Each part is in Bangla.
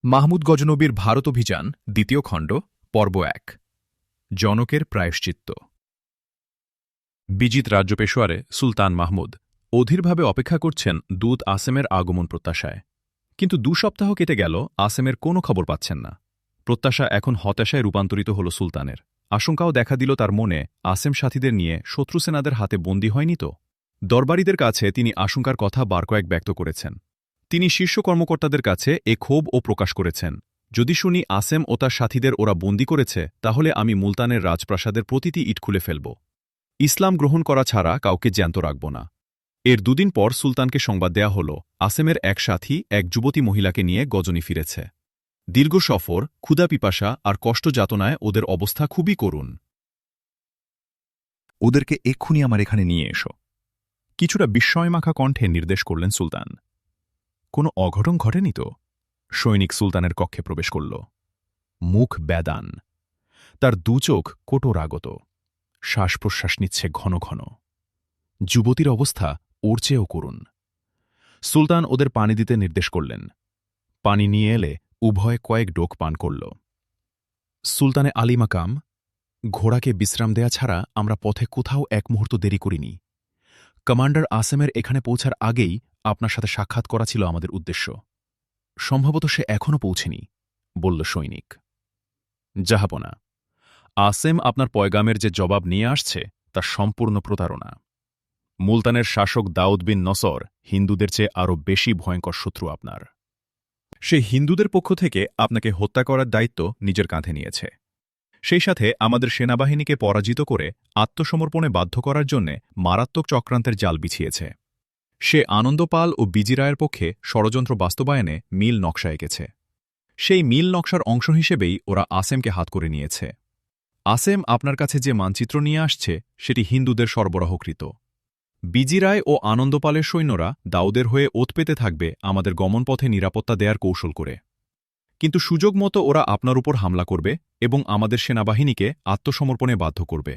মাহমুদ গজনবীর ভারত অভিযান দ্বিতীয় খণ্ড পর্ব ১ জনকের প্রায়শ্চিত্ত। বিজিত রাজ্য পেশোয়ারে সুলতান মাহমুদ অধীরভাবে অপেক্ষা করছেন দূত আসেমের আগমন প্রত্যাশায়। কিন্তু ২ সপ্তাহ কেটে গেল, আসেমের কোনো খবর পাচ্ছেন না। প্রত্যাশা এখন হতাশায় রূপান্তরিত হল সুলতানের। আশঙ্কাও দেখা দিল তার মনে, আসেম সাথীদের নিয়ে শত্রু সেনাদের হাতে বন্দী হয়নি তো? দরবারীদের কাছে তিনি আশঙ্কার কথা বার কয়েক ব্যক্ত করেছেন। তিনি শীর্ষ কর্মকর্তাদের কাছে এ ক্ষোভও প্রকাশ করেছেন। যদি শুনি আসেম ও তার সাথীদের ওরা বন্দী করেছে, তাহলে আমি মুলতানের রাজপ্রাসাদের প্রতিটি ইট খুলে ফেলব। ইসলাম গ্রহণ করা ছাড়া কাউকে জ্যান্ত রাখব না। এর ২ দিন পর সুলতানকে সংবাদ দেয়া হল, আসেমের এক সাথী এক যুবতী মহিলাকে নিয়ে গজনি ফিরেছে। দীর্ঘ সফর, ক্ষুধা পিপাসা আর কষ্ট যাতনায় ওদের অবস্থা খুবই করুণ। ওদেরকে এক্ষুনি আমার এখানে নিয়ে এসো। কিছুটা বিস্ময়মাখা কণ্ঠে নির্দেশ করলেন সুলতান। কোনো অঘটন ঘটেনি তো? সৈনিক সুলতানের কক্ষে প্রবেশ করল। মুখ ব্যাদান, তার ২ চোখ কোটরাগত, শ্বাস প্রশ্বাস নিচ্ছে ঘন ঘন। যুবতীর অবস্থা ওর চেয়েও করুণ। সুলতান ওদের পানি দিতে নির্দেশ করলেন। পানি নিয়ে এলে উভয়ে কয়েক ডোক পান করল। সুলতানে আলী মাকাম, ঘোড়াকে বিশ্রাম দেয়া ছাড়া আমরা পথে কোথাও এক মুহূর্ত দেরি করিনি। কমান্ডার আসেমের এখানে পৌঁছার আগেই আপনার সাথে সাক্ষাৎ করা ছিল আমাদের উদ্দেশ্য। সম্ভবত সে এখনও পৌঁছেনি, বলল সৈনিক। জাহাপনা, আসেম আপনার পয়গামের যে জবাব নিয়ে আসছে তা সম্পূর্ণ প্রতারণা। মুলতানের শাসক দাউদ বিন নসর হিন্দুদের চেয়ে আরও বেশি ভয়ঙ্কর শত্রু আপনার। সে হিন্দুদের পক্ষ থেকে আপনাকে হত্যা করার দায়িত্ব নিজের কাঁধে নিয়েছে। সেই সাথে আমাদের সেনাবাহিনীকে পরাজিত করে আত্মসমর্পণে বাধ্য করার জন্যে মারাত্মক চক্রান্তের জাল বিছিয়েছে। সে আনন্দপাল ও বিজিরায়ের পক্ষে ষড়যন্ত্র বাস্তবায়নে মিল নকশা এঁকেছে। সেই মিল নকশার অংশ হিসেবেই ওরা আসেমকে হাত করে নিয়েছে। আসেম আপনার কাছে যে মানচিত্র নিয়ে আসছে সেটি হিন্দুদের সরবরাহকৃত। বিজিরায় ও আনন্দপালের সৈন্যরা দাউদের হয়ে ওত পেতে থাকবে আমাদের গমনপথে নিরাপত্তা দেয়ার কৌশল করে। কিন্তু সুযোগ মতো ওরা আপনার উপর হামলা করবে এবং আমাদের সেনাবাহিনীকে আত্মসমর্পণে বাধ্য করবে।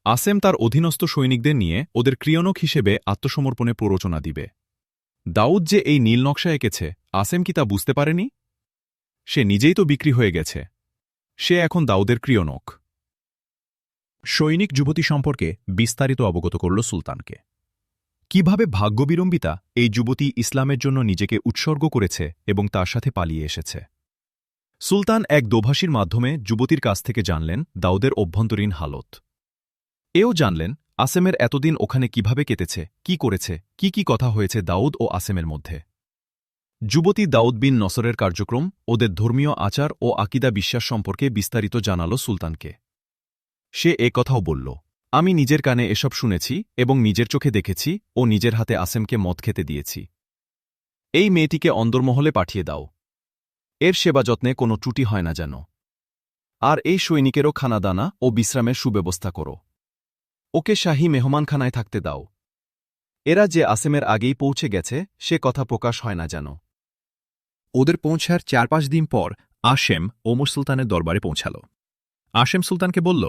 আসেম তার অধীনস্থ সৈনিকদের নিয়ে ওদের ক্রিয়নক হিসেবে আত্মসমর্পণে প্ররোচনা দিবে। দাউদ যে এই নীল নকশা এঁকেছে, আসেম কি তা বুঝতে পারেনি? সে নিজেই তো বিক্রি হয়ে গেছে। সে এখন দাউদের ক্রিয়নক। সৈনিক যুবতী সম্পর্কে বিস্তারিত অবগত করল সুলতানকে। কিভাবে ভাগ্যবিড়ম্বিতা এই যুবতী ইসলামের জন্য নিজেকে উৎসর্গ করেছে এবং তার সাথে পালিয়ে এসেছে। সুলতান এক দোভাষীর মাধ্যমে যুবতীর কাছ থেকে জানলেন দাউদের অভ্যন্তরীণ হালত। এও জানলেন আসেমের এতদিন ওখানে কিভাবে কেটেছে, কি করেছে, কি কি কথা হয়েছে দাউদ ও আসেমের মধ্যে। যুবতী দাউদ বিন নসরের কার্যক্রম, ওদের ধর্মীয় আচার ও আকিদা বিশ্বাস সম্পর্কে বিস্তারিত জানাল সুলতানকে। সে কথাও বলল, আমি নিজের কানে এসব শুনেছি এবং নিজের চোখে দেখেছি ও নিজের হাতে আসেমকে মদ খেতে দিয়েছি। এই মেয়েটিকে অন্দরমহলে পাঠিয়ে দাও। এর সেবা যত্নে কোনো ত্রুটি হয় না যেন। আর এই সৈনিকেরও খানাদানা ও বিশ্রামের সুব্যবস্থা করো। ওকে শাহী মেহমানখানায় থাকতে দাও। এরা যে আসেমের আগেই পৌঁছে গেছে সে কথা প্রকাশ হয় না যেন। ওদের পৌঁছার ৪-৫ দিন পর আসেম ওমর সুলতানের দরবারে পৌঁছাল। আসেম সুলতানকে বলল,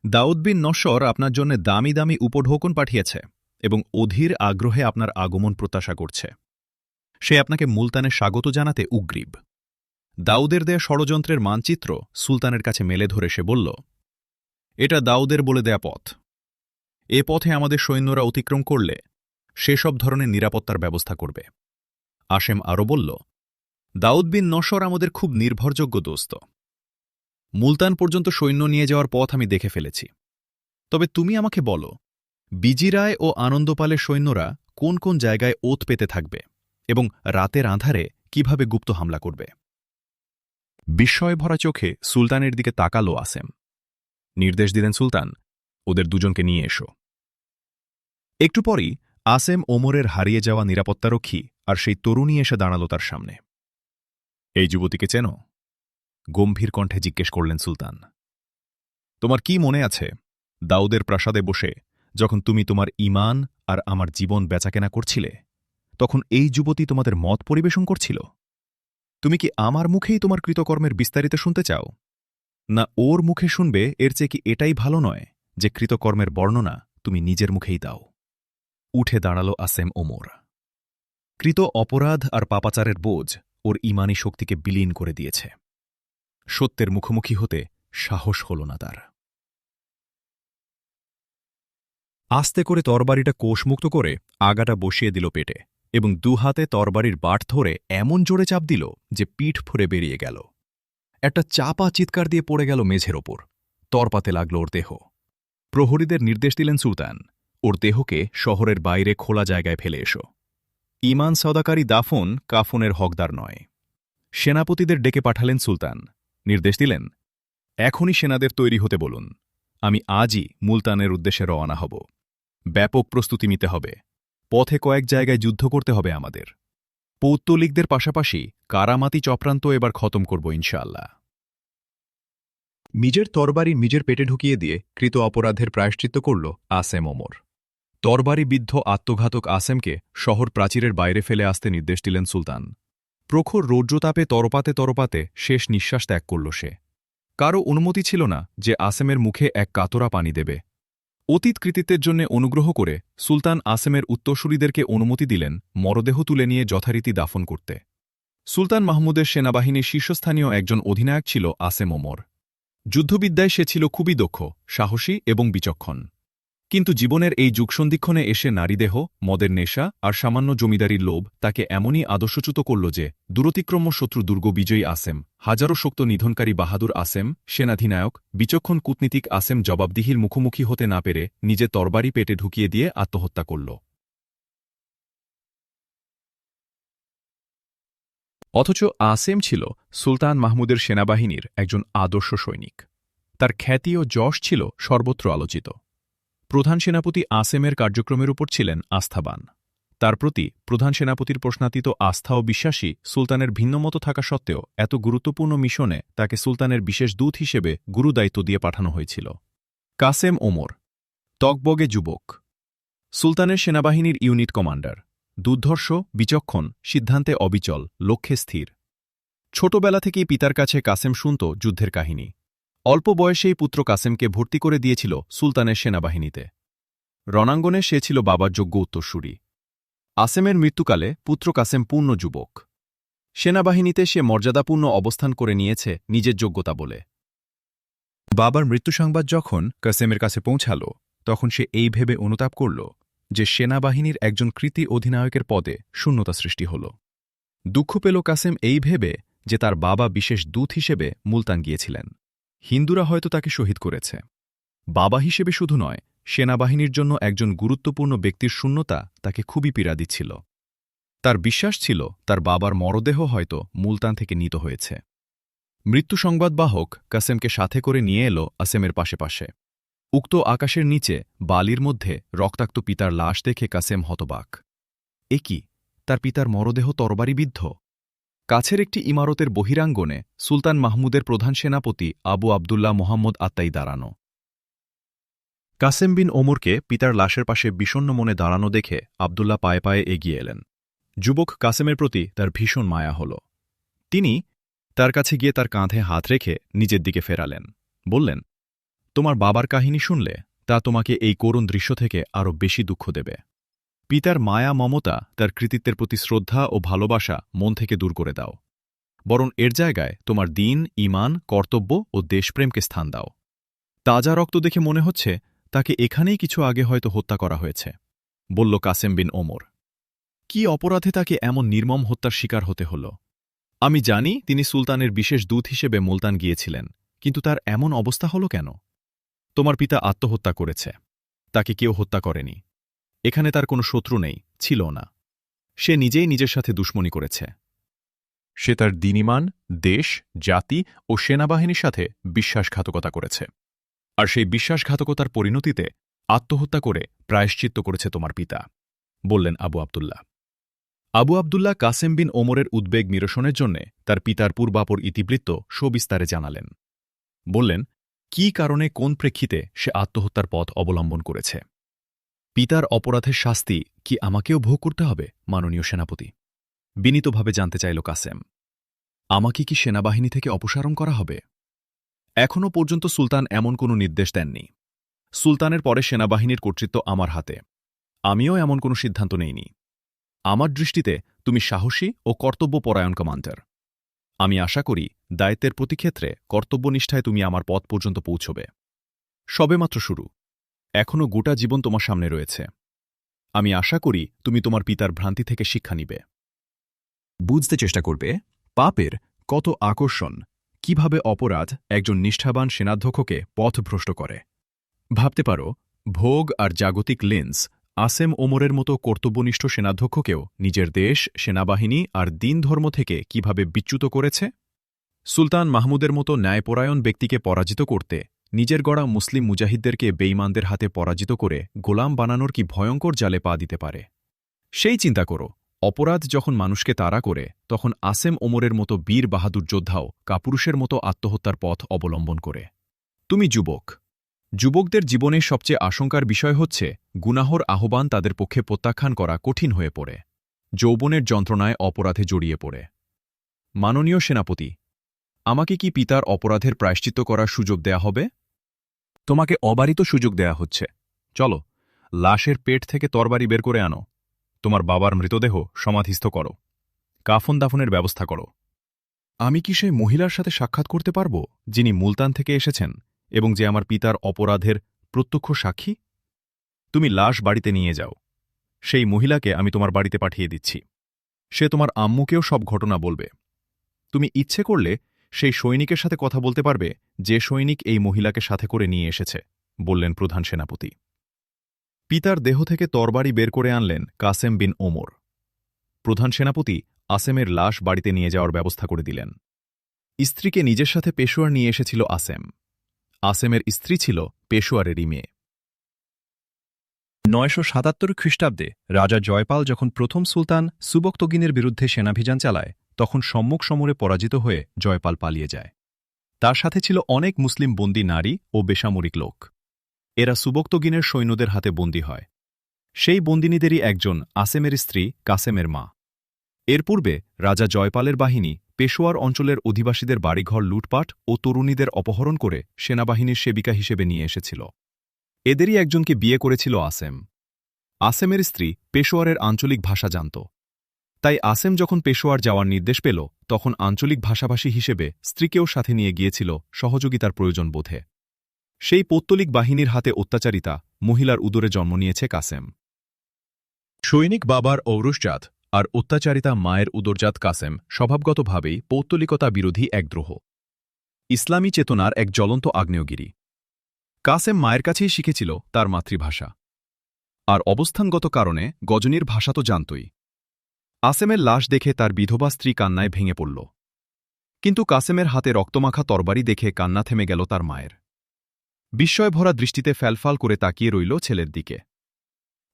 দাউদ বিন নসর আপনার জন্য দামি দামি উপঢৌকন পাঠিয়েছে এবং অধীর আগ্রহে আপনার আগমন প্রত্যাশা করছে। সে আপনাকে মুলতানে স্বাগত জানাতে উগ্রীব। দাউদের দেয়া ষড়যন্ত্রের মানচিত্র সুলতানের কাছে মেলে ধরে সে বলল, এটা দাউদের বলে দেয়া পথ। এ পথে আমাদের সৈন্যরা অতিক্রম করলে সেসব ধরনের নিরাপত্তার ব্যবস্থা করবে। আসেম আরও বলল, দাউদ বিন নসর আমাদের খুব নির্ভরযোগ্য দোস্ত। মুলতান পর্যন্ত সৈন্য নিয়ে যাওয়ার পথ আমি দেখে ফেলেছি। তবে তুমি আমাকে বলো, বিজিরায় ও আনন্দপালের সৈন্যরা কোন কোন জায়গায় ওত পেতে থাকবে এবং রাতের আঁধারে কিভাবে গুপ্ত হামলা করবে? বিস্ময় ভরা চোখে সুলতানের দিকে তাকালো আসেম। নির্দেশ দিলেন সুলতান, ওদের দুজনকে নিয়ে এসো। একটু পরই আসেম ওমরের হারিয়ে যাওয়া নিরাপত্তারক্ষী আর সেই তরুণী এসে দাঁড়াল তার সামনে। এই যুবতীকে চেনো? গম্ভীর কণ্ঠে জিজ্ঞেস করলেন সুলতান। তোমার কি মনে আছে দাউদের প্রাসাদে বসে যখন তুমি তোমার ঈমান আর আমার জীবন বেচাকেনা করছিলে, তখন এই যুবতী তোমাদের মত পরিবেশন করছিল? তুমি কি আমার মুখেই তোমার কৃতকর্মের বিস্তারিত শুনতে চাও, না ওর মুখে শুনবে? এর চেয়ে কি এটাই ভালো নয় যে কৃতকর্মের বর্ণনা তুমি নিজের মুখেই দাও? উঠে দাঁড়াল আসেম ওমর। কৃত অপরাধ আর পাপাচারের বোঝ ওর ঈমানী শক্তিকে বিলীন করে দিয়েছে। সত্যের মুখোমুখি হতে সাহস হল না তার। আস্তে করে তরবারিটা কোষমুক্ত করে আগাটা বসিয়ে দিল পেটে এবং দুহাতে তরবারির বাট ধরে এমন জোরে চাপ দিল যে পিঠ ফুঁড়ে বেরিয়ে গেল। একটা চাপা চিৎকার দিয়ে পড়ে গেল মেঝের ওপর। তরপাতে লাগল ওর দেহ। প্রহরীদের নির্দেশ দিলেন সুলতান, ওর দেহকে শহরের বাইরে খোলা জায়গায় ফেলে এসো। ঈমান সওদাকারী দাফন কাফনের হকদার নয়। সেনাপতিদের ডেকে পাঠালেন সুলতান। নির্দেশ দিলেন, এখনই সেনাদের তৈরি হতে বলুন। আমি আজই মুলতানের উদ্দেশ্যে রওনা হব। ব্যাপক প্রস্তুতি নিতে হবে। পথে কয়েক জায়গায় যুদ্ধ করতে হবে আমাদের। পৌত্তলিকদের পাশাপাশি কারামাতি চক্রান্ত এবার খতম করব ইনশাআল্লাহ। নিজের তরবারি নিজের পেটে ঢুকিয়ে দিয়ে কৃত অপরাধের প্রায়শ্চিত্ত করল আসেম ওমর। তরবারিবিদ্ধ আত্মঘাতক আসেমকে শহর প্রাচীরের বাইরে ফেলে আসতে নির্দেশ দিলেন সুলতান। প্রখর রৌদ্রতাপে তরপাতে তরপাতে শেষ নিঃশ্বাস ত্যাগ করল সে। কারও অনুমতি ছিল না যে আসেমের মুখে এক কাতরা পানি দেবে। অতীত কৃতিত্বের জন্য অনুগ্রহ করে সুলতান আসেমের উত্তরসূরিদেরকে অনুমতি দিলেন মরদেহ তুলে নিয়ে যথারীতি দাফন করতে। সুলতান মাহমুদের সেনাবাহিনীর শীর্ষস্থানীয় একজন অধিনায়ক ছিল আসেম ওমর। যুদ্ধবিদ্যায় সে ছিল খুবই দক্ষ, সাহসী এবং বিচক্ষণ। কিন্তু জীবনের এই যুগসন্ধিক্ষণে এসে নারীদেহ, মদের নেশা আর সামান্য জমিদারির লোভ তাকে এমনই আদর্শচ্যুত করল যে দূরতিক্রম্য শত্রু দুর্গ বিজয়ী আসেম, হাজারো শক্ত নিধনকারী বাহাদুর আসেম, সেনাধিনায়ক, বিচক্ষণ কূটনীতিক আসেম জবাবদিহির মুখোমুখি হতে না পেরে নিজে তরবারি পেটে ঢুকিয়ে দিয়ে আত্মহত্যা করল। অথচ আসেম ছিল সুলতান মাহমুদের সেনাবাহিনীর একজন আদর্শ সৈনিক। তার খ্যাতি ও যশ ছিল সর্বত্র আলোচিত। প্রধান সেনাপতি আসেমের কার্যক্রমের উপর ছিলেন আস্থাবান। তার প্রতি প্রধান সেনাপতির প্রশ্নাতীত আস্থা ও বিশ্বাসী সুলতানের ভিন্নমত থাকা সত্ত্বেও এত গুরুত্বপূর্ণ মিশনে তাকে সুলতানের বিশেষ দূত হিসেবে গুরুদায়িত্ব দিয়ে পাঠানো হয়েছিল। কাসেম ওমর তকবগে যুবক, সুলতানের সেনাবাহিনীর ইউনিট কমান্ডার, দুর্ধর্ষ, বিচক্ষণ, সিদ্ধান্তে অবিচল, লক্ষ্যে স্থির। ছোটবেলা থেকেই পিতার কাছে কাসেম শুনত যুদ্ধের কাহিনী। অল্প বয়সেই পুত্র কাসেমকে ভর্তি করে দিয়েছিল সুলতানের সেনাবাহিনীতে। রণাঙ্গনে সে ছিল বাবার যোগ্য উত্তরসূরি। আসেমের মৃত্যুকালে পুত্র কাসেম পূর্ণ যুবক। সেনাবাহিনীতে সে মর্যাদাপূর্ণ অবস্থান করে নিয়েছে নিজের যোগ্যতা বলে। বাবার মৃত্যু সংবাদ যখন কাসেমের কাছে পৌঁছাল, তখন সে এই ভেবে অনুতাপ করল যে সেনাবাহিনীর একজন কৃতী অধিনায়কের পদে শূন্যতা সৃষ্টি হল। দুঃখ পেল কাসেম এই ভেবে যে তার বাবা বিশেষ দূত হিসেবে মুলতান গিয়েছিলেন। হিন্দুরা হয়তো তাকে শহীদ করেছে। বাবা হিসেবে শুধু নয়, সেনাবাহিনীর জন্য একজন গুরুত্বপূর্ণ ব্যক্তির শূন্যতা তাকে খুবই পীড়া দিচ্ছিল। তার বিশ্বাস ছিল তার বাবার মরদেহ হয়তো মুলতান থেকে নিত হয়েছে। মৃত্যু সংবাদবাহক কাসেমকে সাথে করে নিয়ে এল আসেমের পাশে পাশে। উক্ত আকাশের নিচে বালির মধ্যে রক্তাক্ত পিতার লাশ দেখে কাসেম হতবাক। এ কি, তার পিতার মরদেহ তরবারিবিদ্ধ! কাছের একটি ইমারতের বহিরাঙ্গনে সুলতান মাহমুদের প্রধান সেনাপতি আবু আবদুল্লাহ মোহাম্মদ আত্মাই দাঁড়ানো। কাসেম বিন ওমরকে পিতার লাশের পাশে বিষণ্ণ মনে দাঁড়ানো দেখে আবদুল্লাহ পায়ে পায়ে এগিয়ে এলেন। যুবক কাসেমের প্রতি তার ভীষণ মায়া হল। তিনি তার কাছে গিয়ে তার কাঁধে হাত রেখে নিজের দিকে ফেরালেন। বললেন, তোমার বাবার কাহিনী শুনলে তা তোমাকে এই করুণ দৃশ্য থেকে আরও বেশি দুঃখ দেবে। পিতার মায়া মমতা, তার কৃতিত্বের প্রতি শ্রদ্ধা ও ভালোবাসা মন থেকে দূর করে দাও। বরং এর জায়গায় তোমার দ্বীন, ঈমান, কর্তব্য ও দেশপ্রেমকে স্থান দাও। তাজা রক্ত দেখে মনে হচ্ছে তাকে এখানেই কিছু আগে হয়তো হত্যা করা হয়েছে, বলল কাসেম বিন ওমর। কি অপরাধে তাকে এমন নির্মম হত্যার শিকার হতে হল? আমি জানি তিনি সুলতানের বিশেষ দূত হিসেবে মুলতান গিয়েছিলেন, কিন্তু তার এমন অবস্থা হল কেন? তোমার পিতা আত্মহত্যা করেছে, তাকে কেউ হত্যা করেনি। এখানে তার কোনো শত্রু নেই, ছিল না। সে নিজেই নিজের সাথে দুশ্মনী করেছে। সে তার দ্বীন-ঈমান, দেশ, জাতি ও সেনাবাহিনীর সাথে বিশ্বাসঘাতকতা করেছে। আর সেই বিশ্বাসঘাতকতার পরিণতিতে আত্মহত্যা করে প্রায়শ্চিত্ত করেছে তোমার পিতা, বললেন আবু আবদুল্লাহ। আবু আবদুল্লাহ কাসেম বিন ওমরের উদ্বেগ নিরসনের জন্যে তার পিতার পূর্বাপর ইতিবৃত্ত সবিস্তারে জানালেন। বললেন, কি কারণে, কোন প্রেক্ষিতে সে আত্মহত্যার পথ অবলম্বন করেছে। পিতার অপরাধের শাস্তি কি আমাকেও ভোগ করতে হবে, মাননীয় সেনাপতি? বিনীতভাবে জানতে চাইল কাসেম। আমাকে কি সেনাবাহিনী থেকে অপসারণ করা হবে? এখনও পর্যন্ত সুলতান এমন কোনো নির্দেশ দেননি। সুলতানের পরে সেনাবাহিনীর কর্তৃত্ব আমার হাতে। আমিও এমন কোনো সিদ্ধান্ত নেইনি। আমার দৃষ্টিতে তুমি সাহসী ও কর্তব্যপরায়ণ কমান্ডার। আমি আশা করি দায়িত্বের প্রতি ক্ষেত্রে কর্তব্যনিষ্ঠায় তুমি আমার পথ পর্যন্ত পৌঁছবে। সবেমাত্র শুরু, এখনও গোটা জীবন তোমার সামনে রয়েছে। আমি আশা করি তুমি তোমার পিতার ভ্রান্তি থেকে শিক্ষা নিবে। বুঝতে চেষ্টা করবে পাপের কত আকর্ষণ, কিভাবে অপরাধ একজন নিষ্ঠাবান সেনাধ্যক্ষকে পথভ্রষ্ট করে। ভাবতে পারো, ভোগ আর জাগতিক লেন্স আসেম ওমরের মতো কর্তব্যনিষ্ঠ সেনাধ্যক্ষকেও নিজের দেশ, সেনাবাহিনী আর দিন ধর্ম থেকে কিভাবে বিচ্যুত করেছে। সুলতান মাহমুদের মতো ন্যায়পরায়ণ ব্যক্তিকে পরাজিত করতে নিজের গড়া মুসলিম মুজাহিদদেরকে বেঈমানদের হাতে পরাজিত করে গোলাম বানানোর কি ভয়ঙ্কর জালে পা দিতে পারে। সেই চিন্তা করো, অপরাধ যখন মানুষকে তাড়া করে, তখন আসেম ওমরের মতো বীর বাহাদুর যোদ্ধাও কাপুরুষের মতো আত্মহত্যার পথ অবলম্বন করে। তুমি যুবক। যুবকদের জীবনে সবচেয়ে আশঙ্কার বিষয় হচ্ছে গুনাহর আহ্বান তাদের পক্ষে প্রত্যাখ্যান করা কঠিন হয়ে পড়ে, যৌবনের যন্ত্রণায় অপরাধে জড়িয়ে পড়ে। মাননীয় সেনাপতি, আমাকে কি পিতার অপরাধের প্রায়শ্চিত্ত করার সুযোগ দেয়া হবে? তোমাকে অবারিত সুযোগ দেয়া হচ্ছে। চলো, লাশের পেট থেকে তরবারি বের করে আনো। তোমার বাবার মৃতদেহ সমাধিস্থ করো। কাফন দাফনের ব্যবস্থা করো। আমি কি সেই মহিলার সাথে সাক্ষাৎ করতে পারব, যিনি মুলতান থেকে এসেছেন এবং যে আমার পিতার অপরাধের প্রত্যক্ষ সাক্ষী? তুমি লাশ বাড়িতে নিয়ে যাও। সেই মহিলাকে আমি তোমার বাড়িতে পাঠিয়ে দিচ্ছি। সে তোমার আম্মুকেও সব ঘটনা বলবে। তুমি ইচ্ছে করলে সেই সৈনিকের সাথে কথা বলতে পারবে যে সৈনিক এই মহিলাকে সাথে করে নিয়ে এসেছে, বললেন প্রধান সেনাপতি। পিতার দেহ থেকে তরবারি বের করে আনলেন কাসেম বিন ওমর। প্রধান সেনাপতি আসেমের লাশ বাড়িতে নিয়ে যাওয়ার ব্যবস্থা করে দিলেন। স্ত্রীকে নিজের সাথে পেশোয়ার নিয়ে এসেছিল আসেম। আসেমের স্ত্রী ছিল পেশোয়ারেরই মেয়ে। ৯৭৭ খ্রিস্টাব্দে রাজা জয়পাল যখন প্রথম সুলতান সুবক্তগিনের বিরুদ্ধে সেনাভিযান চালায়, তখন সম্মুখ সমরে পরাজিত হয়ে জয়পাল পালিয়ে যায়। তার সাথে ছিল অনেক মুসলিম বন্দী নারী ও বেসামরিক লোক। এরা সুবক্তগিনের সৈন্যদের হাতে বন্দী হয়। সেই বন্দিনীদেরই একজন আসেমের স্ত্রী কাসেমের মা। এর পূর্বে রাজা জয়পালের বাহিনী পেশোয়ার অঞ্চলের অধিবাসীদের বাড়িঘর লুটপাট ও তরুণীদের অপহরণ করে সেনাবাহিনীর সেবিকা হিসেবে নিয়ে এসেছিল। এদেরই একজনকে বিয়ে করেছিল আসেম। আসেমের স্ত্রী পেশোয়ারের আঞ্চলিক ভাষা জানত। তাই আসেম যখন পেশোয়ার যাওয়ার নির্দেশ পেল, তখন আঞ্চলিক ভাষাভাষী হিসেবে স্ত্রীকেও সাথে নিয়ে গিয়েছিল সহযোগিতার প্রয়োজন বোধে। সেই পৌত্তলিক বাহিনীর হাতে অত্যাচারিতা মহিলার উদরে জন্ম নিয়েছে কাসেম। সৈনিক বাবার ঔরসজাত আর অত্যাচারিতা মায়ের উদরজাত কাসেম স্বভাবগতভাবেই পৌত্তলিকতা বিরোধী এক দ্রোহ, ইসলামী চেতনার এক জ্বলন্ত আগ্নেয়গিরি। কাসেম মায়ের কাছেই শিখেছিল তার মাতৃভাষা, আর অবস্থানগত কারণে গজনীর ভাষা তো জানতই। আসেমের লাশ দেখে তার বিধবা স্ত্রী কান্নায় ভেঙে পড়ল। কিন্তু কাসেমের হাতে রক্তমাখা তরবারি দেখে কান্না থেমে গেল তার মায়ের। বিস্ময়ভরা দৃষ্টিতে ফ্যালফাল করে তাকিয়ে রইল ছেলের দিকে।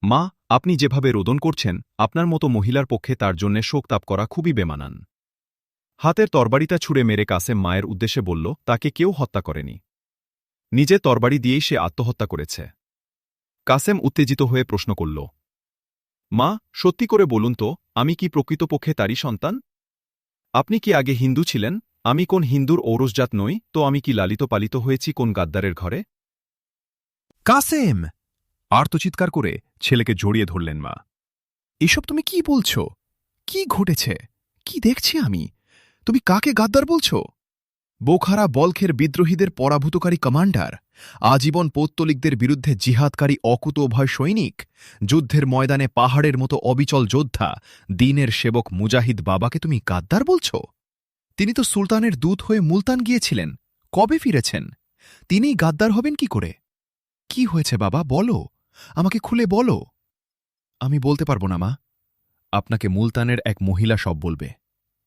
মা, আপনি যেভাবে রোদন করছেন, আপনার মতো মহিলার পক্ষে তার জন্যে শোকতাপ করা খুবই বেমানান। হাতের তরবারিটা ছুঁড়ে মেরে কাসেম মায়ের উদ্দেশ্যে বলল, তাকে কেউ হত্যা করেনি। নিজে তরবারি দিয়েই সে আত্মহত্যা করেছে। কাসেম উত্তেজিত হয়ে প্রশ্ন করল, মা, সত্যি করে বলুন তো, আমি কি প্রকৃতপক্ষে তারই সন্তান? আপনি কি আগে হিন্দু ছিলেন? আমি কোন হিন্দুর ঔরসজাত নই, তো আমি কি লালিত পালিত হয়েছি কোন গাদ্দারের ঘরে? কাসেম! আর্তচিৎকার করে ছেলেকে জড়িয়ে ধরলেন মা। এসব তুমি কি বলছ? কি ঘটেছে? কি দেখছি আমি? তুমি কাকে গাদ্দার বলছ? বোখারা বলখের বিদ্রোহীদের পরাভূতকারী কমান্ডার, আজীবন পৌত্তলিকদের বিরুদ্ধে জিহাদকারী অকুতোভয় সৈনিক, যুদ্ধের ময়দানে পাহাড়ের মতো অবিচল যোদ্ধা, দ্বীনের সেবক মুজাহিদ বাবাকে তুমি গাদ্দার বলছ? তিনি তো সুলতানের দূত হয়ে মুলতান গিয়েছিলেন। কবে ফিরেছেন? তিনিই গাদ্দার হবেন কি করে? কি হয়েছে বাবা, বলো, আমাকে খুলে বলো। আমি বলতে পারব না মা। আপনাকে মুলতানের এক মহিলা সব বলবে।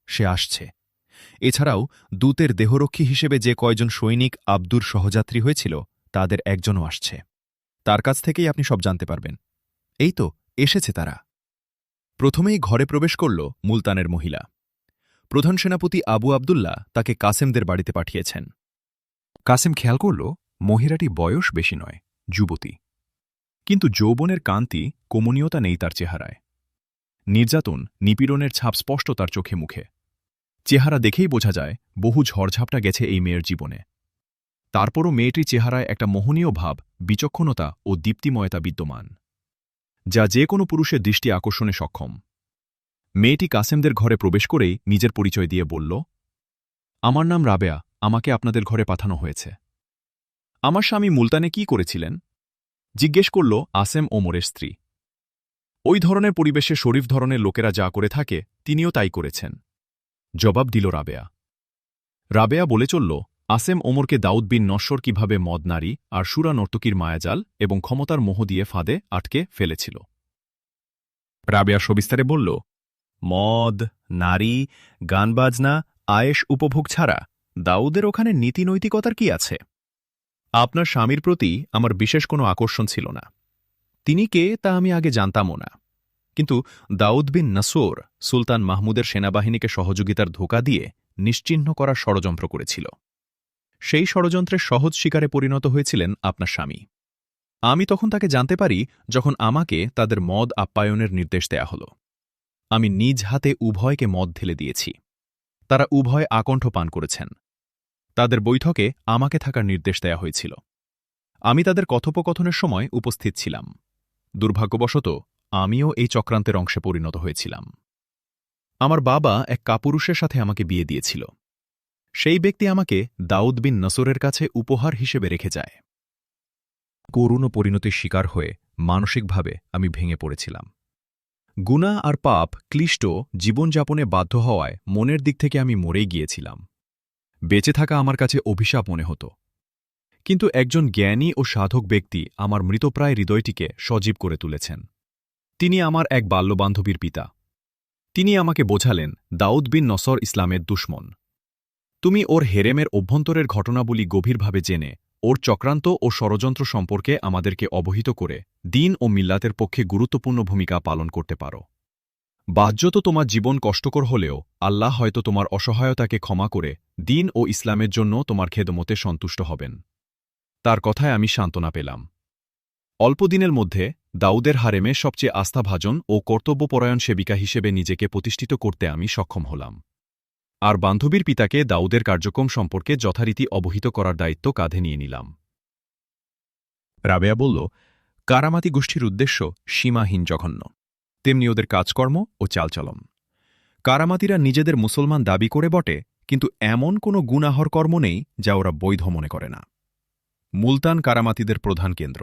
সে আসছে। এছাড়াও দূতের দেহরক্ষী হিসেবে যে কয়জন সৈনিক আব্দুর সহযাত্রী হয়েছিল, তাদের একজনও আসছে। তার কাছ থেকেই আপনি সব জানতে পারবেন। এই তো এসেছে তারা। প্রথমেই ঘরে প্রবেশ করল মুলতানের মহিলা। প্রধান সেনাপতি আবু আবদুল্লাহ তাকে কাসেমদের বাড়িতে পাঠিয়েছেন। কাসেম খেয়াল করল মহিলাটি বয়স বেশি নয়, যুবতী। কিন্তু যৌবনের কান্তি, কমনীয়তা নেই তার চেহারায়। নির্যাতন, নিপীড়নের ছাপ স্পষ্ট তার চোখে মুখে। চেহারা দেখেই বোঝা যায় বহু ঝড়ঝাপটা গেছে এই মেয়ের জীবনে। তারপরও মেয়েটির চেহারায় একটা মোহনীয় ভাব, বিচক্ষণতা ও দীপ্তিময়তা বিদ্যমান, যা যে কোনো পুরুষের দৃষ্টি আকর্ষণে সক্ষম। মেয়েটি কাসেমদের ঘরে প্রবেশ করেই নিজের পরিচয় দিয়ে বলল, আমার নাম রাবেয়া, আমাকে আপনাদের ঘরে পাঠানো হয়েছে। আমার স্বামী মুলতানে কি করেছিলেন? জিজ্ঞেস করল আসেম ওমরের স্ত্রী। ওই ধরনের পরিবেশে শরীফ ধরনের লোকেরা যা করে থাকে তিনিও তাই করেছেন, জবাব দিল রাবেয়া। রাবেয়া বলে চলল, আসেম ওমরকে দাউদ বিন নশ্বর কিভাবে মদ নারী আর সুরা নর্তকীর মায়াজাল এবং ক্ষমতার মোহ দিয়ে ফাঁদে আটকে ফেলেছিল। রাবেয়া সবিস্তারে বলল, মদ, নারী, গানবাজনা, আয়েশ উপভোগ ছাড়া দাউদের ওখানে নীতিনৈতিকতার কি আছে? আপনার স্বামীর প্রতি আমার বিশেষ কোনো আকর্ষণ ছিল না। তিনি কে তা আমি আগে জানতামও না। কিন্তু দাউদ বিন নসর সুলতান মাহমুদের সেনাবাহিনীকে সহযোগিতার ধোঁকা দিয়ে নিশ্চিহ্ন করার ষড়যন্ত্র করেছিল। সেই ষড়যন্ত্রের সহজ শিকারে পরিণত হয়েছিলেন আপনার স্বামী। আমি তখন তাকে জানতে পারি যখন আমাকে তাদের মদ আপ্যায়নের নির্দেশ দেয়া হল। আমি নিজ হাতে উভয়কে মদ ঢেলে দিয়েছি। তারা উভয় আকণ্ঠ পান করেছেন। তাদের বৈঠকে আমাকে থাকার নির্দেশ দেয়া হয়েছিল। আমি তাদের কথোপকথনের সময় উপস্থিত ছিলাম। দুর্ভাগ্যবশত আমিও এই চক্রান্তের অংশে পরিণত হয়েছিলাম। আমার বাবা এক কাপুরুষের সাথে আমাকে বিয়ে দিয়েছিল। সেই ব্যক্তি আমাকে দাউদ বিন নসরের কাছে উপহার হিসেবে রেখে যায়। করুণ পরিণতির শিকার হয়ে মানসিকভাবে আমি ভেঙে পড়েছিলাম। গুনাহ আর পাপ ক্লিষ্ট জীবনযাপনে বাধ্য হওয়ায় মনের দিক থেকে আমি মরেই গিয়েছিলাম। বেঁচে থাকা আমার কাছে অভিশাপ মনে হতো। কিন্তু একজন জ্ঞানী ও সাধক ব্যক্তি আমার মৃতপ্রায় হৃদয়টিকে সজীব করে তুলেছেন। তিনি আমার এক বাল্যবান্ধবীর পিতা। তিনি আমাকে বোঝালেন দাউদ বিন নসর ইসলামের দুশমন। তুমি ওর হেরেমের অভ্যন্তরের ঘটনাবলী গভীরভাবে জেনে ওর চক্রান্ত ও ষড়যন্ত্র সম্পর্কে আমাদেরকে অবহিত করে দ্বীন ও মিল্লাতের পক্ষে গুরুত্বপূর্ণ ভূমিকা পালন করতে পারো। বাহ্যত তোমার জীবন কষ্টকর হলেও আল্লাহ হয়তো তোমার অসহায়তাকে ক্ষমা করে দ্বীন ও ইসলামের জন্য তোমার খেদমতে সন্তুষ্ট হবেন। তার কথায় আমি সান্ত্বনা পেলাম। অল্পদিনের মধ্যে দাউদের হারেমে সবচেয়ে আস্থাভাজন ও কর্তব্যপরায়ণ সেবিকা হিসেবে নিজেকে প্রতিষ্ঠিত করতে আমি সক্ষম হলাম। আর বান্ধবীর পিতাকে দাউদের কার্যক্রম সম্পর্কে যথারীতি অবহিত করার দায়িত্ব কাঁধে নিয়ে নিলাম। রাবেয়া বলল, কারামাতি গোষ্ঠীর উদ্দেশ্য সীমাহীন জঘন্য, তেমনি ওদের কাজকর্ম ও চালচলন। কারামাতিরা নিজেদের মুসলমান দাবি করে বটে, কিন্তু এমন কোনো গুনাহর কর্ম নেই যা ওরা বৈধ মনে করে না। মুলতান কারামাতিদের প্রধান কেন্দ্র।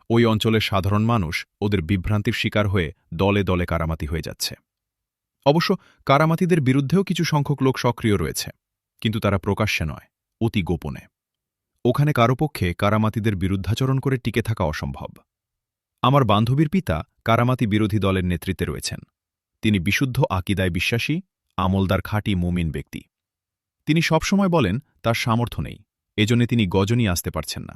ওই অঞ্চলের সাধারণ মানুষ ওদের বিভ্রান্তির শিকার হয়ে দলে দলে কারামাতি হয়ে যাচ্ছে। অবশ্য কারামাতিদের বিরুদ্ধেও কিছু সংখ্যক লোক সক্রিয় রয়েছে, কিন্তু তারা প্রকাশ্যে নয়, অতি গোপনে। ওখানে কারো পক্ষে কারামাতিদের বিরুদ্ধাচরণ করে টিকে থাকা অসম্ভব। আমার বান্ধবীর পিতা কারামাতি বিরোধী দলের নেতৃত্বে রয়েছেন। তিনি বিশুদ্ধ আকিদায় বিশ্বাসী, আমলদার খাঁটি মুমিন ব্যক্তি। তিনি সবসময় বলেন তার সামর্থ্য নেই, এজন্য তিনি গজনী আসতে পারছেন না।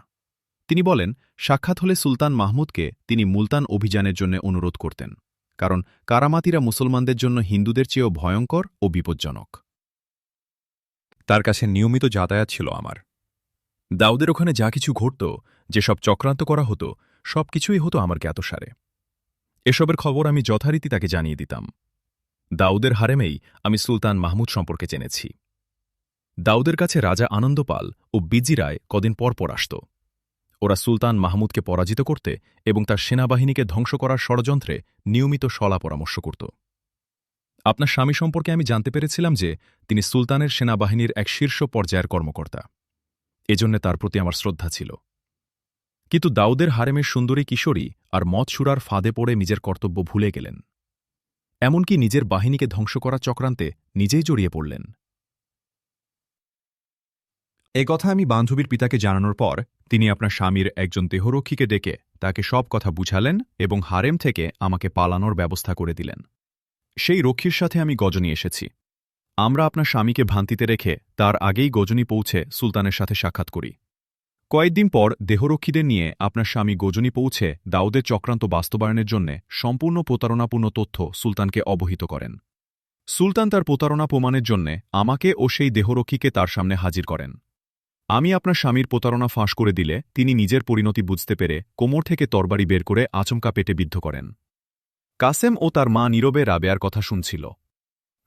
তিনি বলেন সাক্ষাৎ হলে সুলতান মাহমুদকে তিনি মুলতান অভিযানের জন্য অনুরোধ করতেন, কারণ কারামাতিরা মুসলমানদের জন্য হিন্দুদের চেয়েও ভয়ঙ্কর ও বিপজ্জনক। তার কাছে নিয়মিত যাতায়াত ছিল আমার। দাউদের ওখানে যা কিছু ঘটত, যেসব চক্রান্ত করা হতো, সবকিছুই হতো আমার জ্ঞাতসারে। এসবের খবর আমি যথারীতি তাকে জানিয়ে দিতাম। দাউদের হারেমেই আমি সুলতান মাহমুদ সম্পর্কে জেনেছি। দাউদের কাছে রাজা আনন্দপাল ও বিজিরায় কদিন পর পর আসত। ওরা সুলতান মাহমুদকে পরাজিত করতে এবং তার সেনাবাহিনীকে ধ্বংস করার ষড়যন্ত্রে নিয়মিত সলা পরামর্শ করত। আপনার স্বামী সম্পর্কে আমি জানতে পেরেছিলাম যে তিনি সুলতানের সেনাবাহিনীর এক শীর্ষ পর্যায়ের কর্মকর্তা। এজন্য তার প্রতি আমার শ্রদ্ধা ছিল। কিন্তু দাউদের হারেমের সুন্দরী কিশোরী আর মদ সুরার ফাঁদে পড়ে নিজের কর্তব্য ভুলে গেলেন। এমনকি নিজের বাহিনীকে ধ্বংস করার চক্রান্তে নিজেই জড়িয়ে পড়লেন। এ কথা আমি বান্ধবীর পিতাকে জানানোর পর তিনি আপনার স্বামীর একজন দেহরক্ষীকে ডেকে তাকে সব কথা বুঝালেন এবং হারেম থেকে আমাকে পালানোর ব্যবস্থা করে দিলেন। সেই রক্ষীর সাথে আমি গজনী এসেছি। আমরা আপনার স্বামীকে ভ্রান্তিতে রেখে তার আগেই গজনী পৌঁছে সুলতানের সাথে সাক্ষাৎ করি। কয়েকদিন পর দেহরক্ষীদের নিয়ে আপনার স্বামী গজনী পৌঁছে দাউদের চক্রান্ত বাস্তবায়নের জন্য সম্পূর্ণ প্রতারণাপূর্ণ তথ্য সুলতানকে অবহিত করেন। সুলতান তার প্রতারণা প্রমাণের জন্য আমাকে ও সেই দেহরক্ষীকে তার সামনে হাজির করেন। আমি আপনার স্বামীর প্রতারণা ফাঁস করে দিলে তিনি নিজের পরিণতি বুঝতে পেরে কোমর থেকে তরবারি বের করে আচমকা পেটে বিদ্ধ করেন। কাসেম ও তার মা নীরবে রাবেয়ার কথা শুনছিল।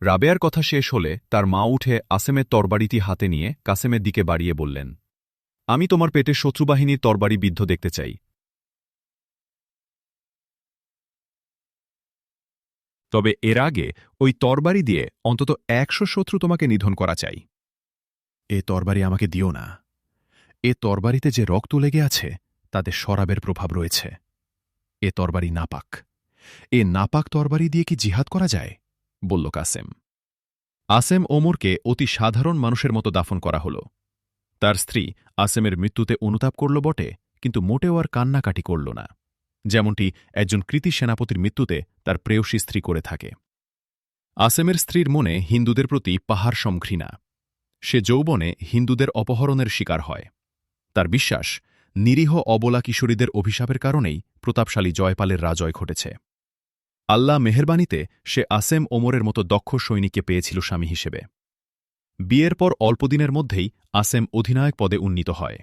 রাবেয়ার কথা শেষ হলে তার মা উঠে আসেমের তরবারিটি হাতে নিয়ে কাসেমের দিকে বাড়িয়ে বললেন, আমি তোমার পেটে শত্রুবাহিনীর তরবারি বিদ্ধ দেখতে চাই। তবে এর আগে ওই তরবারি দিয়ে অন্তত 100 শত্রু তোমাকে নিধন করা চাই। এ তরবারি আমাকে দিও না। এ তরবারিতে যে রক্ত লেগে আছে তাতে শরাবের প্রভাব রয়েছে। এ তরবারি নাপাক। এ নাপাক তরবারি দিয়ে কি জিহাদ করা যায়? বলল কাসেম। আসেম ওমরকে অতি সাধারণ মানুষের মতো দাফন করা হল। তার স্ত্রী আসেমের মৃত্যুতে অনুতাপ করল বটে, কিন্তু মোটেও আর কান্নাকাটি করল না, যেমনটি একজন কৃতী সেনাপতির মৃত্যুতে তার প্রেয়সী স্ত্রী করে থাকে। আসেমের স্ত্রীর মনে হিন্দুদের প্রতি পাহাড়সম ঘৃণা। সে যৌবনে হিন্দুদের অপহরণের শিকার হয়। তার বিশ্বাস, নিরীহ অবলা কিশোরীদের অভিশাপের কারণেই প্রতাপশালী জয়পালের রাজয় ঘটেছে। আল্লাহ মেহেরবানিতে সে আসেম ওমরের মতো দক্ষ সৈনিককে পেয়েছিল স্বামী হিসেবে। বিয়ের পর অল্পদিনের মধ্যেই আসেম অধিনায়ক পদে উন্নীত হয়।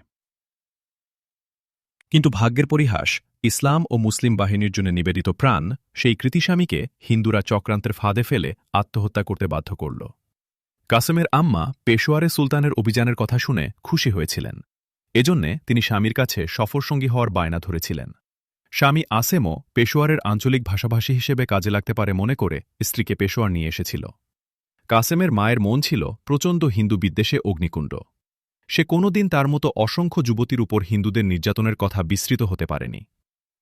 কিন্তু ভাগ্যের পরিহাস, ইসলাম ও মুসলিম বাহিনীর জন্য নিবেদিত প্রাণ সেই কৃতিস্বামীকে হিন্দুরা চক্রান্তের ফাঁদে ফেলে আত্মহত্যা করতে বাধ্য করল। কাসেমের আম্মা পেশোয়ারে সুলতানের অভিযানের কথা শুনে খুশি হয়েছিলেন। এজন্যে তিনি স্বামীর কাছে সফরসঙ্গী হওয়ার বায়না ধরেছিলেন। স্বামী আসেমও পেশোয়ারের আঞ্চলিক ভাষাভাষী হিসেবে কাজে লাগতে পারে মনে করে স্ত্রীকে পেশোয়ার নিয়ে এসেছিল। কাসেমের মায়ের মন ছিল প্রচণ্ড হিন্দু বিদ্বেষে অগ্নিকুণ্ড। সে কোনোদিন তার মতো অসংখ্য যুবতীর উপর হিন্দুদের নির্যাতনের কথা বিস্তৃত হতে পারেনি।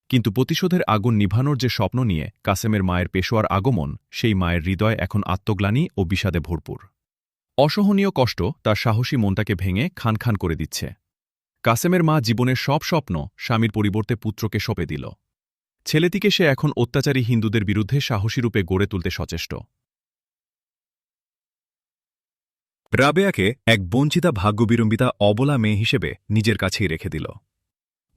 কিন্তু প্রতিশোধের আগুন নিভানোর যে স্বপ্ন নিয়ে কাসেমের মায়ের পেশোয়ার আগমন, সেই মায়ের হৃদয় এখন আত্মগ্লানি ও বিষাদে ভরপুর। অসহনীয় কষ্ট তার সাহসী মনটাকে ভেঙে খান খান করে দিচ্ছে। কাসেমের মা জীবনের সব স্বপ্ন স্বামীর পরিবর্তে পুত্রকে সঁপে দিল। ছেলেটিকে সে এখন অত্যাচারী হিন্দুদের বিরুদ্ধে সাহসী রূপে গড়ে তুলতে সচেষ্ট। রাবেয়াকে এক বঞ্চিতা ভাগ্যবিড়ম্বিতা অবলা মেয়ে হিসেবে নিজের কাছেই রেখে দিল।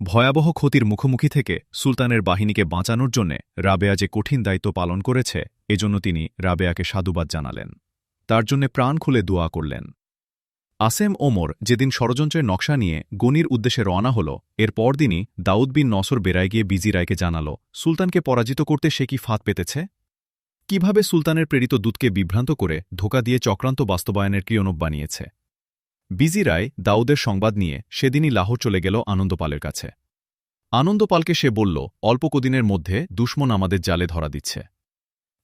ভয়াবহ ক্ষতির মুখোমুখি থেকে সুলতানের বাহিনীকে বাঁচানোর জন্যে রাবেয়া যে কঠিন দায়িত্ব পালন করেছে, এজন্য তিনি রাবেয়াকে সাধুবাদ জানালেন। তার জন্যে প্রাণ খুলে দোয়া করলেন। আসেম ওমর যেদিন ষড়যন্ত্রের নকশা নিয়ে গনির উদ্দেশ্যে রওনা হল, এর পরদিনই দাউদ বিন নসর বেড়ায় গিয়ে বিজি রায়কে জানাল সুলতানকে পরাজিত করতে সে কি ফাঁদ পেতেছে, কিভাবে সুলতানের প্রেরিত দূতকে বিভ্রান্ত করে ধোঁকা দিয়ে চক্রান্ত বাস্তবায়নের ক্রিয়নব বানিয়েছে। বিজি রায় দাউদের সংবাদ নিয়ে সেদিনই লাহোর চলে গেল আনন্দপালের কাছে। আনন্দপালকে সে বলল, অল্প কদিনের মধ্যে দুশমন আমাদের জালে ধরা দিচ্ছে।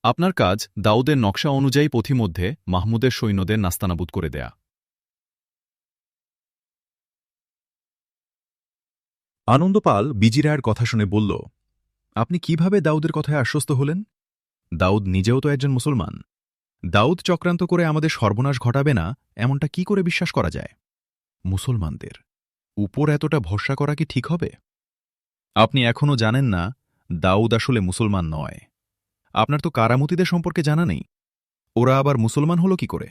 আপনার কাজ দাউদের নকশা অনুযায়ী পথিমধ্যে মাহমুদের সৈন্যদের নাস্তানাবুদ করে দেয়া। আনন্দপাল বিজি রায়ের কথা শুনে বলল, আপনি কিভাবে দাউদের কথায় আশ্বস্ত হলেন? দাউদ নিজেও তো একজন মুসলমান। দাউদ চক্রান্ত করে আমাদের সর্বনাশ ঘটাবে না, এমনটা কি করে বিশ্বাস করা যায়? মুসলমানদের উপর এতটা ভরসা করা কি ঠিক হবে? আপনি এখনও জানেন না দাউদ আসলে মুসলমান নয়। আপনার তো কারামতিদের সম্পর্কে জানা নেই। ওরা আবার মুসলমান হলো কি করে?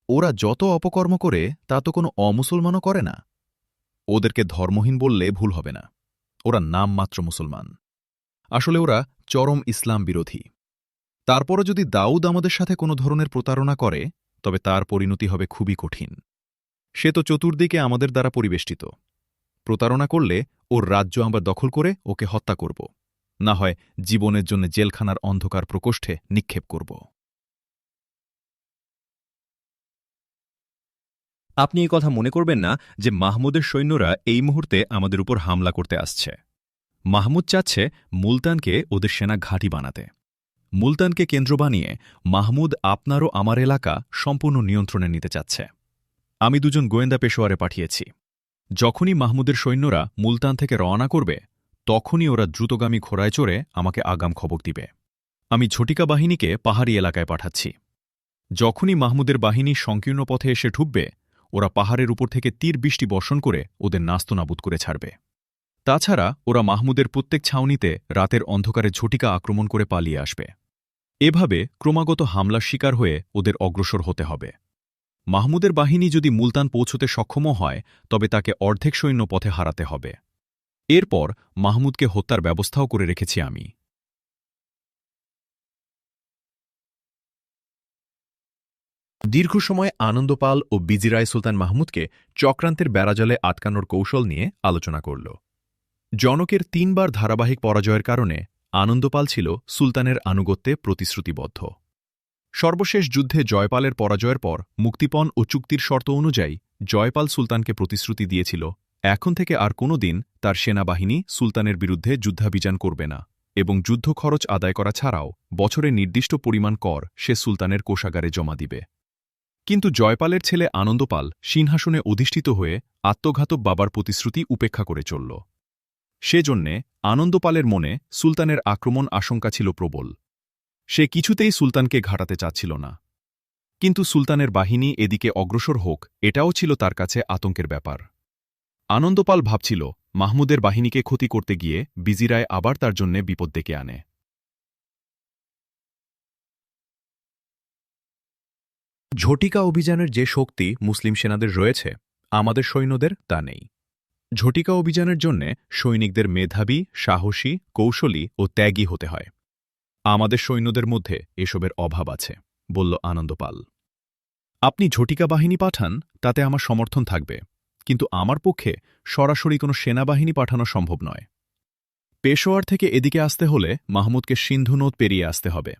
ওরা যত অপকর্ম করে তা তো কোনো অমুসলমানও করে না। ওদেরকে ধর্মহীন বললে ভুল হবে না। ওরা নামমাত্র মুসলমান। আসলে ওরা চরম ইসলাম বিরোধী। তারপরও যদি দাউদ আমাদের সাথে কোনো ধরনের প্রতারণা করে, তবে তার পরিণতি হবে খুবই কঠিন। সে তো চতুর্দিকে আমাদের দ্বারা পরিবেষ্টিত। প্রতারণা করলে ওর রাজ্য আমরা দখল করে ওকে হত্যা করব, না হয় জীবনের জন্য জেলখানার অন্ধকার প্রকোষ্ঠে নিক্ষেপ করব। আপনি এই কথা মনে করবেন না যে মাহমুদের সৈন্যরা এই মুহূর্তে আমাদের উপর হামলা করতে আসছে। মাহমুদ চাচ্ছে মুলতানকে ওদের সেনা ঘাঁটি বানাতে। মুলতানকে কেন্দ্র বানিয়ে মাহমুদ আপনারও আমার এলাকা সম্পূর্ণ নিয়ন্ত্রণে নিতে চাচ্ছে। আমি দুজন গোয়েন্দা পেশোয়ারে পাঠিয়েছি। যখনই মাহমুদের সৈন্যরা মুলতান থেকে রওনা করবে, তখনই ওরা দ্রুতগামী ঘোড়ায় চড়ে আমাকে আগাম খবর দিবে। আমি ঝটিকা বাহিনীকে পাহাড়ি এলাকায় পাঠাচ্ছি। যখনই মাহমুদের বাহিনী সংকীর্ণ পথে এসে ঢুকবে, ওরা পাহাড়ের উপর থেকে তীর বৃষ্টি বর্ষণ করে ওদের নাস্তানাবুদ করে ছাড়বে। তাছাড়া ওরা মাহমুদের প্রত্যেক ছাউনিতে রাতের অন্ধকারে ঝটিকা আক্রমণ করে পালিয়ে আসবে। এভাবে ক্রমাগত হামলার শিকার হয়ে ওদের অগ্রসর হতে হবে। মাহমুদের বাহিনী যদি মুলতান পৌঁছতে সক্ষমও হয়, তবে তাকে অর্ধেক সৈন্য পথে হারাতে হবে। এরপর মাহমুদকে হত্যার ব্যবস্থাও করে রেখেছি আমি। দীর্ঘ সময় আনন্দপাল ও বিজিরায় সুলতান মাহমুদকে চক্রান্তের বেড়াজালে আটকানোর কৌশল নিয়ে আলোচনা করল। জনকের ৩ বার ধারাবাহিক পরাজয়ের কারণে আনন্দপাল ছিল সুলতানের আনুগত্যে প্রতিশ্রুতিবদ্ধ। সর্বশেষ যুদ্ধে জয়পালের পরাজয়ের পর মুক্তিপণ ও চুক্তির শর্ত অনুযায়ী জয়পাল সুলতানকে প্রতিশ্রুতি দিয়েছিল, এখন থেকে আর কোনো দিন তার সেনাবাহিনী সুলতানের বিরুদ্ধে যুদ্ধাভিযান করবে না, এবং যুদ্ধ খরচ আদায় করা ছাড়াও বছরে নির্দিষ্ট পরিমাণ কর সে সুলতানের কোষাগারে জমা দিবে। কিন্তু জয়পালের ছেলে আনন্দপাল সিংহাসনে অধিষ্ঠিত হয়ে আত্মঘাতক বাবার প্রতিশ্রুতি উপেক্ষা করে চলল। সেজন্যে আনন্দপালের মনে সুলতানের আক্রমণ আশঙ্কা ছিল প্রবল। সে কিছুতেই সুলতানকে ঘাটাতে চাচ্ছিল না। কিন্তু সুলতানের বাহিনী এদিকে অগ্রসর হোক এটাও ছিল তার কাছে আতঙ্কের ব্যাপার। আনন্দপাল ভাবছিল মাহমুদের বাহিনীকে ক্ষতি করতে গিয়ে বিজিরায় আবার তার জন্যে বিপদ ডেকে আনে। ঝটিকা অভিযানের যে শক্তি মুসলিম সেনাদের রয়েছে আমাদের সৈন্যদের তা নেই। ঝটিকা অভিযানের জন্যে সৈনিকদের মেধাবী, সাহসী, কৌশলী ও ত্যাগী হতে হয়। আমাদের সৈন্যদের মধ্যে এসবের অভাব আছে, বলল আনন্দপাল। আপনি ঝটিকা বাহিনী পাঠান, তাতে আমার সমর্থন থাকবে, কিন্তু আমার পক্ষে সরাসরি কোনো সেনাবাহিনী পাঠানো সম্ভব নয়। পেশোয়ার থেকে এদিকে আসতে হলে মাহমুদকে সিন্ধু নদ পেরিয়ে আসতে হবে।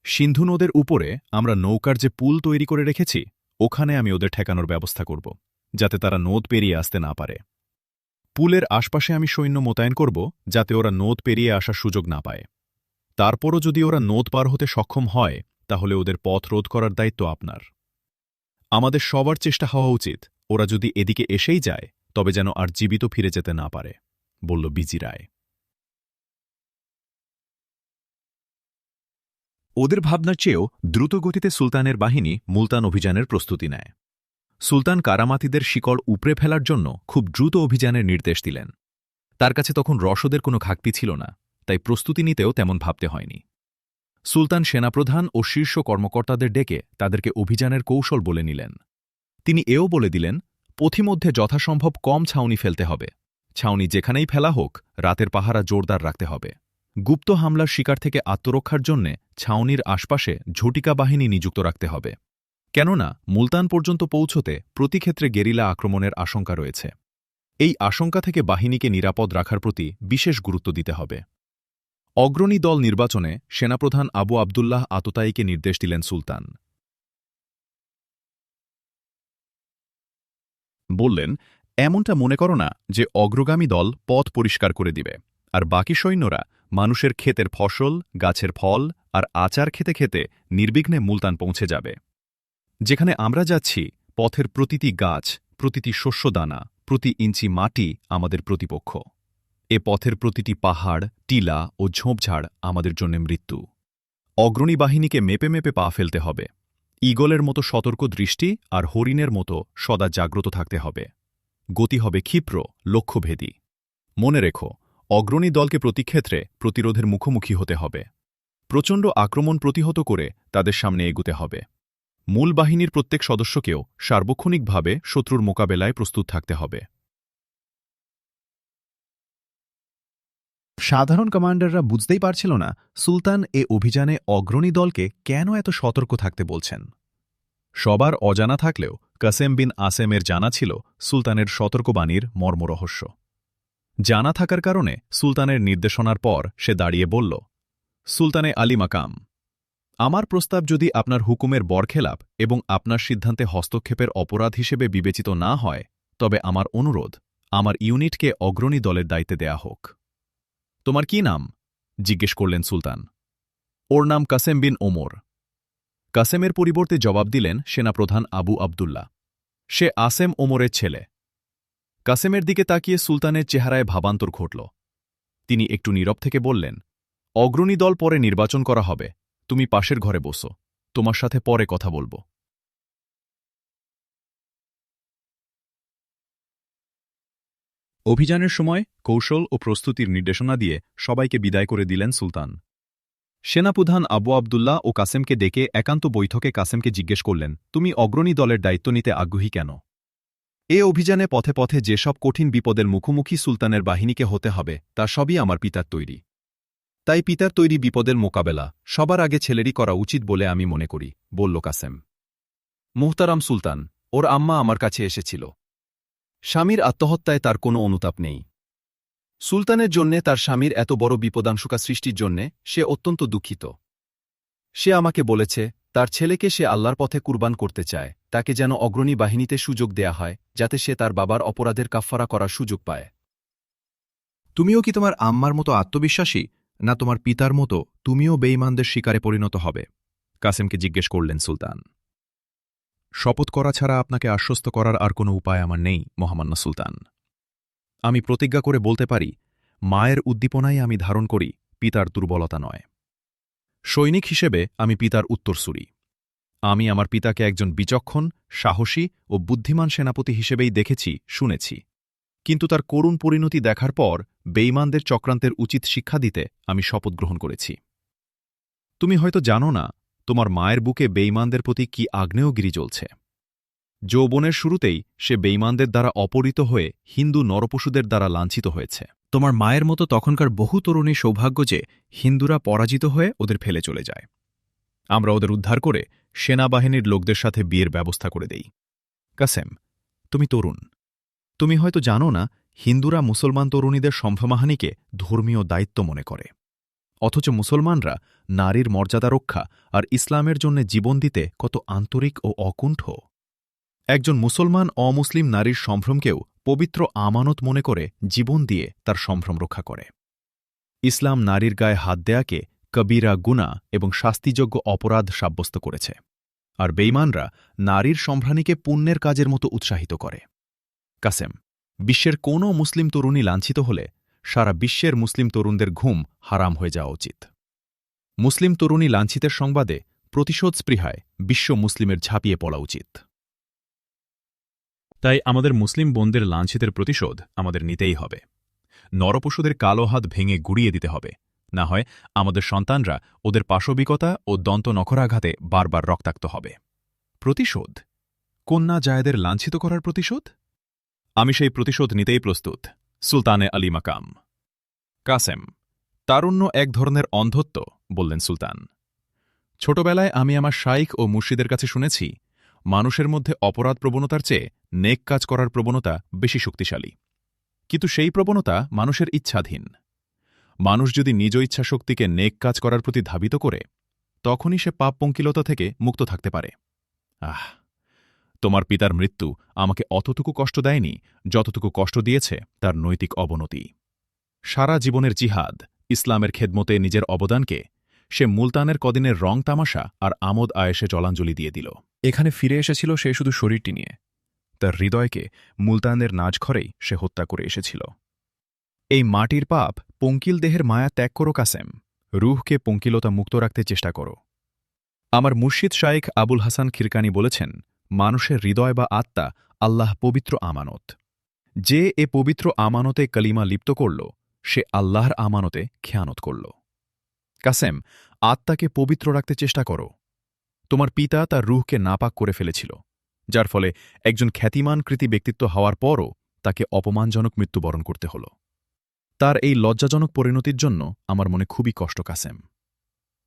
সিন্ধু নদের উপরে আমরা নৌকার যে পুল তৈরি করে রেখেছি ওখানে আমি ওদের ঠেকানোর ব্যবস্থা করব, যাতে তারা নদ পেরিয়ে আসতে না পারে। পুলের আশপাশে আমি সৈন্য মোতায়েন করব, যাতে ওরা নদ পেরিয়ে আসার সুযোগ না পায়। তারপরও যদি ওরা নদ পার হতে সক্ষম হয় তাহলে ওদের পথ রোধ করার দায়িত্ব আপনার। আমাদের সবার চেষ্টা হওয়া উচিত ওরা যদি এদিকে এসেই যায় তবে যেন আর জীবিত ফিরে যেতে না পারে, বলল বিজিরায়। ওদের ভাবনার চেয়েও দ্রুতগতিতে সুলতানের বাহিনী মুলতান অভিযানের প্রস্তুতি নেয়। সুলতান কারামাতিদের শিকড় উপড়ে ফেলার জন্য খুব দ্রুত অভিযানের নির্দেশ দিলেন। তার কাছে তখন রসদের কোনো ঘাটতি ছিল না, তাই প্রস্তুতি নিতেও তেমন ভাবতে হয়নি। সুলতান সেনাপ্রধান ও শীর্ষ কর্মকর্তাদের ডেকে তাদেরকে অভিযানের কৌশল বলে নিলেন। তিনি এও বলে দিলেন, পথিমধ্যে যথাসম্ভব কম ছাউনি ফেলতে হবে। ছাউনি যেখানেই ফেলা হোক রাতের পাহারা জোরদার রাখতে হবে। গুপ্ত হামলার শিকার থেকে আত্মরক্ষার জন্যে ছাউনির আশপাশে ঝটিকা বাহিনী নিযুক্ত রাখতে হবে, কেননা মুলতান পর্যন্ত পৌঁছতে প্রতিক্ষেত্রে গেরিলা আক্রমণের আশঙ্কা রয়েছে। এই আশঙ্কা থেকে বাহিনীকে নিরাপদ রাখার প্রতি বিশেষ গুরুত্ব দিতে হবে। অগ্রণী দল নির্বাচনে সেনাপ্রধান আবু আবদুল্লাহ আততায়ীকে নির্দেশ দিলেন সুলতান। বললেন, এমনটা মনে করো না যে অগ্রগামী দল পথ পরিষ্কার করে দিবে, আর বাকি সৈন্যরা মানুষের ক্ষেতের ফসল, গাছের ফল আর আচার খেতে খেতে নির্বিঘ্নে মুলতান পৌঁছে যাবে। যেখানে আমরা যাচ্ছি পথের প্রতিটি গাছ, প্রতিটি শস্যদানা, প্রতি ইঞ্চি মাটি আমাদের প্রতিপক্ষ। এ পথের প্রতিটি পাহাড়, টিলা ও ঝোপঝাড় আমাদের জন্য মৃত্যু। অগ্রণী বাহিনীকে মেপে মেপে পা ফেলতে হবে। ঈগলের মতো সতর্ক দৃষ্টি আর হরিণের মতো সদা জাগ্রত থাকতে হবে। গতি হবে ক্ষিপ্র, লক্ষ্যভেদী। মনে রেখো, অগ্রণী দলকে প্রতিক্ষেত্রে প্রতিরোধের মুখোমুখি হতে হবে। প্রচণ্ড আক্রমণ প্রতিহত করে তাদের সামনে এগুতে হবে। মূল বাহিনীর প্রত্যেক সদস্যকেও সার্বক্ষণিকভাবে শত্রুর মোকাবেলায় প্রস্তুত থাকতে হবে। সাধারণ কমান্ডাররা বুঝতেই পারছিল না সুলতান এ অভিযানে অগ্রণী দলকে কেন এত সতর্ক থাকতে বলছেন। সবার অজানা থাকলেও কাসেম বিন আসেমের জানা ছিল সুলতানের সতর্কবাণীর মর্মরহস্য। জানা থাকার কারণে সুলতানের নির্দেশনার পর সে দাঁড়িয়ে বলল, সুলতানে আলী মাকাম, আমার প্রস্তাব যদি আপনার হুকুমের বরখেলাপ এবং আপনার সিদ্ধান্তে হস্তক্ষেপের অপরাধ হিসেবে বিবেচিত না হয় তবে আমার অনুরোধ, আমার ইউনিটকে অগ্রণী দলের দায়িত্বে দেয়া হোক। তোমার কি নাম? জিজ্ঞেস করলেন সুলতান। ওর নাম কাসেম বিন ওমর। কাসেমের পরিবর্তে জবাব দিলেন সেনাপ্রধান আবু আবদুল্লাহ। সে আসেম ওমরের ছেলে। কাসেমের দিকে তাকিয়ে সুলতানের চেহারায় ভাবান্তর ঘটল। তিনি একটু নীরব থেকে বললেন, অগ্রণী দল পরে নির্বাচন করা হবে, তুমি পাশের ঘরে বসো, তোমার সাথে পরে কথা বলবো। অভিযানের সময় কৌশল ও প্রস্তুতির নির্দেশনা দিয়ে সবাইকে বিদায় করে দিলেন সুলতান। সেনাপ্রধান আবু আবদুল্লাহ ও কাসেমকে ডেকে একান্ত বৈঠকে কাসেমকে জিজ্ঞেস করলেন, তুমি অগ্রণী দলের দায়িত্ব নিতে আগ্রহী কেন? এ অভিযানে পথে পথে যেসব কঠিন বিপদের মুখোমুখি সুলতানের বাহিনীকে হতে হবে তা সবই আমার পিতার তৈরি। তাই পিতার তৈরি বিপদের মোকাবেলা সবার আগে ছেলেরই করা উচিত বলে আমি মনে করি, বলল কাসেম। মুহতারাম সুলতান, ওর আম্মা আমার কাছে এসেছিল। স্বামীর আত্মহত্যায় তার কোনো অনুতাপ নেই। সুলতানের জন্যে তার স্বামীর এত বড় বিপদাংশকা সৃষ্টির জন্যে সে অত্যন্ত দুঃখিত। সে আমাকে বলেছে তার ছেলেকে সে আল্লাহর পথে কুরবান করতে চায়, তাকে যেন অগ্রণী বাহিনীতে সুযোগ দেয়া হয় যাতে সে তার বাবার অপরাধের কাফফারা করার সুযোগ পায়। তুমিও কি তোমার আম্মার মতো আত্মবিশ্বাসী না তোমার পিতার মতো তুমিও বেঈমানদের শিকারে পরিণত হবে? কাসেমকে জিজ্ঞেস করলেন সুলতান। শপথ করা ছাড়া আপনাকে আশ্বস্ত করার আর কোনো উপায় আমার নেই, মহামান্য সুলতান। আমি প্রতিজ্ঞা করে বলতে পারি, মায়ের উদ্দীপনাই আমি ধারণ করি, পিতার দুর্বলতা নয়। সৈনিক হিসেবে আমি পিতার উত্তরসূরি। আমি আমার পিতাকে একজন বিচক্ষণ, সাহসী ও বুদ্ধিমান সেনাপতি হিসেবেই দেখেছি, শুনেছি। কিন্তু তার করুণ পরিণতি দেখার পর বেঈমানদের চক্রান্তের উচিত শিক্ষা দিতে আমি শপথ গ্রহণ করেছি। তুমি হয়তো জানো না, তোমার মায়ের বুকে বেঈমানদের প্রতি কি আগ্নেয়গিরি জ্বলছে। যৌবনের শুরুতেই সে বেঈমানদের দ্বারা অপহৃত হয়ে হিন্দু নরপশুদের দ্বারা লাঞ্ছিত হয়েছে। তোমার মায়ের মতো তখনকার বহু তরুণী সৌভাগ্য যে হিন্দুরা পরাজিত হয়ে ওদের ফেলে চলে যায়। আমরা ওদের উদ্ধার করে সেনাবাহিনীর লোকদের সাথে বিয়ের ব্যবস্থা করে দেই। কাসেম, তুমি তরুণ। তুমি হয়তো জানো না, হিন্দুরা মুসলমান তরুণীদের সম্ভ্রমাহানিকে ধর্মীয় দায়িত্ব মনে করে। অথচ মুসলমানরা নারীর মর্যাদা রক্ষা আর ইসলামের জন্য জীবন দিতে কত আন্তরিক ও অকুণ্ঠ। একজন মুসলমান অমুসলিম নারীর সম্ভ্রমকেও পবিত্র আমানত মনে করে জীবন দিয়ে তার সম্ভ্রম রক্ষা করে। ইসলাম নারীর গায়ে হাত দেয়াকে কবিরা গুনাহ এবং শাস্তিযোগ্য অপরাধ সাব্যস্ত করেছে, আর বেঈমানরা নারীর সম্ভ্রাণীকে পুণ্যের কাজের মতো উৎসাহিত করে। কাসেম, বিশ্বের কোনো মুসলিম তরুণী লাঞ্ছিত হলে সারা বিশ্বের মুসলিম তরুণদের ঘুম হারাম হয়ে যাওয়া উচিত। মুসলিম তরুণী লাঞ্ছিতের সংবাদে প্রতিশোধ স্পৃহায় বিশ্ব মুসলিমের ঝাঁপিয়ে পড়া উচিত। তাই আমাদের মুসলিম বোনদের লাঞ্ছিতের প্রতিশোধ আমাদের নিতেই হবে। নরপশুদের কালো হাত ভেঙে গুড়িয়ে দিতে হবে, না হয় আমাদের সন্তানরা ওদের পাশবিকতা ও দন্ত নখরাঘাতে বারবার রক্তাক্ত হবে। প্রতিশোধ? কন্যা জায়েদের লাঞ্ছিত করার প্রতিশোধ? আমি সেই প্রতিশোধ নিতেই প্রস্তুত, সুলতানে আলী মাকাম। কাসেম, তারুণ্য এক ধরনের অন্ধত্ব, বললেন সুলতান। ছোটবেলায় আমি আমার শাইখ ও মুর্শিদের কাছে শুনেছি, মানুষের মধ্যে অপরাধ প্রবণতার চেয়ে নেক কাজ করার প্রবণতা বেশি শক্তিশালী। কিন্তু সেই প্রবণতা মানুষের ইচ্ছাধীন। মানুষ যদি নিজ ইচ্ছাশক্তিকে নেক কাজ করার প্রতি ধাবিত করে, তখনই সে পাপ পঙ্কিলতা থেকে মুক্ত থাকতে পারে। তোমার পিতার মৃত্যু আমাকে অতটুকু কষ্ট দেয়নি যতটুকু কষ্ট দিয়েছে তার নৈতিক অবনতি। সারা জীবনের জিহাদ, ইসলামের খেদমতে নিজের অবদানকে সে মুলতানের কদিনের রং তামাশা আর আমোদ আয়েশে জলাঞ্জলি দিয়ে দিল। এখানে ফিরে এসেছিল সে শুধু শরীরটি নিয়ে, তার হৃদয়কে মুলতানের নাজঘরেই সে হত্যা করে এসেছিল। এই মাটির পাপ পঙ্কিল দেহের মায়া ত্যাগ করো কাসেম, রুহকে পঙ্কিলতা মুক্ত রাখতে চেষ্টা করো। আমার মুর্শিদ শাইখ আবুল হাসান খিরকানি বলেছেন, মানুষের হৃদয় বা আত্মা আল্লাহ পবিত্র আমানত। যে এ পবিত্র আমানতে কলিমা লিপ্ত করল, সে আল্লাহর আমানতে খেয়ানত করল। কাসেম, আত্মাকে পবিত্র রাখতে চেষ্টা করো। তোমার পিতা তার রুহকে নাপাক করে ফেলেছিল, যার ফলে একজন খ্যাতিমান কৃতি ব্যক্তিত্ব হওয়ার পরও তাকে অপমানজনক মৃত্যুবরণ করতে হল। তার এই লজ্জাজনক পরিণতির জন্য আমার মনে খুবই কষ্ট কাসেম।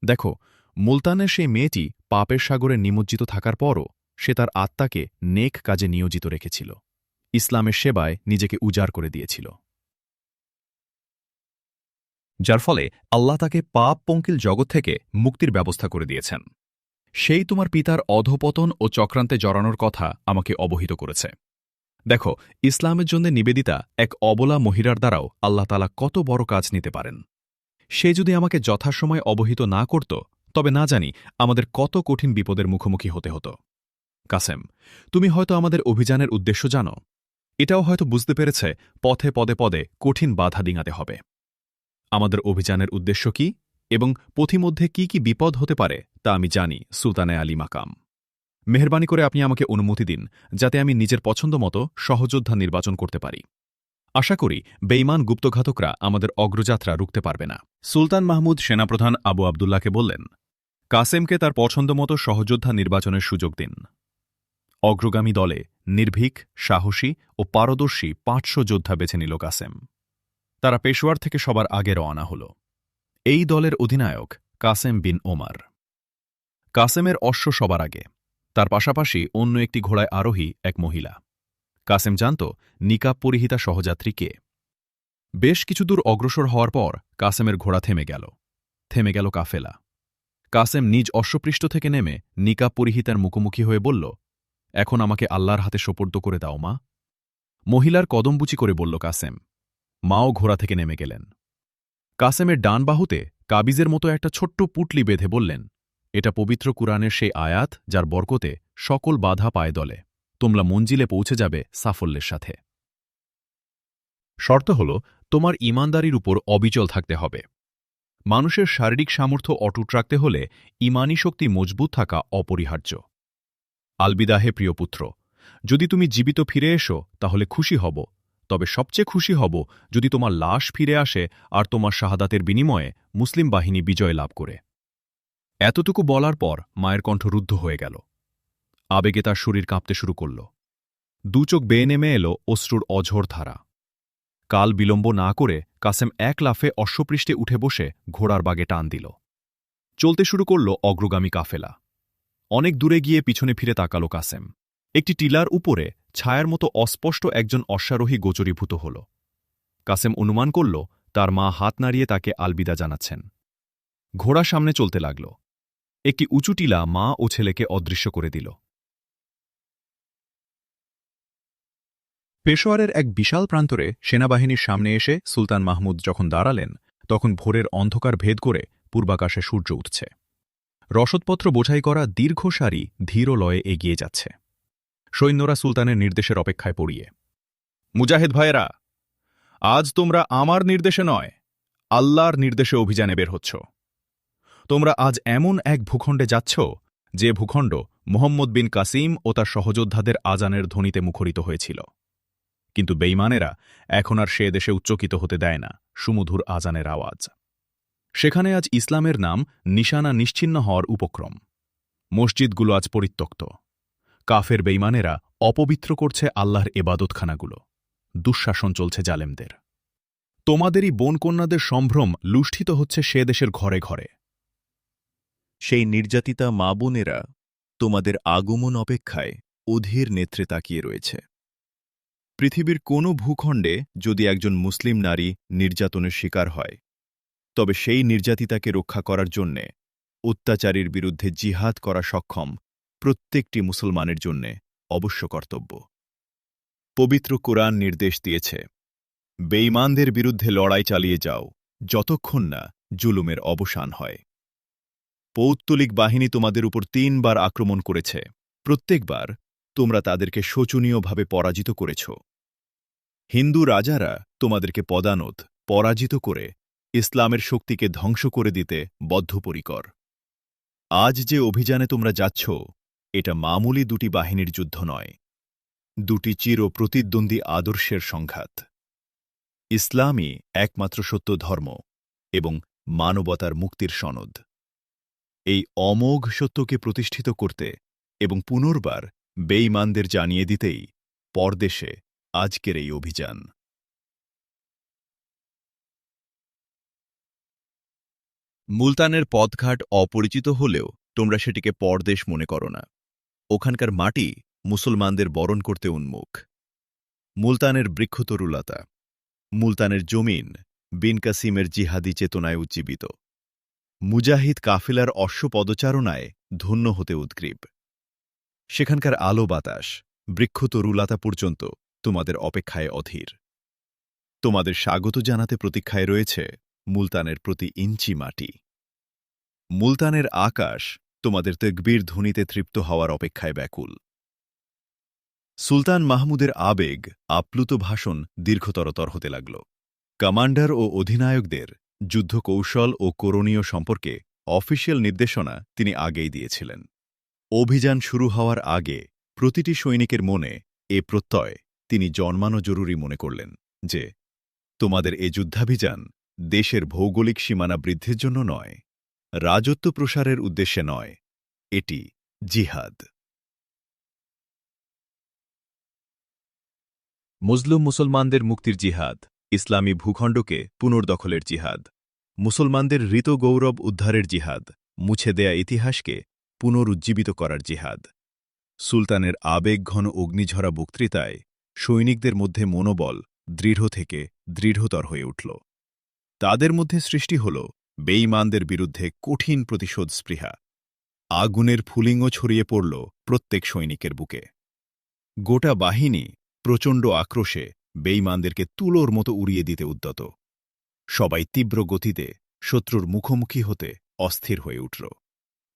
দেখো, মুলতানের সেই মেয়েটি পাপের সাগরে নিমজ্জিত থাকার পরও সে তার আত্মাকে নেক কাজে নিয়োজিত রেখেছিল, ইসলামের সেবায় নিজেকে উজাড় করে দিয়েছিল, যার ফলে আল্লাহ তাকে পাপ পঙ্কিল জগৎ থেকে মুক্তির ব্যবস্থা করে দিয়েছেন। সেই তোমার পিতার অধঃপতন ও চক্রান্তে জড়ানোর কথা আমাকে অবহিত করেছে। দেখো, ইসলামের জন্য নিবেদিতা এক অবলা মহিলার দ্বারাও আল্লাহ তাআলা কত বড় কাজ নিতে পারেন। সে যদি আমাকে যথাসময় অবহিত না করত, তবে না জানি আমাদের কত কঠিন বিপদের মুখোমুখি হতে হতো। কাসেম, তুমি হয়তো আমাদের অভিযানের উদ্দেশ্য জানো। এটাও হয়তো বুঝতে পেরেছে পথে পদে পদে কঠিন বাধা ডিঙাতে হবে। আমাদের অভিযানের উদ্দেশ্য কি এবং পথিমধ্যে কি কি বিপদ হতে পারে তা আমি জানি, সুলতানে আলী মাকাম। মেহরবানি করে আপনি আমাকে অনুমতি দিন, যাতে আমি নিজের পছন্দ মতো সহযোদ্ধা নির্বাচন করতে পারি। আশা করি বেঈমান গুপ্তঘাতকরা আমাদের অগ্রযাত্রা রুখতে পারবে না। সুলতান মাহমুদ সেনাপ্রধান আবু আবদুল্লাহকে বললেন, কাসেমকে তার পছন্দমতো সহযোদ্ধা নির্বাচনের সুযোগ দিন। অগ্রগামী দলে নির্ভীক, সাহসী ও পারদর্শী ৫০০ যোদ্ধা বেছে নিল কাসেম। তারা পেশোয়ার থেকে সবার আগে রওনা হল। এই দলের অধিনায়ক কাসেম বিন ওমার। কাসেমের অশ্ব সবার আগে, তার পাশাপাশি অন্য একটি ঘোড়ায় আরোহী এক মহিলা। কাসেম জানত নিকাব পরিহিতা সহযাত্রী কে। বেশ কিছুদূর অগ্রসর হওয়ার পর কাসেমের ঘোড়া থেমে গেল কাফেলা। কাসেম নিজ অশ্বপৃষ্ঠ থেকে নেমে নিকাব পরিহিতার মুখোমুখি হয়ে বলল, এখন আমাকে আল্লাহর হাতে সোপর্দ করে দাও মা। মহিলার কদমবুচি করে বলল কাসেম। মাও ঘোড়া থেকে নেমে গেলেন। কাসেমের ডান বাহুতে কাবিজের মতো একটা ছোট্ট পুটলি বেঁধে বললেন, এটা পবিত্র কুরআনের সেই আয়াত যার বরকতে সকল বাধা পায়ে দলে, তোমরা মঞ্জিলে পৌঁছে যাবে সাফল্যের সাথে। শর্ত হল তোমার ঈমানদারির উপর অবিচল থাকতে হবে। মানুষের শারীরিক সামর্থ্য অটুট রাখতে হলে ঈমানী শক্তি মজবুত থাকা অপরিহার্য। আলবিদাহে প্রিয় পুত্র, যদি তুমি জীবিত ফিরে এসো তাহলে খুশি হব, তবে সবচেয়ে খুশি হব যদি তোমার লাশ ফিরে আসে আর তোমার শাহাদাতের বিনিময়ে মুসলিম বাহিনী বিজয় লাভ করে। এতটুকু বলার পর মায়ের কণ্ঠ রুদ্ধ হয়ে গেল। আবেগে তার শরীর কাঁপতে শুরু করল। দুচোখ বেয়ে নেমে এলো অশ্রুর অঝোর ধারা। কাল বিলম্ব না করে কাসেম এক লাফে অশ্বপৃষ্ঠে উঠে বসে ঘোড়ার বাগে টান দিল। চলতে শুরু করল অগ্রগামী কাফেলা। অনেক দূরে গিয়ে পিছনে ফিরে তাকাল কাসেম। একটি টিলার উপরে ছায়ার মতো অস্পষ্ট একজন অশ্বারোহী গোচরীভূত হল। কাসেম অনুমান করল তার মা হাত নাড়িয়ে তাকে আলবিদা জানাচ্ছেন। ঘোড়া সামনে চলতে লাগল। একটি উঁচু টিলা মা ও ছেলেকে অদৃশ্য করে দিল। পেশোয়ারের এক বিশাল প্রান্তরে সেনাবাহিনীর সামনে এসে সুলতান মাহমুদ যখন দাঁড়ালেন, তখন ভোরের অন্ধকার ভেদ করে পূর্বাকাশে সূর্য উঠছে। রসদপত্র বোঝাই করা দীর্ঘ সারি ধীর লয়ে এগিয়ে যাচ্ছে। সৈন্যরা সুলতানের নির্দেশের অপেক্ষায় পড়িয়ে। মুজাহিদ ভাইয়েরা, আজ তোমরা আমার নির্দেশে নয়, আল্লাহর নির্দেশে অভিযানে বের হচ্ছ। তোমরা আজ এমন এক ভূখণ্ডে যাচ্ছ যে ভূখণ্ড মুহাম্মদ বিন কাসিম ও তার সহযোদ্ধাদের আজানের ধ্বনিতে মুখরিত হয়েছিল। কিন্তু বেঈমানেরা এখন আর সে দেশে উচ্চকিত হতে দেয় না সুমধুর আজানের আওয়াজ। সেখানে আজ ইসলামের নাম নিশানা নিশ্চিহ্ন হওয়ার উপক্রম। মসজিদগুলো আজ পরিত্যক্ত। কাফের বেঈমানেরা অপবিত্র করছে আল্লাহর এবাদতখানাগুলো। দুঃশাসন চলছে জালেমদের। তোমাদেরই বোনকন্যাদের সম্ভ্রম লুষ্ঠিত হচ্ছে সে দেশের ঘরে ঘরে। সেই নির্যাতিতা মা বোনেরা তোমাদের আগমন অপেক্ষায় অধীর নেত্রে তাকিয়ে রয়েছে। পৃথিবীর কোনো ভূখণ্ডে যদি একজন মুসলিম নারী নির্যাতনের শিকার হয়, তবে সেই নির্যাতিতাকে রক্ষা করার জন্যে অত্যাচারীর বিরুদ্ধে জিহাদ করা সক্ষম প্রত্যেকটি মুসলমানের জন্যে অবশ্য কর্তব্য। পবিত্র কুরআন নির্দেশ দিয়েছে, বেঈমানদের বিরুদ্ধে লড়াই চালিয়ে যাও যতক্ষণ না জুলুমের অবসান হয়। পৌত্তলিক বাহিনী তোমাদের উপর ৩ বার আক্রমণ করেছে। প্রত্যেকবার তোমরা তাদেরকে শোচনীয়ভাবে পরাজিত করেছ। হিন্দু রাজারা তোমাদেরকে পরাজিত করে ইসলামের শক্তিকে ধ্বংস করে দিতে বদ্ধপরিকর। আজ যে অভিযানে তোমরা যাচ্ছ, এটা মামুলি দুটি বাহিনীর যুদ্ধ নয়, দুটি চির প্রতিদ্বন্দ্বী আদর্শের সংঘাত। ইসলামই একমাত্র সত্য ধর্ম এবং মানবতার মুক্তির সনদ। এই অমোঘ সত্যকে প্রতিষ্ঠিত করতে এবং পুনর্বার বেঈমানদের জানিয়ে দিতেই পরদেশে আজকের এই অভিযান। মুলতানের পথঘাট অপরিচিত হলেও তোমরা সেটিকে পরদেশ মনে করো না। ওখানকার মাটি মুসলমানদের বরণ করতে উন্মুখ। মুলতানের বৃক্ষতরুলতা, মুলতানের জমিন বিন কাসিমের জিহাদি চেতনায় উজ্জীবিত। মুজাহিদ কাফিলার অশ্বপদচারণায় ধন্য হতে উদ্গ্রীব। সেখানকার আলো বাতাস, বৃক্ষতরুলতা পর্যন্ত তোমাদের অপেক্ষায় অধীর। তোমাদের স্বাগত জানাতে প্রতীক্ষায় রয়েছে মুলতানের প্রতি ইঞ্চি মাটি। মুলতানের আকাশ তোমাদের তাকবীর ধ্বনিতে তৃপ্ত হওয়ার অপেক্ষায় ব্যাকুল। সুলতান মাহমুদের আবেগ আপ্লুত ভাষণ দীর্ঘতরতর হতে লাগল। কমান্ডার ও অধিনায়কদের যুদ্ধকৌশল ও করণীয় সম্পর্কে অফিসিয়াল নির্দেশনা তিনি আগেই দিয়েছিলেন। অভিযান শুরু হওয়ার আগে প্রতিটি সৈনিকের মনে এ প্রত্যয় তিনি জন্মানো জরুরি মনে করলেন যে, তোমাদের এ যুদ্ধাভিযান দেশের ভৌগোলিক সীমানা বৃদ্ধির জন্য নয়, রাজত্ব প্রসারের উদ্দেশ্যে নয়, এটি জিহাদ। মজলুম মুসলমানদের মুক্তির জিহাদ, ইসলামী ভূখণ্ডকে পুনর্দখলের জিহাদ, মুসলমানদের হৃত গৌরব উদ্ধারের জিহাদ, মুছে দেয়া ইতিহাসকে পুনরুজ্জীবিত করার জিহাদ। সুলতানের আবেগঘন অগ্নিঝরা বক্তৃতায় সৈনিকদের মধ্যে মনোবল দৃঢ় থেকে দৃঢ়তর হয়ে উঠল। তাদের মধ্যে সৃষ্টি হল বেঈমানদের বিরুদ্ধে কঠিন প্রতিশোধ স্পৃহা। আগুনের ফুলিঙ্গ ছড়িয়ে পড়ল প্রত্যেক সৈনিকের বুকে। গোটা বাহিনী প্রচণ্ড আক্রোশে বেঈমানদেরকে তুলোর মতো উড়িয়ে দিতে উদ্যত। সবাই তীব্র গতিতে শত্রুর মুখোমুখি হতে অস্থির হয়ে উঠল।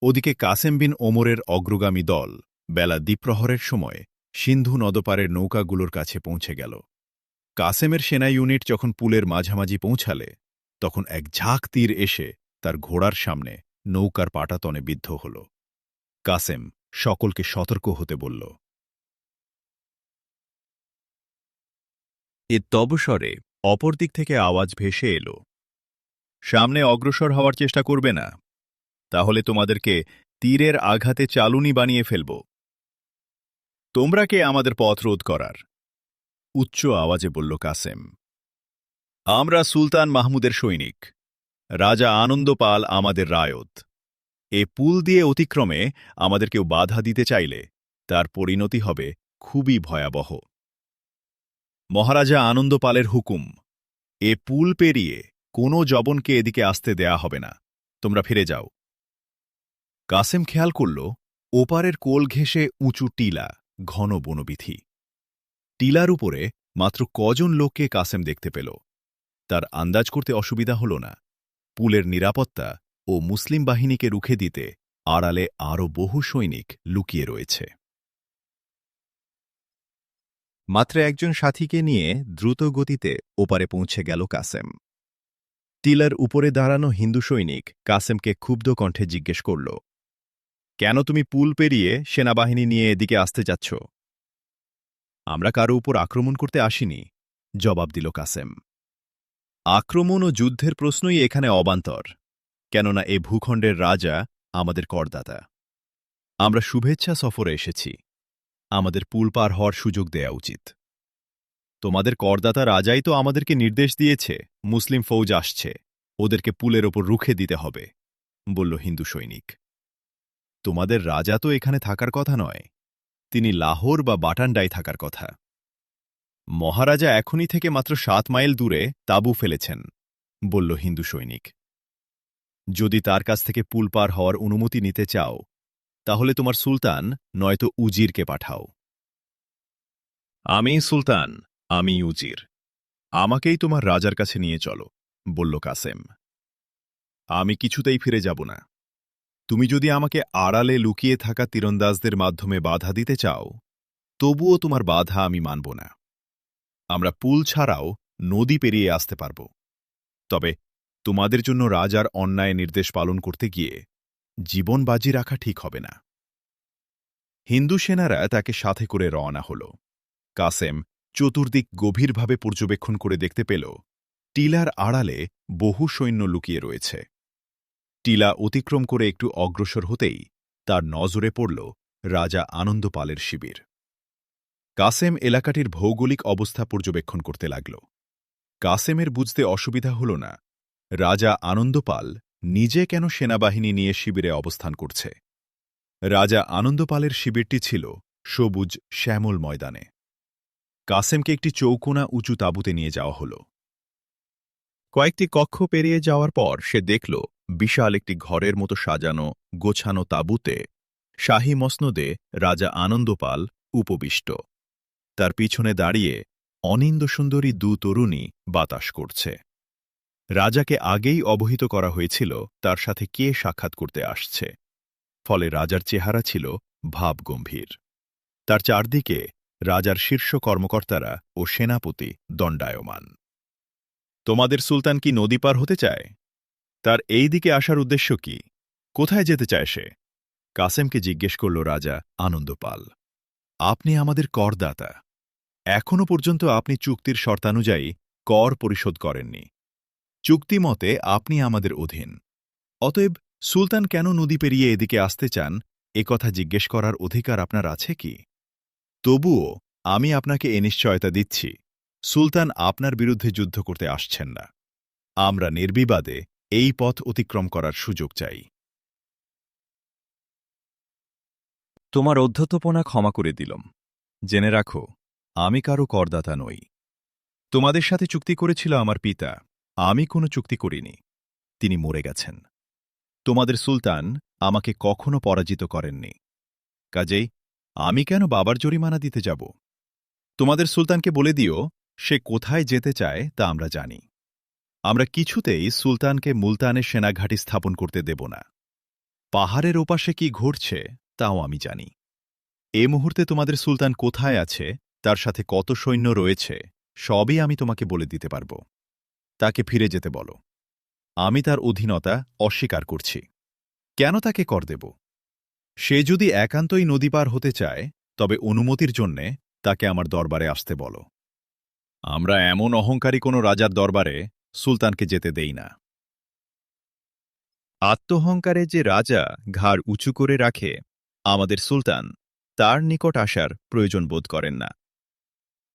ওদিকে কাসেম বিন ওমরের অগ্রগামী দল বেলা দ্বিপ্রহরের সময় সিন্ধু নদপাড়ের নৌকাগুলোর কাছে পৌঁছে গেল। কাসেমের সেনা ইউনিট যখন পুলের মাঝামাঝি পৌঁছালে তখন এক ঝাঁক তীর এসে তার ঘোড়ার সামনে নৌকার পাটাতনে বিদ্ধ হল। কাসেম সকলকে সতর্ক হতে বলল। এ তবসরে অপর দিক থেকে আওয়াজ ভেসে এল, সামনে অগ্রসর হওয়ার চেষ্টা করবে না, তাহলে তোমাদেরকে তীরের আঘাতে চালুনি বানিয়ে ফেলব। তোমরা কে আমাদের পথ রোধ করার? উচ্চ আওয়াজে বলল কাসেম। আমরা সুলতান মাহমুদের সৈনিক, রাজা আনন্দপাল আমাদের রায়ত। এ পুল দিয়ে অতিক্রমে আমাদের কেউ বাধা দিতে চাইলে তার পরিণতি হবে খুবই ভয়াবহ। মহারাজা আনন্দপালের হুকুম, এ পুল পেরিয়ে কোনো জবনকে এদিকে আসতে দেয়া হবে না, তোমরা ফিরে যাও। কাসেম খেয়াল করল ওপারের কোল ঘেঁষে উঁচু টিলা, ঘন বনবিথি। টিলার উপরে মাত্র কজন লোককে কাসেম দেখতে পেল। তার আন্দাজ করতে অসুবিধা হল না, পুলের নিরাপত্তা ও মুসলিম বাহিনীকে রুখে দিতে আড়ালে আরও বহু সৈনিক লুকিয়ে রয়েছে। মাত্র একজন সাথীকে নিয়ে দ্রুত গতিতে ওপারে পৌঁছে গেল কাসেম। টিলার উপরে দাঁড়ানো হিন্দু সৈনিক কাসেমকে ক্ষুব্ধ কণ্ঠে জিজ্ঞেস করল, কেন তুমি পুল পেরিয়ে সেনাবাহিনী নিয়ে এদিকে আসতে যাচ্ছ? আমরা কারো উপর আক্রমণ করতে আসিনি, জবাব দিল কাসেম। আক্রমণ ও যুদ্ধের প্রশ্নই এখানে অবান্তর, কেননা এ ভূখণ্ডের রাজা আমাদের করদাতা। আমরা শুভেচ্ছা সফরে এসেছি, আমাদের পুল পার হওয়ার সুযোগ দেয়া উচিত। তোমাদের করদাতা রাজাই তো আমাদেরকে নির্দেশ দিয়েছে মুসলিম ফৌজ আসছে, ওদেরকে পুলের ওপর রুখে দিতে হবে, বলল হিন্দু সৈনিক। তোমাদের রাজা তো এখানে থাকার কথা নয়, তিনি লাহোর বা বাটান্ডায় থাকার কথা। মহারাজা এখনই থেকে মাত্র 7 মাইল দূরে তাঁবু ফেলেছেন, বলল হিন্দু সৈনিক। যদি তার কাছ থেকে পুল পার হওয়ার অনুমতি নিতে চাও তাহলে তোমার সুলতান নয়তো উজিরকে পাঠাও। আমি সুলতান, আমি উজির, আমাকেই তোমার রাজার কাছে নিয়ে চলো, বলল কাসেম। আমি কিছুতেই ফিরে যাব না। তুমি যদি আমাকে আড়ালে লুকিয়ে থাকা তীরন্দাজদের মাধ্যমে বাধা দিতে চাও তবুও তোমার বাধা আমি মানব না। আমরা পুল ছাড়াও নদী পেরিয়ে আসতে পারব, তবে তোমাদের জন্য রাজার অন্যায় নির্দেশ পালন করতে গিয়ে জীবন বাজি রাখা ঠিক হবে না। হিন্দু সেনারা তাকে সাথে করে রওনা হল। কাসেম চতুর্দিক গভীরভাবে পর্যবেক্ষণ করে দেখতে পেল টিলার আড়ালে বহু সৈন্য লুকিয়ে রয়েছে। টিলা অতিক্রম করে একটু অগ্রসর হতেই তার নজরে পড়ল রাজা আনন্দপালের শিবির। কাসেম এলাকাটির ভৌগোলিক অবস্থা পর্যবেক্ষণ করতে লাগল। কাসেমের বুঝতে অসুবিধা হল না রাজা আনন্দপাল নিজে কেন সেনাবাহিনী নিয়ে শিবিরে অবস্থান করছে। রাজা আনন্দপালের শিবিরটি ছিল সবুজ শ্যামল ময়দানে। কাসেমকে একটি চৌকোনা উঁচু তাঁবুতে নিয়ে যাওয়া হল। কয়েকটি কক্ষ পেরিয়ে যাওয়ার পর সে দেখল বিশাল একটি ঘরের মতো সাজানো গোছানো তাঁবুতে শাহী মসনদে রাজা আনন্দপাল উপবিষ্ট। তার পিছনে দাঁড়িয়ে অনিন্দসুন্দরী 2 তরুণী বাতাস করছে। রাজাকে আগেই অবহিত করা হয়েছিল তার সাথে কে সাক্ষাৎ করতে আসছে, ফলে রাজার চেহারা ছিল ভাবগম্ভীর। তার চারদিকে রাজার শীর্ষ কর্মকর্তারা ও সেনাপতি দণ্ডায়মান। তোমাদের সুলতান কি নদী পার হতে চায়? তার এই দিকে আসার উদ্দেশ্য কি? কোথায় যেতে চায় সে? কাসেমকে জিজ্ঞেস করল রাজা আনন্দপাল। আপনি আমাদের করদাতা, এখনও পর্যন্ত আপনি চুক্তির শর্তানুযায়ী কর পরিশোধ করেননি। চুক্তি মতে আপনি আমাদের অধীন। অতএব সুলতান কেন নদী পেরিয়ে এদিকে আসতে চান এ কথা জিজ্ঞেস করার অধিকার আপনার আছে কি? তবুও আমি আপনাকে এ নিশ্চয়তা দিচ্ছি, সুলতান আপনার বিরুদ্ধে যুদ্ধ করতে আসছেন না। আমরা নির্বিবাদে এই পথ অতিক্রম করার সুযোগ চাই। তোমার অধ্যত্বপনা ক্ষমা করে দিলাম। জেনে রাখো, আমি কারো করদাতা নই। তোমাদের সাথে চুক্তি করেছিল আমার পিতা, আমি কোনো চুক্তি করিনি। তিনি মরে গেছেন। তোমাদের সুলতান আমাকে কখনো পরাজিত করেননি, কাজেই আমি কেন বাবার জরিমানা দিতে যাব? তোমাদের সুলতানকে বলে দিও সে কোথায় যেতে চায় তা আমরা জানি। আমরা কিছুতেই সুলতানকে মুলতানে সেনাঘাঁটি স্থাপন করতে দেব না। পাহাড়ের ওপাশে কি ঘটছে তাও আমি জানি। এ মুহূর্তে তোমাদের সুলতান কোথায় আছে, তার সাথে কত সৈন্য রয়েছে, সবই আমি তোমাকে বলে দিতে পারব। তাকে ফিরে যেতে বলো। আমি তার অধীনতা অস্বীকার করছি। কেন তাকে কর দেব? সে যদি একান্তই নদী পার হতে চায়, তবে অনুমতির জন্যে তাকে আমার দরবারে আসতে বলো। আমরা এমন অহংকারী কোনো রাজার দরবারে সুলতানকে যেতে দেই না। আত্মহংকারে যে রাজা ঘাড় উঁচু করে রাখে, আমাদের সুলতান তার নিকট আসার প্রয়োজন বোধ করেন না।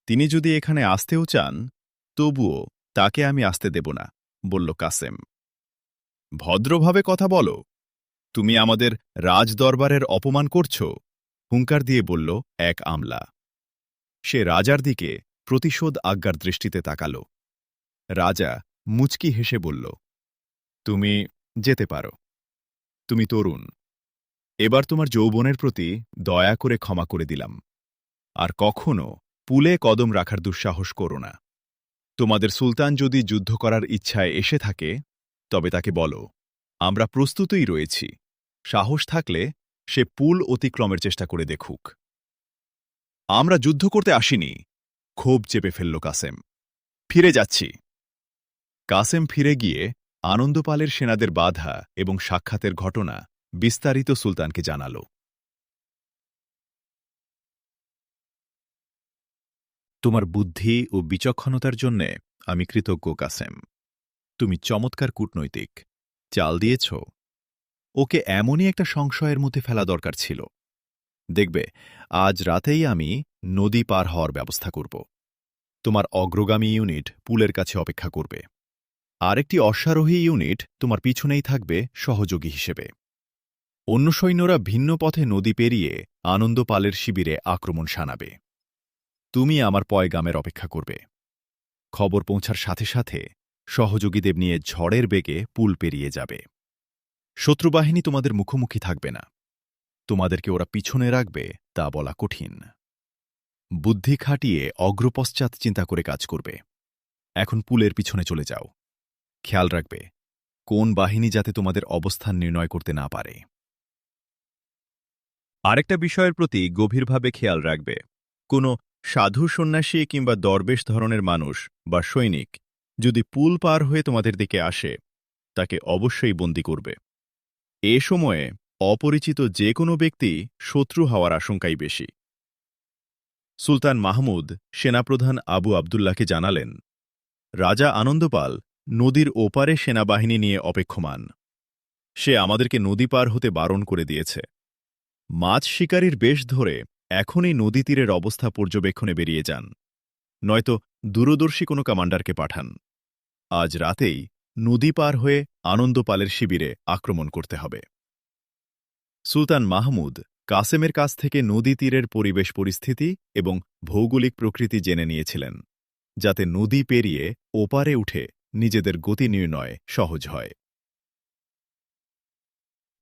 তিনি যদি এখানে আসতেও চান, তবুও তাকে আমি আসতে দেব না, বলল কাসেম। ভদ্রভাবে কথা বলো। তুমি আমাদের রাজদরবারের অপমান করছ, হুঙ্কার দিয়ে বলল এক আমলা। সে রাজার দিকে প্রতিশোধ আজ্ঞার দৃষ্টিতে তাকাল। রাজা মুচকি হেসে বলল, তুমি যেতে পারো। তুমি তরুণ। এবার তোমার যৌবনের প্রতি দয়া করে ক্ষমা করে দিলাম। আর কখনো পুলে কদম রাখার দুঃসাহস করো না। তোমাদের সুলতান যদি যুদ্ধ করার ইচ্ছায় এসে থাকে, তবে তাকে বলো, আমরা প্রস্তুতই রয়েছি। সাহস থাকলে সে পুল অতিক্রমের চেষ্টা করে দেখুক। আমরা যুদ্ধ করতে আসিনি, ক্ষোভ চেপে ফেলল কাসেম। ফিরে যাচ্ছি। কাসেম ফিরে গিয়ে আনন্দপালের সেনাদের বাধা এবং সাক্ষাতের ঘটনা বিস্তারিত সুলতানকে জানাল। তোমার বুদ্ধি ও বিচক্ষণতার জন্যে আমি কৃতজ্ঞ কাসেম। তুমি চমৎকার কূটনৈতিক। চাল দিয়েছ। ওকে এমনই একটা সংশয়ের মধ্যে ফেলা দরকার ছিল। দেখবে, আজ রাতেই আমি নদী পার হওয়ার ব্যবস্থা করব। তোমার অগ্রগামী ইউনিট পুলের কাছে অপেক্ষা করবে। আরেকটি অশ্বারোহী ইউনিট তোমার পিছনেই থাকবে সহযোগী হিসেবে। অন্য সৈন্যরা ভিন্ন পথে নদী পেরিয়ে আনন্দপালের শিবিরে আক্রমণ শানাবে। তুমি আমার পয়গামের অপেক্ষা করবে। খবর পৌঁছার সাথে সাথে সহযোগীদের নিয়ে ঝড়ের বেগে পুল পেরিয়ে যাবে। শত্রুবাহিনী তোমাদের মুখোমুখি থাকবে না। তোমাদেরকে ওরা পিছনে রাখবে তা বলা কঠিন। বুদ্ধি খাটিয়ে অগ্রপশ্চাৎ চিন্তা করে কাজ করবে। এখন পুলের পিছনে চলে যাও। খেয়াল রাখবে কোন বাহিনী যাতে তোমাদের অবস্থান নির্ণয় করতে না পারে। আরেকটা বিষয়ের প্রতি গভীরভাবে খেয়াল রাখবে। কোনো সাধু সন্ন্যাসী কিংবা দরবেশ ধরনের মানুষ বা সৈনিক যদি পুল পার হয়ে তোমাদের দিকে আসে, তাকে অবশ্যই বন্দী করবে। এ সময়ে অপরিচিত যে কোনো ব্যক্তি শত্রু হওয়ার আশঙ্কাই বেশি। সুলতান মাহমুদ সেনাপ্রধান আবু আবদুল্লাহকে জানালেন, রাজা আনন্দপাল নদীর ওপারে সেনাবাহিনী নিয়ে অপেক্ষমান। সে আমাদেরকে নদী পার হতে বারণ করে দিয়েছে। মাছ শিকারীর বেশ ধরে এখনই নদী তীরের অবস্থা পর্যবেক্ষণে বেরিয়ে যান, নয়তো দূরদর্শী কোনো কমান্ডারকে পাঠান। আজ রাতেই নদী পার হয়ে আনন্দপালের শিবিরে আক্রমণ করতে হবে। সুলতান মাহমুদ কাসেমের কাছ থেকে নদী তীরের পরিবেশ পরিস্থিতি এবং ভৌগোলিক প্রকৃতি জেনে নিয়েছিলেন, যাতে নদী পেরিয়ে ওপারে উঠে নিজেদের গতি নির্ণয় সহজ হয়।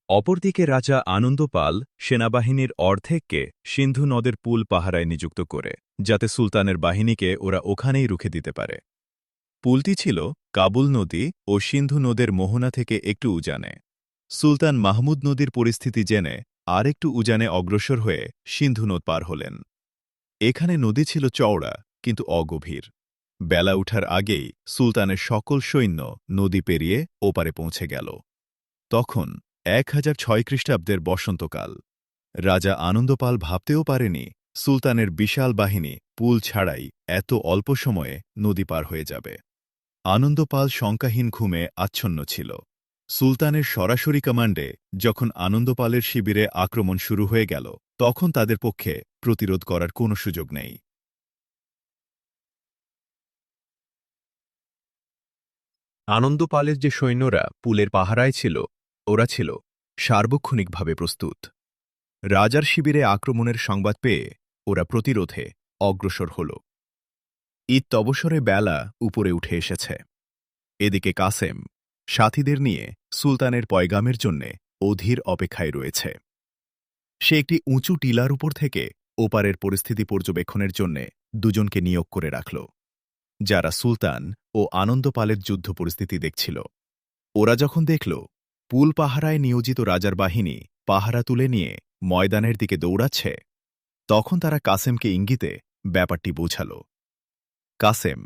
অপরদিকে রাজা আনন্দপাল সেনাবাহিনীর অর্ধেককে সিন্ধু নদের পুল পাহারায় নিযুক্ত করে, যাতে সুলতানের বাহিনীকে ওরা ওখানেই রুখে দিতে পারে। পুলটি ছিল কাবুল নদী ও সিন্ধু নদের মোহনা থেকে একটু উজানে। সুলতান মাহমুদ নদীর পরিস্থিতি জেনে আর একটু উজানে অগ্রসর হয়ে সিন্ধু নদ পার হলেন। এখানে নদী ছিল চওড়া কিন্তু অগভীর। বেলা উঠার আগেই সুলতানের সকল সৈন্য নদী পেরিয়ে ওপারে পৌঁছে গেল। তখন 1006 খ্রিস্টাব্দের বসন্তকাল। রাজা আনন্দপাল ভাবতেও পারেনি সুলতানের বিশাল বাহিনী পুল ছাড়াই এত অল্প সময়ে নদী পার হয়ে যাবে। আনন্দপাল শঙ্কাহীন ঘুমে আচ্ছন্ন ছিল। সুলতানের সরাসরি কমান্ডে যখন আনন্দপালের শিবিরে আক্রমণ শুরু হয়ে গেল, তখন তাদের পক্ষে প্রতিরোধ করার কোনো সুযোগ নেই। আনন্দপালের যে সৈন্যরা পুলের পাহারায় ছিল, ওরা ছিল সার্বক্ষণিকভাবে প্রস্তুত। রাজার শিবিরে আক্রমণের সংবাদ পেয়ে ওরা প্রতিরোধে অগ্রসর হল। ঈদ অবসরে বেলা উপরে উঠে এসেছে। এদিকে কাসেম সাথীদের নিয়ে সুলতানের পয়গামের জন্যে অধীর অপেক্ষায় রয়েছে। সে একটি উঁচু টিলার উপর থেকে ওপারের পরিস্থিতি পর্যবেক্ষণের জন্যে দুজনকে নিয়োগ করে রাখল, যারা সুলতান ও আনন্দপালের যুদ্ধ পরিস্থিতি দেখছিল। ওরা যখন দেখল পুল পাহারায় নিয়োজিত রাজার বাহিনী পাহারা তুলে নিয়ে ময়দানের দিকে দৌড়াচ্ছে, তখন তারা কাসেমকে ইঙ্গিতে ব্যাপারটি বোঝাল। কাসেম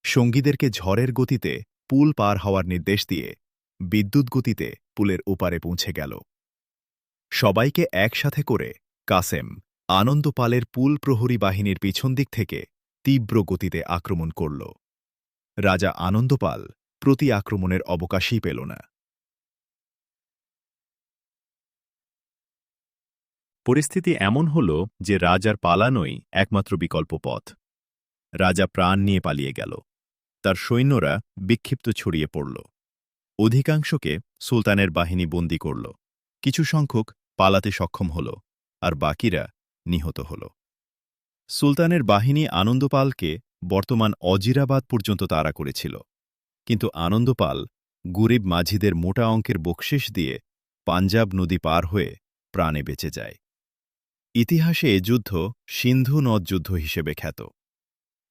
সঙ্গীদেরকে ঝড়ের গতিতে পুল পার হওয়ার নির্দেশ দিয়ে বিদ্যুৎ গতিতে পুলের ওপারে পৌঁছে গেল। সবাইকে একসাথে করে কাসেম আনন্দপালের পুল প্রহরী বাহিনীর পিছন দিক থেকে তীব্র গতিতে আক্রমণ করল। রাজা আনন্দপাল প্রতি আক্রমণের অবকাশই পেল না। পরিস্থিতি এমন হল যে রাজার পালানোই একমাত্র বিকল্প পথ। রাজা প্রাণ নিয়ে পালিয়ে গেল। তার সৈন্যরা বিক্ষিপ্ত ছড়িয়ে পড়ল। অধিকাংশকে সুলতানের বাহিনী বন্দী করল। কিছু সংখ্যক পালাতে সক্ষম হল, আর বাকিরা নিহত হল। সুলতানের বাহিনী আনন্দপালকে বর্তমান অজিরাবাদ পর্যন্ত তাড়া করেছিল, কিন্তু আনন্দপাল গরিব মাঝিদের মোটা অঙ্কের বকশিস দিয়ে পাঞ্জাব নদী পার হয়ে প্রাণে বেঁচে যায়। ইতিহাসে এ যুদ্ধ সিন্ধু নদ যুদ্ধ হিসেবে খ্যাত।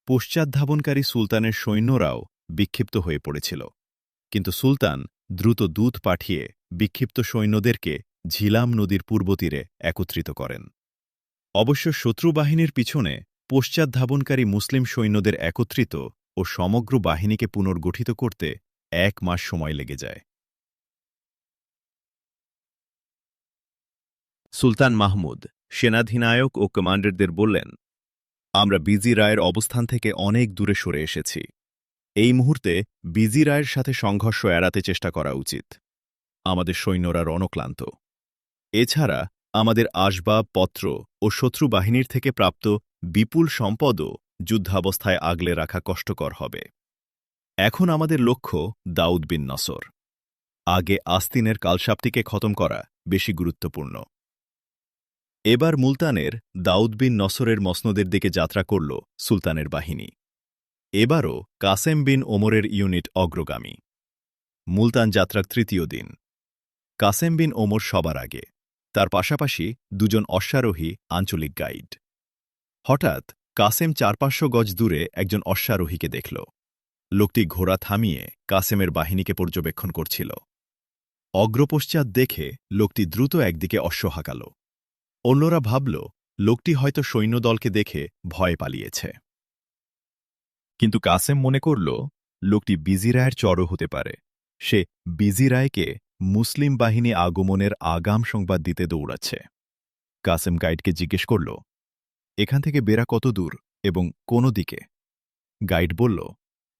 পশ্চাৎধাবনকারী সুলতানের সৈন্যরাও বিক্ষিপ্ত হয়ে পড়েছিল, কিন্তু সুলতান দ্রুত দূত পাঠিয়ে বিক্ষিপ্ত সৈন্যদেরকে ঝিলাম নদীর পূর্ব তীরে একত্রিত করেন। অবশ্য শত্রু বাহিনীর পিছনে পশ্চাৎধাবনকারী মুসলিম সৈন্যদের একত্রিত ও সমগ্র বাহিনীকে পুনর্গঠিত করতে 1 মাস সময় লেগে যায়। সুলতান মাহমুদ সেনাধিনায়ক ও কমান্ডারদের বললেন, আমরা বিজি রায়ের অবস্থান থেকে অনেক দূরে সরে এসেছি। এই মুহূর্তে বিজি রায়ের সাথে সংঘর্ষ এড়াতে চেষ্টা করা উচিত। আমাদের সৈন্যরা রণক্লান্ত। এছাড়া আমাদের আসবাবপত্র ও শত্রু বাহিনীর থেকে প্রাপ্ত বিপুল সম্পদও যুদ্ধাবস্থায় আগলে রাখা কষ্টকর হবে। এখন আমাদের লক্ষ্য দাউদ বিন নসর। আগে আস্তিনের কালসাপটিকে খতম করা বেশি গুরুত্বপূর্ণ। এবার মুলতানের দাউদ বিন নসরের মসনদের দিকে যাত্রা করল সুলতানের বাহিনী। এবারও কাসেম বিন ওমরের ইউনিট অগ্রগামী। মুলতান যাত্রার 3য় দিন। কাসেম বিন ওমর সবার আগে, তার পাশাপাশি 2 জন অশ্বারোহী আঞ্চলিক গাইড। হঠাৎ কাসেম 400-500 গজ দূরে একজন অশ্বারোহীকে দেখল। লোকটি ঘোড়া থামিয়ে কাসেমের বাহিনীকে পর্যবেক্ষণ করছিল। অগ্রপশ্চাৎ দেখে লোকটি দ্রুত একদিকে অশ্ব হাঁকাল। অন্যরা ভাবল লোকটি হয়তো সৈন্যদলকে দেখে ভয় পালিয়েছে। কিন্তু কাসেম মনে করল লোকটি বিজি রায়ের চরও হতে পারে। সে বিজি রায়কে মুসলিম বাহিনী আগমনের আগাম সংবাদ দিতে দৌড়াচ্ছে। কাসেম গাইডকে জিজ্ঞেস করল, এখান থেকে বেরা কত দূর এবং কোন দিকে? গাইড বলল,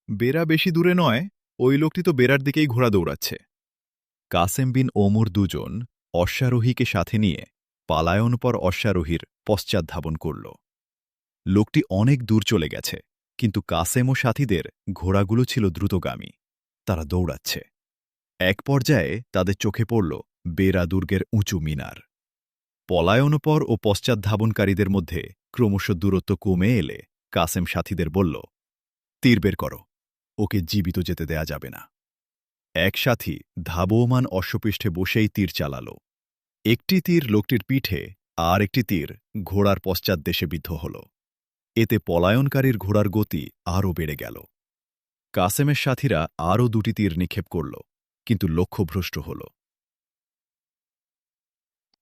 বেরা বেশি দূরে নয়, ওই লোকটি তো বেরার দিকেই ঘোড়া দৌড়াচ্ছে। কাসেম বিন ওমর 2 জন অশ্বারোহীকে সাথে নিয়ে পালায়নপর অশ্বারোহীর পশ্চাৎধাবন করল। লোকটি অনেক দূর চলে গেছে, কিন্তু কাসেম ও সাথীদের ঘোড়াগুলো ছিল দ্রুতগামী। তারা দৌড়াচ্ছে। এক পর্যায়ে তাদের চোখে পড়ল বেরা দুর্গের উঁচু মিনার। পলায়নপর ও পশ্চাৎধাবনকারীদের মধ্যে ক্রমশ দূরত্ব কমে এলে কাসেম সাথীদের বলল, তীর বের করো, ওকে জীবিত যেতে দেয়া যাবে না। এক সাথী ধাবমান অশ্বপৃষ্ঠে বসেই তীর চালাল। একটি তীর লোকটির পিঠে, আর একটি তীর ঘোড়ার পশ্চাৎদেশে বিদ্ধ হল। এতে পলায়নকারীর ঘোড়ার গতি আরও বেড়ে গেল। কাসেমের সাথীরা আরও 2টি তীর নিক্ষেপ করল, কিন্তু লক্ষ্যভ্রষ্ট হল।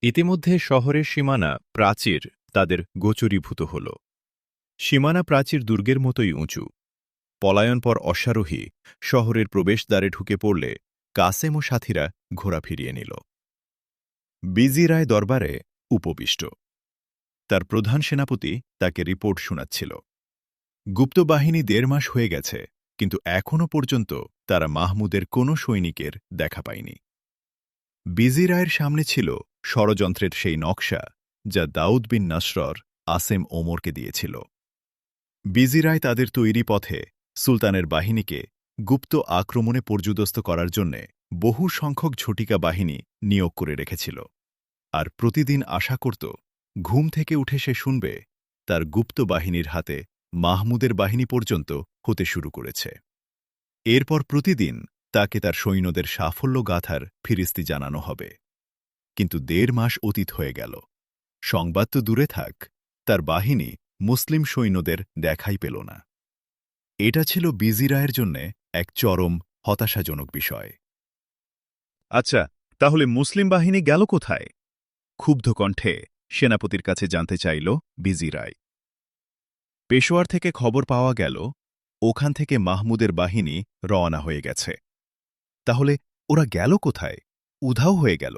ইতিমধ্যে শহরের সীমানা প্রাচীর তাদের গোচরীভূত হল। সীমানা প্রাচীর দুর্গের মতোই উঁচু। পলায়নপর অশ্বারোহী শহরের প্রবেশদ্বারে ঢুকে পড়লে কাসেম ও সাথীরা ঘোড়া ফিরিয়ে নিল। বিজি রায় দরবারে উপবিষ্ট। তার প্রধান সেনাপতি তাকে রিপোর্ট শোনাচ্ছিল। গুপ্তবাহিনী 1.5 মাস হয়ে গেছে, কিন্তু এখনও পর্যন্ত তারা মাহমুদের কোনো সৈনিকের দেখা পায়নি। বিজি রায়ের সামনে ছিল ষড়যন্ত্রের সেই নকশা যা দাউদ বিন নসর আসেম ওমরকে দিয়েছিল। বিজি রায় তাদের তৈরি পথে সুলতানের বাহিনীকে গুপ্ত আক্রমণে পর্যুদস্ত করার জন্যে বহু সংখ্যক ঝটিকা বাহিনী নিয়োগ করে রেখেছিল, আর প্রতিদিন আশা করত ঘুম থেকে উঠে সে শুনবে তার গুপ্ত বাহিনীর হাতে মাহমুদের বাহিনী পর্যন্ত হতে শুরু করেছে। এরপর প্রতিদিন তাকে তার সৈন্যদের সাফল্য গাথার ফিরিস্তি জানানো হবে। কিন্তু 1.5 মাস অতীত হয়ে গেল। সংবাদ তো দূরে থাক, তার বাহিনী মুসলিম সৈন্যদের দেখাই পেল না। এটা ছিল বিজি রায়ের জন্যে এক চরম হতাশাজনক বিষয়। আচ্ছা, তাহলে মুসলিম বাহিনী গেল কোথায়? ক্ষুব্ধ কণ্ঠে সেনাপতির কাছে জানতে চাইল বিজি রায়। পেশোয়ার থেকে খবর পাওয়া গেল ওখান থেকে মাহমুদের বাহিনী রওনা হয়ে গেছে। তাহলে ওরা গেল কোথায়? উধাও হয়ে গেল।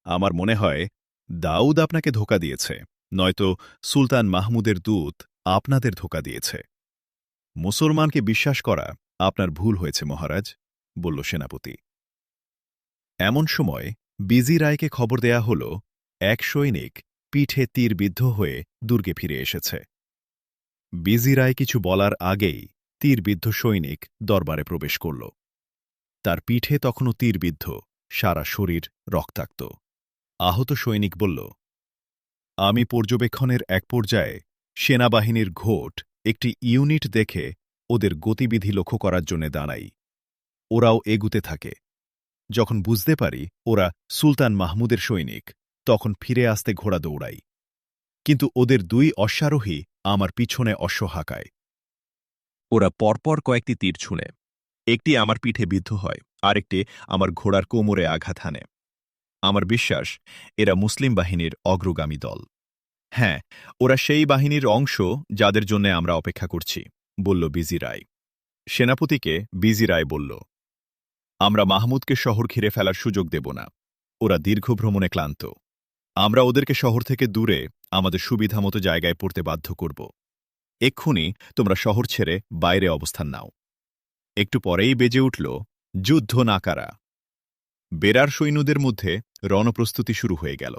আমার মনে হয় দাউদ আপনাকে ধোঁকা দিয়েছে, নয়তো সুলতান মাহমুদের দূত আপনাদের ধোঁকা দিয়েছে। মুসলমানকে বিশ্বাস করা আপনার ভুল হয়েছে মহারাজ, বলল সেনাপতি। এমন সময় বিজি রায়কে খবর দেয়া হল এক সৈনিক পিঠে তীরবিদ্ধ হয়ে দুর্গে ফিরে এসেছে। বিজি রায় কিছু বলার আগেই তীরবিদ্ধ সৈনিক দরবারে প্রবেশ করল। তার পিঠে তখনও তীরবিদ্ধ, সারা শরীর রক্তাক্ত। আহত সৈনিক বলল, আমি পর্যবেক্ষণের এক পর্যায়ে সেনাবাহিনীর ঘোট একটি ইউনিট দেখে ওদের গতিবিধি লক্ষ্য করার জন্য দাঁড়াই। ওরাও এগুতে থাকে। যখন বুঝতে পারি ওরা সুলতান মাহমুদের সৈনিক, তখন ফিরে আসতে ঘোড়া দৌড়াই। কিন্তু ওদের দুই অশ্বারোহী আমার পিছনে অশ্ব হাঁকায়। ওরা পরপর কয়েকটি তীর ছুঁড়ে, একটি আমার পিঠে বিদ্ধ হয়, আরেকটি আমার ঘোড়ার কোমরে আঘাত হানে। আমার বিশ্বাস এরা মুসলিম বাহিনীর অগ্রগামী দল। হ্যাঁ, ওরা সেই বাহিনীর অংশ যাদের জন্য আমরা অপেক্ষা করছি, বলল বিজি রায়। সেনাপতিকে বিজি রায় বলল, আমরা মাহমুদকে শহর ঘিরে ফেলার সুযোগ দেব না। ওরা দীর্ঘ ভ্রমণে ক্লান্ত। আমরা ওদেরকে শহর থেকে দূরে আমাদের সুবিধামতো জায়গায় পড়তে বাধ্য করব। এক্ষুনি তোমরা শহর ছেড়ে বাইরে অবস্থান নাও। একটু পরেই বেজে উঠল যুদ্ধ নাকারা। বেরার সৈন্যদের মধ্যে রণপ্রস্তুতি শুরু হয়ে গেল।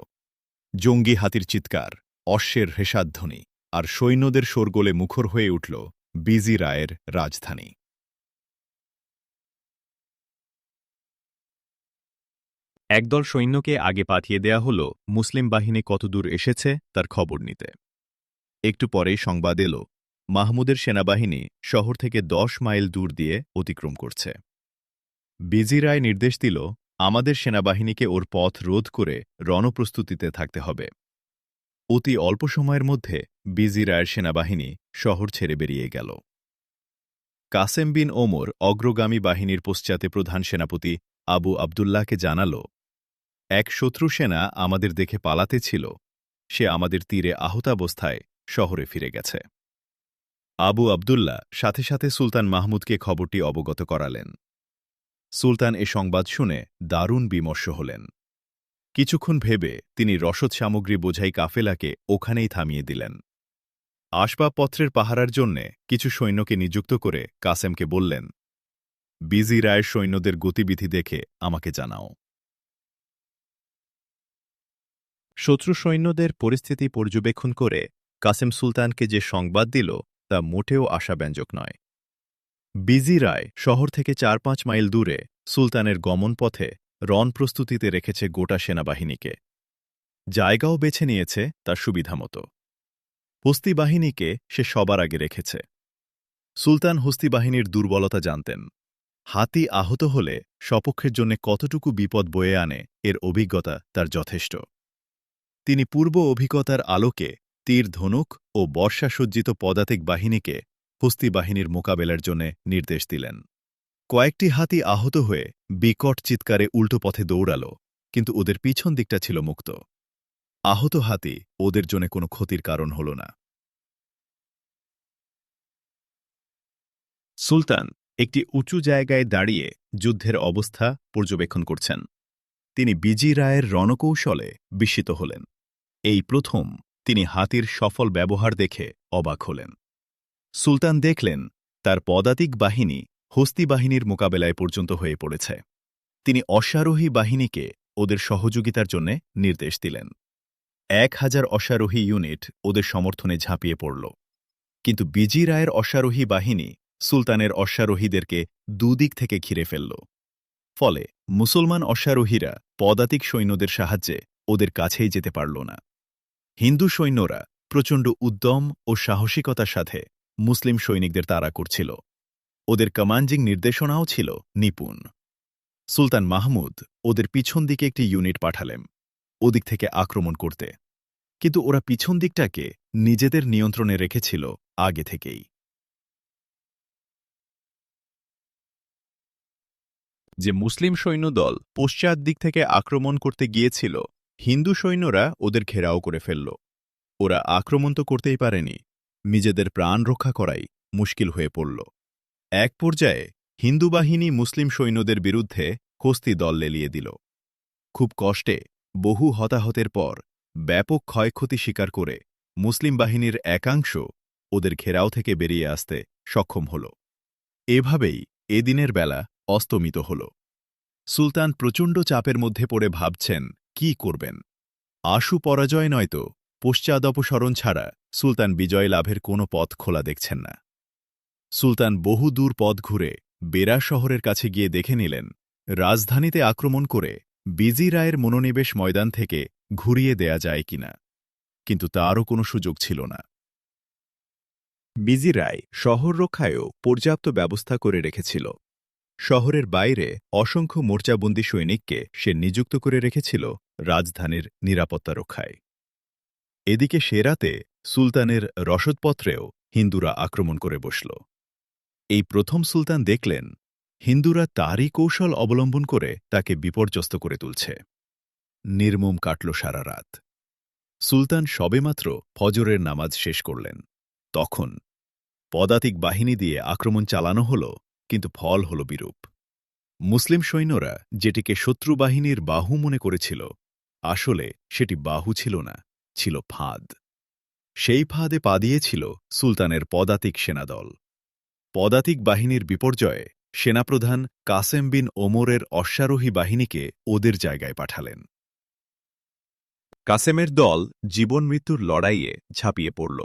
জঙ্গি হাতির চিৎকার, অশ্বের হেসাধ্বনি আর সৈন্যদের শোরগোলে মুখর হয়ে উঠল বিজি রায়ের রাজধানী। একদল সৈন্যকে আগে পাঠিয়ে দেয়া হল মুসলিম বাহিনী কতদূর এসেছে তার খবর নিতে। একটু পরেই সংবাদ এল মাহমুদের সেনাবাহিনী শহর থেকে 10 মাইল দূর দিয়ে অতিক্রম করছে। বিজি রায় নির্দেশ দিল আমাদের সেনাবাহিনীকে ওর পথ রোধ করে রণপ্রস্তুতিতে থাকতে হবে। অতি অল্প সময়ের মধ্যে বিজি রায়ের সেনাবাহিনী শহর ছেড়ে বেরিয়ে গেল। কাসেম বিন ওমর অগ্রগামী বাহিনীর পশ্চাতে প্রধান সেনাপতি আবু আবদুল্লাহকে জানাল, এক শত্রু সেনা আমাদের দেখে পালাতে ছিল, সে আমাদের তীরে আহতাবস্থায় শহরে ফিরে গেছে। আবু আবদুল্লাহ সাথে সাথে সুলতান মাহমুদকে খবরটি অবগত করালেন। সুলতান এ সংবাদ শুনে দারুণ বিমর্ষ হলেন। কিছুক্ষণ ভেবে তিনি রসদ সামগ্রী বোঝাই কাফেলাকে ওখানেই থামিয়ে দিলেন। আসবাবপত্রের পাহারার জন্যে কিছু সৈন্যকে নিযুক্ত করে কাসেমকে বললেন, বিজি রায়ের সৈন্যদের গতিবিধি দেখে আমাকে জানাও। শত্রু সৈন্যদের পরিস্থিতি পর্যবেক্ষণ করে কাসেম সুলতানকে যে সংবাদ দিল তা মোটেও আশাব্যঞ্জক নয়। বিজি রায় শহর থেকে 4-5 মাইল দূরে সুলতানের গমনপথে রণ প্রস্তুতিতে রেখেছে গোটা সেনাবাহিনীকে। জায়গাও বেছে নিয়েছে তার সুবিধামতো। হস্তি বাহিনীকে সে সবার আগে রেখেছে। সুলতান হস্তি বাহিনীর দুর্বলতা জানতেন। হাতি আহত হলে সপক্ষের জন্য কতটুকু বিপদ বয়ে আনে এর অভিজ্ঞতা তার যথেষ্ট। তিনি পূর্ব অভিজ্ঞতার আলোকে তীর ধনুক ও বর্ষাসজ্জিত পদাতিক বাহিনীকে হস্তি বাহিনীর মোকাবেলার জন্য নির্দেশ দিলেন। কয়েকটি হাতি আহত হয়ে বিকট চিৎকারে উল্টো পথে দৌড়াল, কিন্তু ওদের পিছন দিকটা ছিল মুক্ত। আহত হাতি ওদের জন্য কোনো ক্ষতির কারণ হল না। সুলতান একটি উঁচু জায়গায় দাঁড়িয়ে যুদ্ধের অবস্থা পর্যবেক্ষণ করছেন। তিনি বিজি রায়ের রণকৌশলে বিস্মিত হলেন। এই প্রথম তিনি হাতির সফল ব্যবহার দেখে অবাক হলেন। সুলতান দেখলেন তার পদাতিক বাহিনী হস্তি বাহিনীর মোকাবেলায় পর্যন্ত হয়ে পড়েছে। তিনি অশ্বারোহী বাহিনীকে ওদের সহযোগিতার জন্য নির্দেশ দিলেন। 1000 অশ্বারোহী ইউনিট ওদের সমর্থনে ঝাঁপিয়ে পড়ল। কিন্তু বিজি রায়ের অশ্বারোহী বাহিনী সুলতানের অশ্বারোহীদেরকে দুদিক থেকে ঘিরে ফেলল। ফলে মুসলমান অশ্বারোহীরা পদাতিক সৈন্যদের সাহায্যে ওদের কাছেই যেতে পারল না। হিন্দু সৈন্যরা প্রচণ্ড উদ্যম ও সাহসিকতার সাথে মুসলিম সৈনিকদের তাড়া করছিল। ওদের কমান্ডিং নির্দেশনাও ছিল নিপুণ। সুলতান মাহমুদ ওদের পিছন দিকে একটি ইউনিট পাঠালেন ওদিক থেকে আক্রমণ করতে, কিন্তু ওরা পিছন দিকটাকে নিজেদের নিয়ন্ত্রণে রেখেছিল আগে থেকেই। যে মুসলিম সৈন্যদল পশ্চাৎ দিক থেকে আক্রমণ করতে গিয়েছিল, হিন্দু সৈন্যরা ওদের ঘেরাও করে ফেলল। ওরা আক্রমণ তো করতেই পারেনি, নিজেদের প্রাণ রক্ষা করাই মুশকিল হয়ে পড়ল। এক পর্যায়ে হিন্দু বাহিনী মুসলিম সৈন্যদের বিরুদ্ধে কুস্তি দল লেলিয়ে দিল। খুব কষ্টে বহু হতাহতের পর ব্যাপক ক্ষয়ক্ষতি স্বীকার করে মুসলিম বাহিনীর একাংশ ওদের ঘেরাও থেকে বেরিয়ে আসতে সক্ষম হল। এভাবেই এদিনের বেলা অস্তমিত হল। সুলতান প্রচণ্ড চাপের মধ্যে পড়ে ভাবছেন কি করবেন। আশু পরাজয় নয়তো পশ্চাদপসরণ ছাড়া সুলতান বিজয় লাভের কোনো পথ খোলা দেখছেন না। সুলতান বহু দূর পথ ঘুরে বেরা শহরের কাছে গিয়ে দেখে নিলেন রাজধানীতে আক্রমণ করে বিজি রায়ের মনোনিবেশ ময়দান থেকে ঘুরিয়ে দেয়া যায় কিনা, কিন্তু তারও কোনো সুযোগ ছিল না। বিজি রায় শহর রক্ষায়ও পর্যাপ্ত ব্যবস্থা করে রেখেছিল। শহরের বাইরে অসংখ্য মোর্চাবন্দী সৈনিককে সে নিযুক্ত করে রেখেছিল রাজধানীর নিরাপত্তা রক্ষায়। এদিকে সেরাতে সুলতানের রসদপত্রেও হিন্দুরা আক্রমণ করে বসল। এই প্রথম সুলতান দেখলেন হিন্দুরা তারই কৌশল অবলম্বন করে তাকে বিপর্যস্ত করে তুলছে। নির্মম কাটল সারা রাত। সুলতান সবেমাত্র ফজরের নামাজ শেষ করলেন, তখন পদাতিক বাহিনী দিয়ে আক্রমণ চালানো হল, কিন্তু ফল হল বিরূপ। মুসলিম সৈন্যরা যেটিকে শত্রু বাহিনীর বাহু মনে করেছিল, আসলে সেটি বাহু ছিল না, ছিল ফাঁদ। সেই ফাঁদে পা দিয়েছিল সুলতানের পদাতিক সেনাদল। পদাতিক বাহিনীর বিপর্যয়ে সেনাপ্রধান কাসেম বিন ওমরের অশ্বারোহী বাহিনীকে ওদের জায়গায় পাঠালেন। কাসেমের দল জীবন মৃত্যুর লড়াইয়ে ঝাঁপিয়ে পড়ল।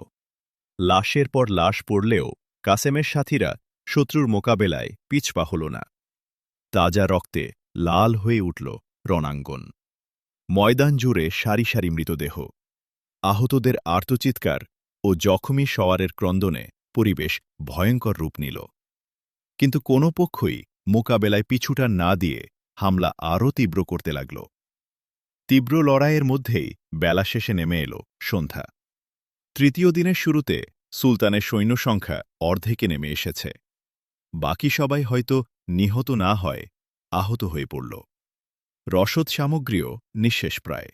লাশের পর লাশ পড়লেও কাসেমের সাথীরা শত্রুর মোকাবেলায় পিছপা হল না। তাজা রক্তে লাল হয়ে উঠল রণাঙ্গন। ময়দান জুড়ে সারি সারি মৃতদেহ। আহতদের আর্তচিৎকার ও জখমি সওয়ারের ক্রন্দনে পরিবেশ ভয়ঙ্কর রূপ নিল। কিন্তু কোনো পক্ষই মোকাবেলায় পিছুটা না দিয়ে হামলা আরও তীব্র করতে লাগল। তীব্র লড়াইয়ের মধ্যেই বেলা শেষে নেমে এল সন্ধ্যা। তৃতীয় দিনের শুরুতে সুলতানের সৈন্য সংখ্যা অর্ধেকে নেমে এসেছে। বাকি সবাই হয়তো নিহত না হয় আহত হয়ে পড়ল। রসদ সামগ্রীও নিঃশেষ প্রায়।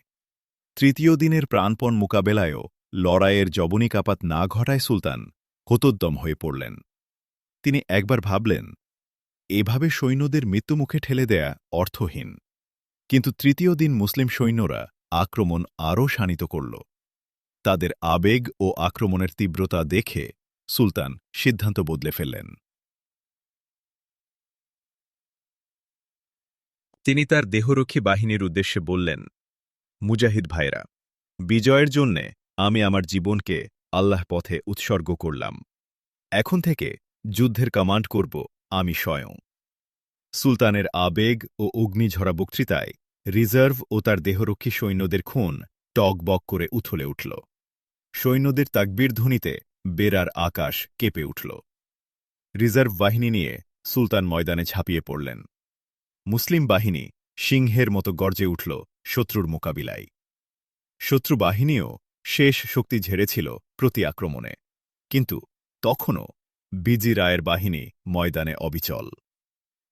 তৃতীয় দিনের প্রাণপণ মোকাবেলায়ও লড়াইয়ের যবনিকাপাত না ঘটায় সুলতান হতোদ্যম হয়ে পড়লেন। তিনি একবার ভাবলেন, এভাবে সৈন্যদের মৃত্যুমুখে ঠেলে দেয়া অর্থহীন। কিন্তু তৃতীয় দিন মুসলিম সৈন্যরা আক্রমণ আরও শানিত করল। তাদের আবেগ ও আক্রমণের তীব্রতা দেখে সুলতান সিদ্ধান্ত বদলে ফেললেন। তিনি তার দেহরক্ষী বাহিনীর উদ্দেশ্যে বললেন, মুজাহিদ ভাইরা, বিজয়ের জন্যে আমি আমার জীবনকে আল্লাহ পথে উৎসর্গ করলাম। এখন থেকে যুদ্ধের কমান্ড করব আমি স্বয়ং। সুলতানের আবেগ ও অগ্নিঝরা বক্তৃতায় রিজার্ভ ও তার দেহরক্ষী সৈন্যদের খুন টগবগ করে উথলে উঠল। সৈন্যদের তাকবীর ধ্বনিতে বেরার আকাশ কেঁপে উঠল। রিজার্ভ বাহিনী নিয়ে সুলতান ময়দানে ঝাঁপিয়ে পড়লেন। মুসলিম বাহিনী সিংহের মতো গর্জে উঠল শত্রুর মোকাবিলায়। শত্রু বাহিনীও শেষ শক্তি ঝেড়েছিল প্রতি আক্রমণে, কিন্তু তখনও বিজি রায়ের বাহিনী ময়দানে অবিচল।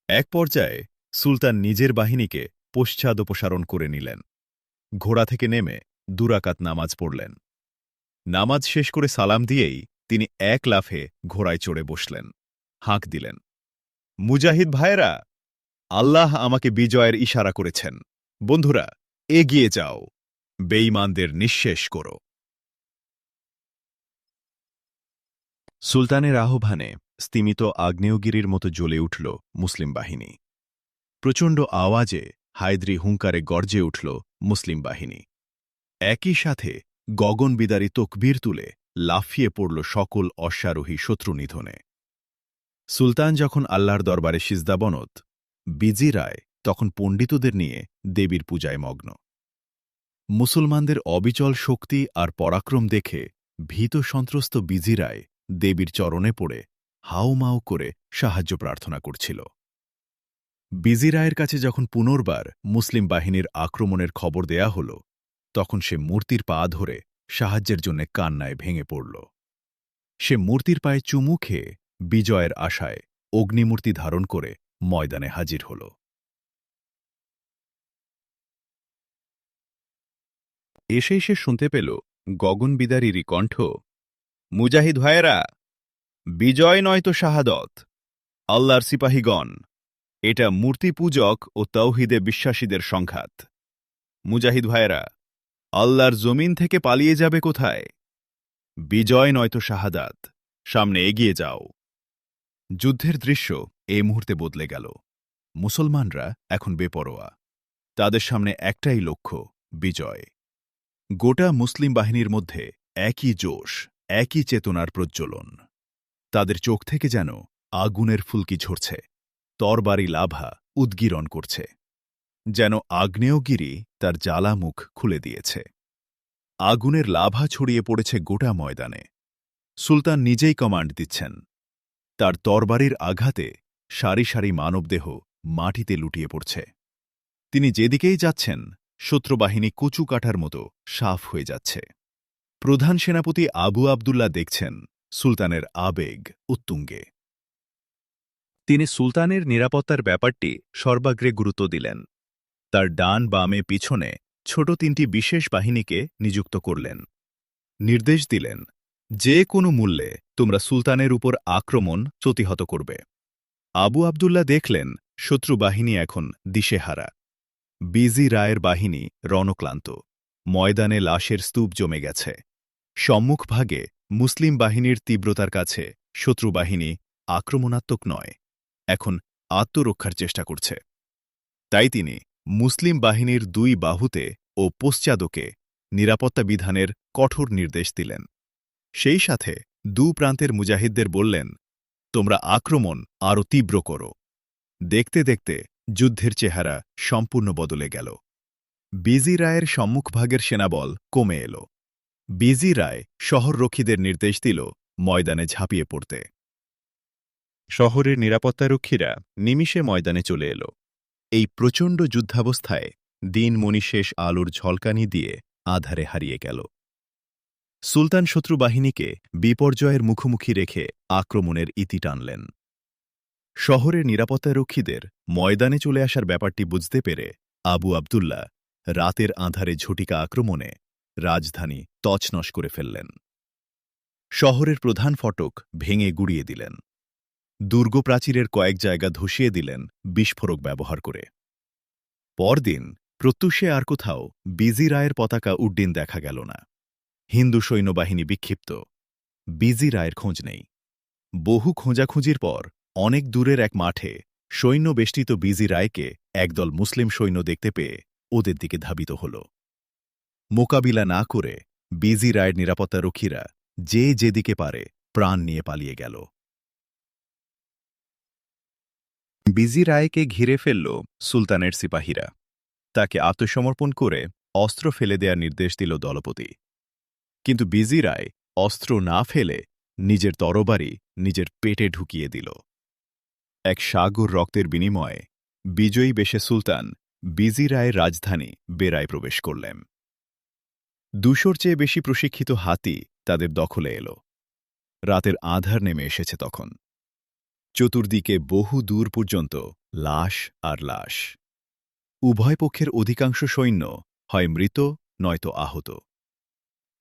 এক পর্যায়ে সুলতান নিজের বাহিনীকে পশ্চাদপসারণ করে নিলেন। ঘোড়া থেকে নেমে দুরাকাত নামাজ পড়লেন। নামাজ শেষ করে সালাম দিয়েই তিনি এক লাফে ঘোড়ায় চড়ে বসলেন। হাঁক দিলেন, মুজাহিদ ভাইরা, আল্লাহ আমাকে বিজয়ের ইশারা করেছেন। বন্ধুরা, এগিয়ে যাও, বেঈমানদের নিঃশেষ করো। সুলতানের আহ্বানে স্তিমিত আগ্নেয়গিরির মতো জ্বলে উঠল মুসলিম বাহিনী। প্রচণ্ড আওয়াজে হায়দ্রি হুঙ্কারে গর্জে উঠল মুসলিম বাহিনী। একই সাথে গগনবিদারী তকবীর তুলে লাফিয়ে পড়ল সকল অশ্বারোহী শত্রু নিধনে। সুলতান যখন আল্লাহর দরবারে সিজদাবনত, বিজি রায় তখন পণ্ডিতদের নিয়ে দেবীর পূজায় মগ্ন। মুসলমানদের অবিচল শক্তি আর পরাক্রম দেখে ভীত সন্ত্রস্ত বিজি রায় দেবীর চরণে পড়ে হাউমাউ করে সাহায্য প্রার্থনা করছিল। বিজি রায়ের কাছে যখন পুনর্বার মুসলিম বাহিনীর আক্রমণের খবর দেয়া হল, তখন সে মূর্তির পা ধরে সাহায্যের জন্য কান্নায় ভেঙে পড়ল। সে মূর্তির পায়ে চুমু খেয়ে বিজয়ের আশায় অগ্নিমূর্তি ধারণ করে ময়দানে হাজির হল। এসে শুনতে পেল গগনবিদারীরই কণ্ঠ, মুজাহিদ ভাইয়েরা, বিজয় নয়তো শাহাদত, আল্লাহর সিপাহীগণ, এটা মূর্তি পূজক ও তাওহীদে বিশ্বাসীদের সংঘাত। মুজাহিদ ভাইয়েরা, আল্লাহর জমিন থেকে পালিয়ে যাবে কোথায়? বিজয় নয়তো শাহাদাত, সামনে এগিয়ে যাও। যুদ্ধের দৃশ্য এই মুহূর্তে বদলে গেল। মুসলমানরা এখন বেপরোয়া। তাদের সামনে একটাই লক্ষ্য, বিজয়। গোটা মুসলিম বাহিনীর মধ্যে একই জোশ, একই চেতনার প্রজ্বলন। তাদের চোখ থেকে যেন আগুনের ফুলকি ঝরছে, তরবারি লাভা উদ্গীরণ করছে, যেন আগ্নেয়গিরি তার জ্বালামুখ খুলে দিয়েছে। আগুনের লাভা ছড়িয়ে পড়েছে গোটা ময়দানে। সুলতান নিজেই কমান্ড দিচ্ছেন। তার তরবারির আঘাতে সারি সারি মানবদেহ মাটিতে লুটিয়ে পড়ছে। তিনি যেদিকেই যাচ্ছেন, শত্রুবাহিনী কচু কাটার মতো সাফ হয়ে যাচ্ছে। প্রধান সেনাপতি আবু আবদুল্লাহ দেখছেন সুলতানের আবেগ উত্তুঙ্গে। তিনি সুলতানের নিরাপত্তার ব্যাপারটি সর্বাগ্রে গুরুত্ব দিলেন। তার ডান বামে পিছনে ছোট 3টি বিশেষ বাহিনীকে নিযুক্ত করলেন। নির্দেশ দিলেন, যে কোনো মূল্যে তোমরা সুলতানের উপর আক্রমণ প্রতিহত করবে। আবু আবদুল্লাহ দেখলেন শত্রু বাহিনী এখন দিশেহারা। বিজি রায়ের বাহিনী রণক্লান্ত, ময়দানে লাশের স্তূপ জমে গেছে। সম্মুখভাগে মুসলিম বাহিনীর তীব্রতার কাছে শত্রু বাহিনী আক্রমণাত্মক নয়, এখন আত্মরক্ষার চেষ্টা করছে। তাই তিনি মুসলিম বাহিনীর 2 বাহুতে ও পশ্চাদকে নিরাপত্তা বিধানের কঠোর নির্দেশ দিলেন। সেই সাথে 2 প্রান্তের মুজাহিদদের বললেন, তোমরা আক্রমণ আরও তীব্র করো। দেখতে দেখতে যুদ্ধের চেহারা সম্পূর্ণ বদলে গেল। বিজি রায়ের সম্মুখভাগের সেনাবল কমে এল। বিজি রায় শহররক্ষীদের নির্দেশ দিল ময়দানে ঝাঁপিয়ে পড়তে। শহরের নিরাপত্তারক্ষীরা নিমিষে ময়দানে চলে এল। এই প্রচণ্ড যুদ্ধাবস্থায় দিনমণি শেষ আলোর ঝলকানি দিয়ে আধারে হারিয়ে গেল। সুলতান শত্রু বাহিনীকে বিপর্যয়ের মুখোমুখি রেখে আক্রমণের ইতি টানলেন। শহরের নিরাপত্তারক্ষীদের ময়দানে চলে আসার ব্যাপারটি বুঝতে পেরে আবু আবদুল্লাহ রাতের আঁধারে ঝটিকা আক্রমণে রাজধানী তছনছ করে ফেললেন। শহরের প্রধান ফটক ভেঙে গুড়িয়ে দিলেন। দুর্গপ্রাচীরের কয়েক জায়গা ধসিয়ে দিলেন বিস্ফোরক ব্যবহার করে। পরদিন প্রত্যুষে আর কোথাও বিজি রায়ের পতাকা উড্ডীন দেখা গেল না। হিন্দু সৈন্যবাহিনী বিক্ষিপ্ত। বিজি রায়ের খোঁজ নেই। বহু খোঁজাখুঁজির পর অনেক দূরের এক মাঠে সৈন্যবেষ্টিত বিজি রায়কে একদল মুসলিম সৈন্য দেখতে পেয়ে ওদের দিকে ধাবিত হল। মোকাবিলা না করে বিজি রায়ের নিরাপত্তারক্ষীরা যে যেদিকে পারে প্রাণ নিয়ে পালিয়ে গেল। বিজি রায়কে ঘিরে ফেলল সুলতানের সিপাহীরা। তাকে আত্মসমর্পণ করে অস্ত্র ফেলে দেওয়ার নির্দেশ দিল দলপতি। কিন্তু বিজি রায় অস্ত্র না ফেলে নিজের তরবারি নিজের পেটে ঢুকিয়ে দিল। এক সাগর রক্তের বিনিময়ে বিজয়ী বেশে সুলতান বিজি রায়ের রাজধানী বেরায় প্রবেশ করলেন। 200-র চেয়ে বেশি প্রশিক্ষিত হাতি তাদের দখলে এল। রাতের আঁধার নেমে এসেছে তখন। চতুর্দিকে বহু দূর পর্যন্ত লাশ আর লাশ। উভয় পক্ষের অধিকাংশ সৈন্য হয় মৃত নয়তো আহত।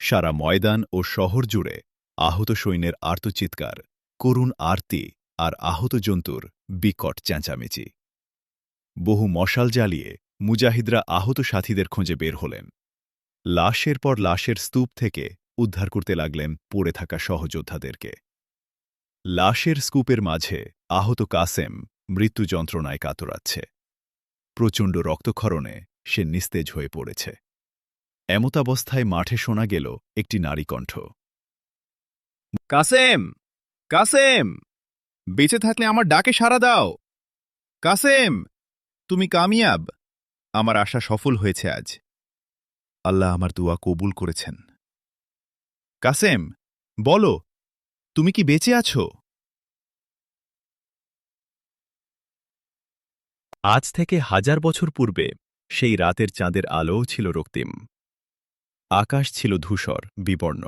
সারা ময়দান ও শহর জুড়ে আহত সৈন্যের আর্তচিৎকার, করুণ আরতি আর আহত জন্তুর বিকট চেঁচামেচি। বহু মশাল জ্বালিয়ে মুজাহিদরা আহত সাথীদের খোঁজে বের হলেন। লাশের পর লাশের স্তূপ থেকে উদ্ধার করতে লাগলেন পড়ে থাকা সহযোদ্ধাদেরকে। লাশের স্তূপের মাঝে আহত কাসেম মৃত্যু যন্ত্রণায় কাতরাচ্ছে। প্রচণ্ড রক্তক্ষরণে সে নিস্তেজ হয়ে পড়েছে। এমতাবস্থায় মাঠে শোনা গেল একটি নারী কণ্ঠ, কাসেম, কাসেম, বেঁচে থাকলে আমার ডাকে সাড়া দাও। কাসেম, তুমি কামিয়াব। আমার আশা সফল হয়েছে আজ। আল্লাহ আমার দুয়া কবুল করেছেন। কাসেম, বলো, তুমি কি বেঁচে আছো? আজ থেকে 1000 বছর পূর্বে সেই রাতের চাঁদের আলোও ছিল রক্তিম। আকাশ ছিল ধূসর বিবর্ণ।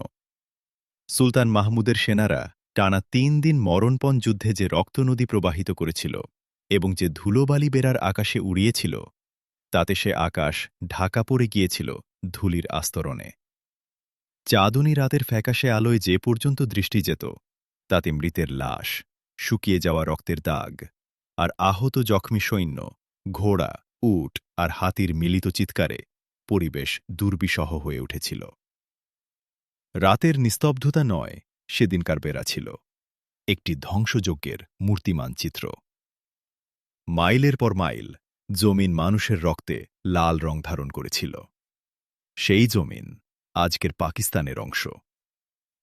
সুলতান মাহমুদের সেনারা টানা 3 দিন মরণপণ যুদ্ধে যে রক্তনদী প্রবাহিত করেছিল এবং যে ধুলোবালি বেড়ার আকাশে উড়িয়েছিল, তাতে সে আকাশ ঢাকা পড়ে গিয়েছিল ধুলির আস্তরণে। চাঁদনী রাতের ফ্যাকাশে আলোয় যে পর্যন্ত দৃষ্টি যেত তাতে মৃতের লাশ, শুকিয়ে যাওয়া রক্তের দাগ, আর আহত জখমী সৈন্য, ঘোড়া, উট আর হাতির মিলিত চিৎকারে পরিবেশ দুর্বিষহ হয়ে উঠেছিল। রাতের নিস্তব্ধতা নয়, সেদিনকার বেড়া ছিল একটি ধ্বংসযজ্ঞের মূর্তিমান চিত্র। মাইলের পর মাইল জমিন মানুষের রক্তে লাল রং ধারণ করেছিল। সেই জমিন আজকের পাকিস্তানের অংশ।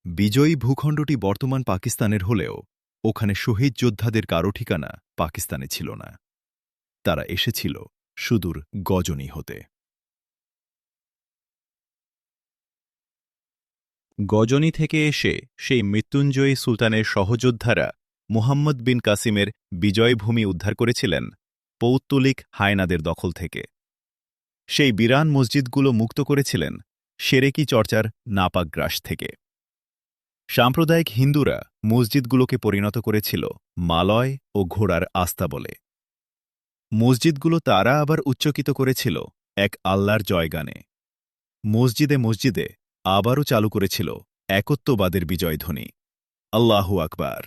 বিজয়ী ভূখণ্ডটি বর্তমান পাকিস্তানের হলেও ওখানে শহীদ যোদ্ধাদের কারো ঠিকানা পাকিস্তানে ছিল না। তারা এসেছিল সুদূর গজনী হতে। গজনী থেকে এসে সেই মৃত্যুঞ্জয়ী সুলতানের সহযোদ্ধারা মুহাম্মদ বিন কাসিমের বিজয়ভূমি উদ্ধার করেছিলেন পৌত্তলিক হায়নাদের দখল থেকে। সেই বিরান মসজিদগুলো মুক্ত করেছিলেন সেরেকি চর্চার নাপাক গ্রাস থেকে। সাম্প্রদায়িক হিন্দুরা মসজিদগুলোকে পরিণত করেছিল মালয় ও ঘোড়ার আস্তাবলে। মসজিদগুলো তারা আবার উচ্চকিত করেছিল এক আল্লাহর জয়গানে। মসজিদে মসজিদে আবারও চালু করেছিল একত্ববাদের বিজয়ধ্বনি, আল্লাহু আকবার,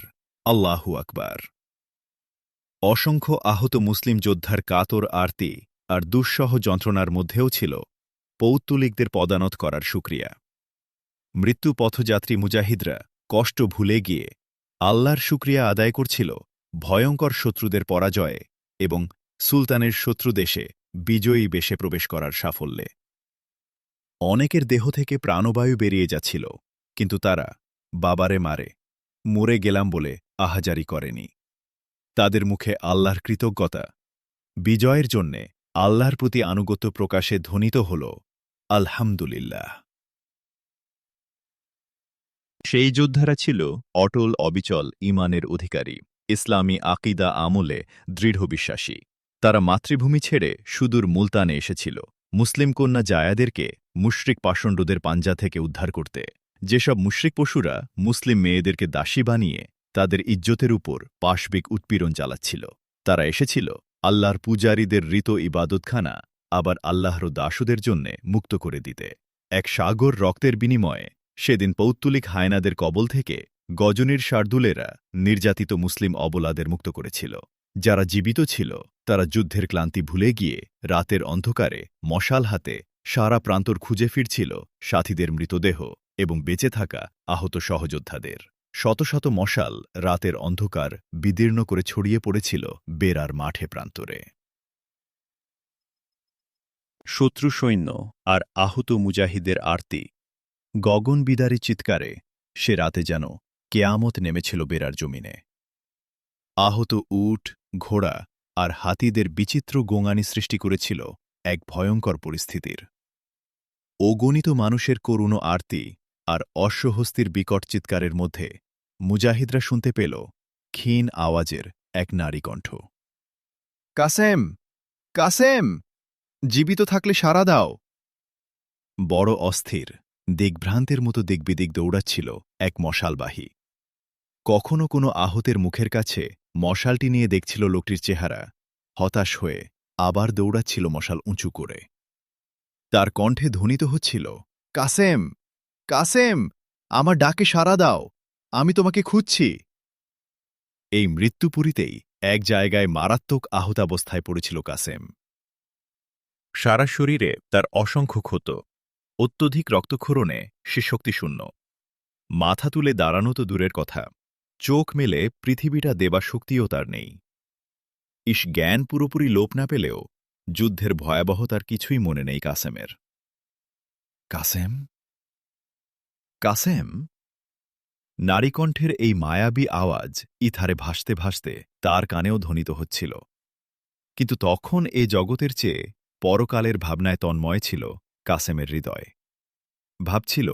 আল্লাহু আকবার। অসংখ্য আহত মুসলিম যোদ্ধার কাতর আরতি আর দুঃসহ যন্ত্রণার মধ্যেও ছিল পৌত্তলিকদের পদানত করার শুকরিয়া। মৃত্যু পথযাত্রী মুজাহিদরা কষ্ট ভুলে গিয়ে আল্লাহর শুকরিয়া আদায় করছিল ভয়ঙ্কর শত্রুদের পরাজয়ে এবং সুলতানের শত্রু দেশে বিজয়ী বেশে প্রবেশ করার সাফল্যে। অনেকের দেহ থেকে প্রাণবায়ু বেরিয়ে যাচ্ছিল, কিন্তু তারা বাবারে মারে, মরে গেলাম বলে আহাজারি করেনি। তাদের মুখে আল্লাহর কৃতজ্ঞতা। বিজয়ের জন্যে আল্লাহর প্রতি আনুগত্য প্রকাশে ধ্বনিত হল আলহামদুলিল্লাহ। সেই যোদ্ধারা ছিল অটল অবিচল ঈমানের অধিকারী, ইসলামী আকিদা আমলে দৃঢ় বিশ্বাসী। তারা মাতৃভূমি ছেড়ে সুদূর মুলতানে এসেছিল মুসলিম কন্যা জায়াদেরকে মুশরিক পাষণ্ডদের পাঞ্জা থেকে উদ্ধার করতে। যেসব মুশরিক পশুরা মুসলিম মেয়েদেরকে দাসী বানিয়ে তাদের ইজ্জতের উপর পাশবিক উৎপীড়ন চালাচ্ছিল, তারা এসেছিল আল্লাহর পূজারীদের ঋত ইবাদতখানা আবার আল্লাহর দাসদের জন্যে মুক্ত করে দিতে। এক সাগর রক্তের বিনিময়ে সেদিন পৌত্তলিক হায়নাদের কবল থেকে গজনীর শার্দুলেরা নির্যাতিত মুসলিম অবলাদের মুক্ত করেছিল। যারা জীবিত ছিল তারা যুদ্ধের ক্লান্তি ভুলে গিয়ে রাতের অন্ধকারে মশাল হাতে সারা প্রান্তর খুঁজে ফিরছিল সাথীদের মৃতদেহ এবং বেঁচে থাকা আহত সহযোদ্ধাদের। শত শত মশাল রাতের অন্ধকার বিদীর্ণ করে ছড়িয়ে পড়েছিল বেরার মাঠে প্রান্তরে। শত্রু সৈন্য আর আহত মুজাহিদের আরতি, গগন বিদারী চিৎকারে সে রাতে যেন কেয়ামত নেমেছিল বেরার জমিনে। আহত উট, ঘোড়া আর হাতিদের বিচিত্র গোঙানি সৃষ্টি করেছিল এক ভয়ঙ্কর পরিস্থিতির। অগণিত মানুষের করুণ আরতি আর অশ্বহস্তির বিকট চিৎকারের মধ্যে মুজাহিদরা শুনতে পেল ক্ষীণ আওয়াজের এক নারী কণ্ঠ, কাসেম, কাসেম, জীবিত থাকলে সাড়া দাও। বড় অস্থির, দিগ্ভ্রান্তের মতো দিকবিদিক দৌড়াচ্ছিল এক মশালবাহী। কখনো কোনো আহতের মুখের কাছে মশালটি নিয়ে দেখছিল লোকটির চেহারা, হতাশ হয়ে আবার দৌড়াচ্ছিল মশাল উঁচু করে। তার কণ্ঠে ধ্বনিত হচ্ছিল, কাসেম, কাসেম, আমার ডাকে সাড়া দাও, আমি তোমাকে খুঁজছি। এই মৃত্যুপুরীতেই এক জায়গায় মারাত্মক আহতাবস্থায় পড়েছিল কাসেম। সারা শরীরে তার অসংখ্য ক্ষত, অত্যধিক রক্তক্ষরণে সে শক্তিশূন্য। মাথা তুলে দাঁড়ানো তো দূরের কথা, চোখ মেলে পৃথিবীটা দেবার শক্তিও তার নেই। জ্ঞান পুরোপুরি লোপ না পেলেও যুদ্ধের ভয়াবহতার কিছুই মনে নেই কাসেমের। কাসেম, কাসেম। নারীকণ্ঠের এই মায়াবী আওয়াজ ইথারে ভাসতে ভাসতে তার কানেও ধ্বনিত হচ্ছিল। কিন্তু তখন এ জগতের চেয়ে পরকালের ভাবনায় তন্ময় ছিল কাসেমের হৃদয়। ভাবছিল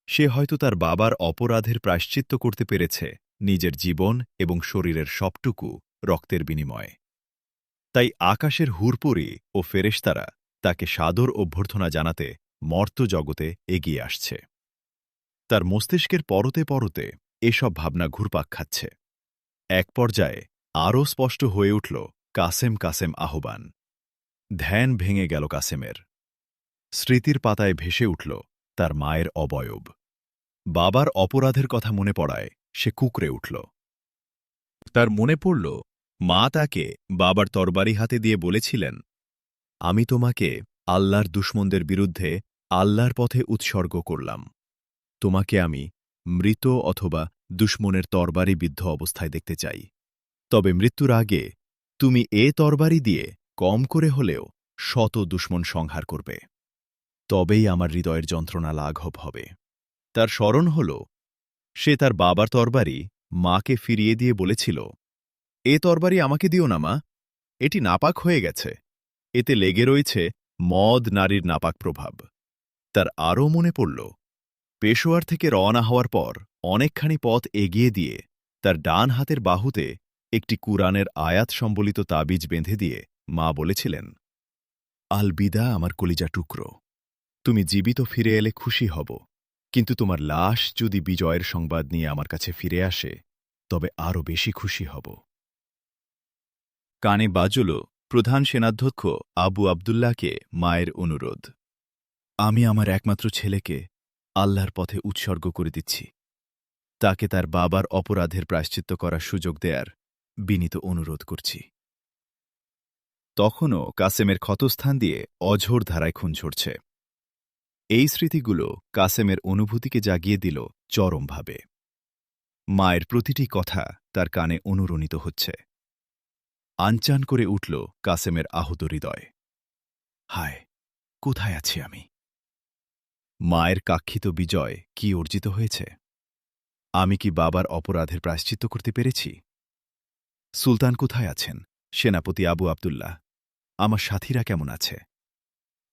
সে হয়তো তার বাবার অপরাধের প্রায়শ্চিত্ত করতে পেরেছে নিজের জীবন এবং শরীরের সবটুকু রক্তের বিনিময়ে। তাই আকাশের হুরপুরি ও ফেরেশতারা তাকে সাদর অভ্যর্থনা জানাতে মর্ত জগতে এগিয়ে আসছে। তার মস্তিষ্কের পরতে পরতে এসব ভাবনা ঘুরপাক খাচ্ছে। এক পর্যায়ে আরও স্পষ্ট হয়ে উঠল কাসেম কাসেম আহ্বান। ধ্যান ভেঙে গেল কাসেমের। স্মৃতির পাতায় ভেসে উঠল তার মায়ের অবয়ব। বাবার অপরাধের কথা মনে পড়ায় সে কুঁকড়ে উঠল। তার মনে পড়ল মা তাকে বাবার তরবারি হাতে দিয়ে বলেছিলেন, আমি তোমাকে আল্লাহর দুশমনদের বিরুদ্ধে আল্লাহর পথে উৎসর্গ করলাম। তোমাকে আমি মৃত অথবা দুশমনের তরবারি বিদ্ধ অবস্থায় দেখতে চাই। তবে মৃত্যুর আগে তুমি তরবারি দিয়ে কম করে হলেও শত দুশমন সংহার করবে। তবেই আমার হৃদয়ের যন্ত্রণা লাঘব হবে। তার স্মরণ হল সে তার বাবার তরবারি মাকে ফিরিয়ে দিয়ে বলেছিল, তরবারি আমাকে দিও না মা, এটি নাপাক হয়ে গেছে, এতে লেগে রয়েছে মদ নারীর নাপাক প্রভাব। তার আরও মনে পড়ল পেশোয়ার থেকে রওনা হওয়ার পর অনেকখানি পথ এগিয়ে দিয়ে তার ডান হাতের বাহুতে একটি কুরআনের আয়াত সম্বলিত তাবিজ বেঁধে দিয়ে মা বলেছিলেন, আল বিদা আমার কলিজা টুকরো, তুমি জীবিত ফিরে এলে খুশি হব, কিন্তু তোমার লাশ যদি বিজয়ের সংবাদ নিয়ে আমার কাছে ফিরে আসে তবে আরও বেশি খুশি হব। কানে বাজল প্রধান সেনাধ্যক্ষ আবু আবদুল্লাহকে মায়ের অনুরোধ, আমি আমার একমাত্র ছেলেকে আল্লাহর পথে উৎসর্গ করে দিচ্ছি। তাকে তার বাবার অপরাধের প্রায়শ্চিত্ত করার সুযোগ দেয়ার বিনীত অনুরোধ করছি। তখনও কাসেমের ক্ষতস্থান দিয়ে অঝোর ধারায় খুন ঝরছে। এই স্মৃতিগুলো কাসেমের অনুভূতিকে জাগিয়ে দিল চরমভাবে। মায়ের প্রতিটি কথা তার কানে অনুরণিত হচ্ছে। আনচান করে উঠল কাসেমের আহত হৃদয়। হায়, কোথায় আছি আমি? মায়ের কাক্ষিত বিজয় কি অর্জিত হয়েছে? আমি কি বাবার অপরাধের প্রায়শ্চিত্ত করতে পেরেছি? সুলতান কোথায় আছেন? সেনাপতি আবু আবদুল্লাহ, আমার সাথীরা কেমন আছে?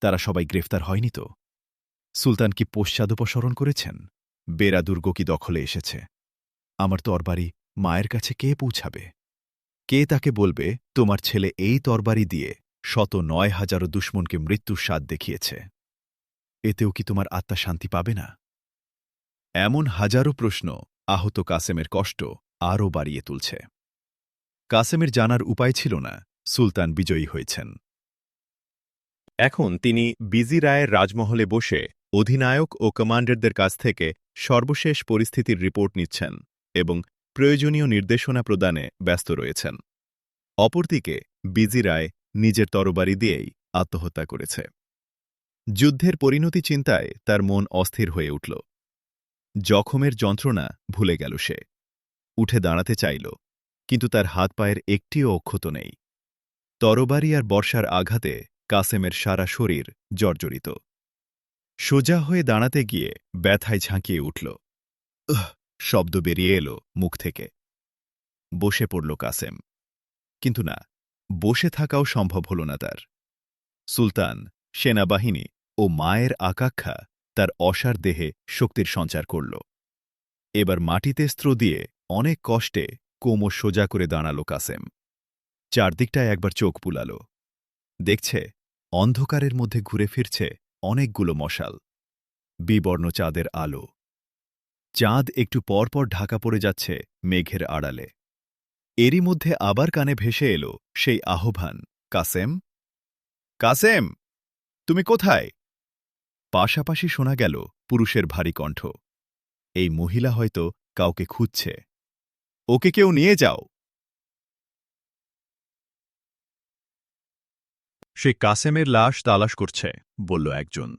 তারা সবাই গ্রেফতার হয়নি তো? সুলতান কি পশ্চাদপসরণ করেছেন? বেরা দুর্গ কি দখলে এসেছে? আমার তরবারি মায়ের কাছে কে পৌঁছাবে? কে তাকে বলবে তোমার ছেলে এই তরবারি দিয়ে 109,000 দুশমনকে মৃত্যুর স্বাদ দেখিয়েছে? এতেও কি তোমার আত্মা শান্তি পাবে না? এমন হাজারো প্রশ্ন আহত কাসেমের কষ্ট আরও বাড়িয়ে তুলছে। কাসেমের জানার উপায় ছিল না সুলতান বিজয়ী হয়েছেন। এখন তিনি বিজি রায়ের রাজমহলে বসে অধিনায়ক ও কমান্ডারদের কাছ থেকে সর্বশেষ পরিস্থিতির রিপোর্ট নিচ্ছেন এবং প্রয়োজনীয় নির্দেশনা প্রদানে ব্যস্ত রয়েছেন। অপরদিকে বিজি রায় নিজের তরবারি দিয়েই আত্মহত্যা করেছে। যুদ্ধের পরিণতি চিন্তায় তার মন অস্থির হয়ে উঠল। জখমের যন্ত্রণা ভুলে গেল সে। উঠে দাঁড়াতে চাইল, কিন্তু তার হাত পায়ের একটিও অক্ষত নেই। তরবারি আর বর্ষার আঘাতে কাসেমের সারা শরীর জর্জরিত। সোজা হয়ে দাঁড়াতে গিয়ে ব্যথায় ঝাঁকিয়ে উঠল। শব্দ বেরিয়ে এলো মুখ থেকে। বসে পড়ল কাসেম, কিন্তু না, বসে থাকাও সম্ভব হল না তার। সুলতান, সেনাবাহিনী ও মায়ের আকাঙ্ক্ষা তার অসার দেহে শক্তির সঞ্চার করল। এবার মাটিতে স্ত্র দিয়ে অনেক কষ্টে কোমর সোজা করে দাঁড়াল কাসেম। চারদিকটায় একবার চোখ বুলাল। দেখছে অন্ধকারের মধ্যে ঘুরে ফিরছে অনেকগুলো মশাল, বিবর্ণ চাঁদের আলো। চাঁদ একটু পরপর ঢাকা পড়ে যাচ্ছে মেঘের আড়ালে। এরই মধ্যে আবার কানে ভেসে এলো সেই আহ্বান, কাসেম, কাসেম, তুমি কোথায়? পাশাপাশি শোনা গেল পুরুষের ভারী কণ্ঠ। এই মহিলা হয়তো কাউকে খুঁজছে। ওকে কেউ নিয়ে যাও। সে কাসেমের লাশ তালাশ করছে, বলল একজন।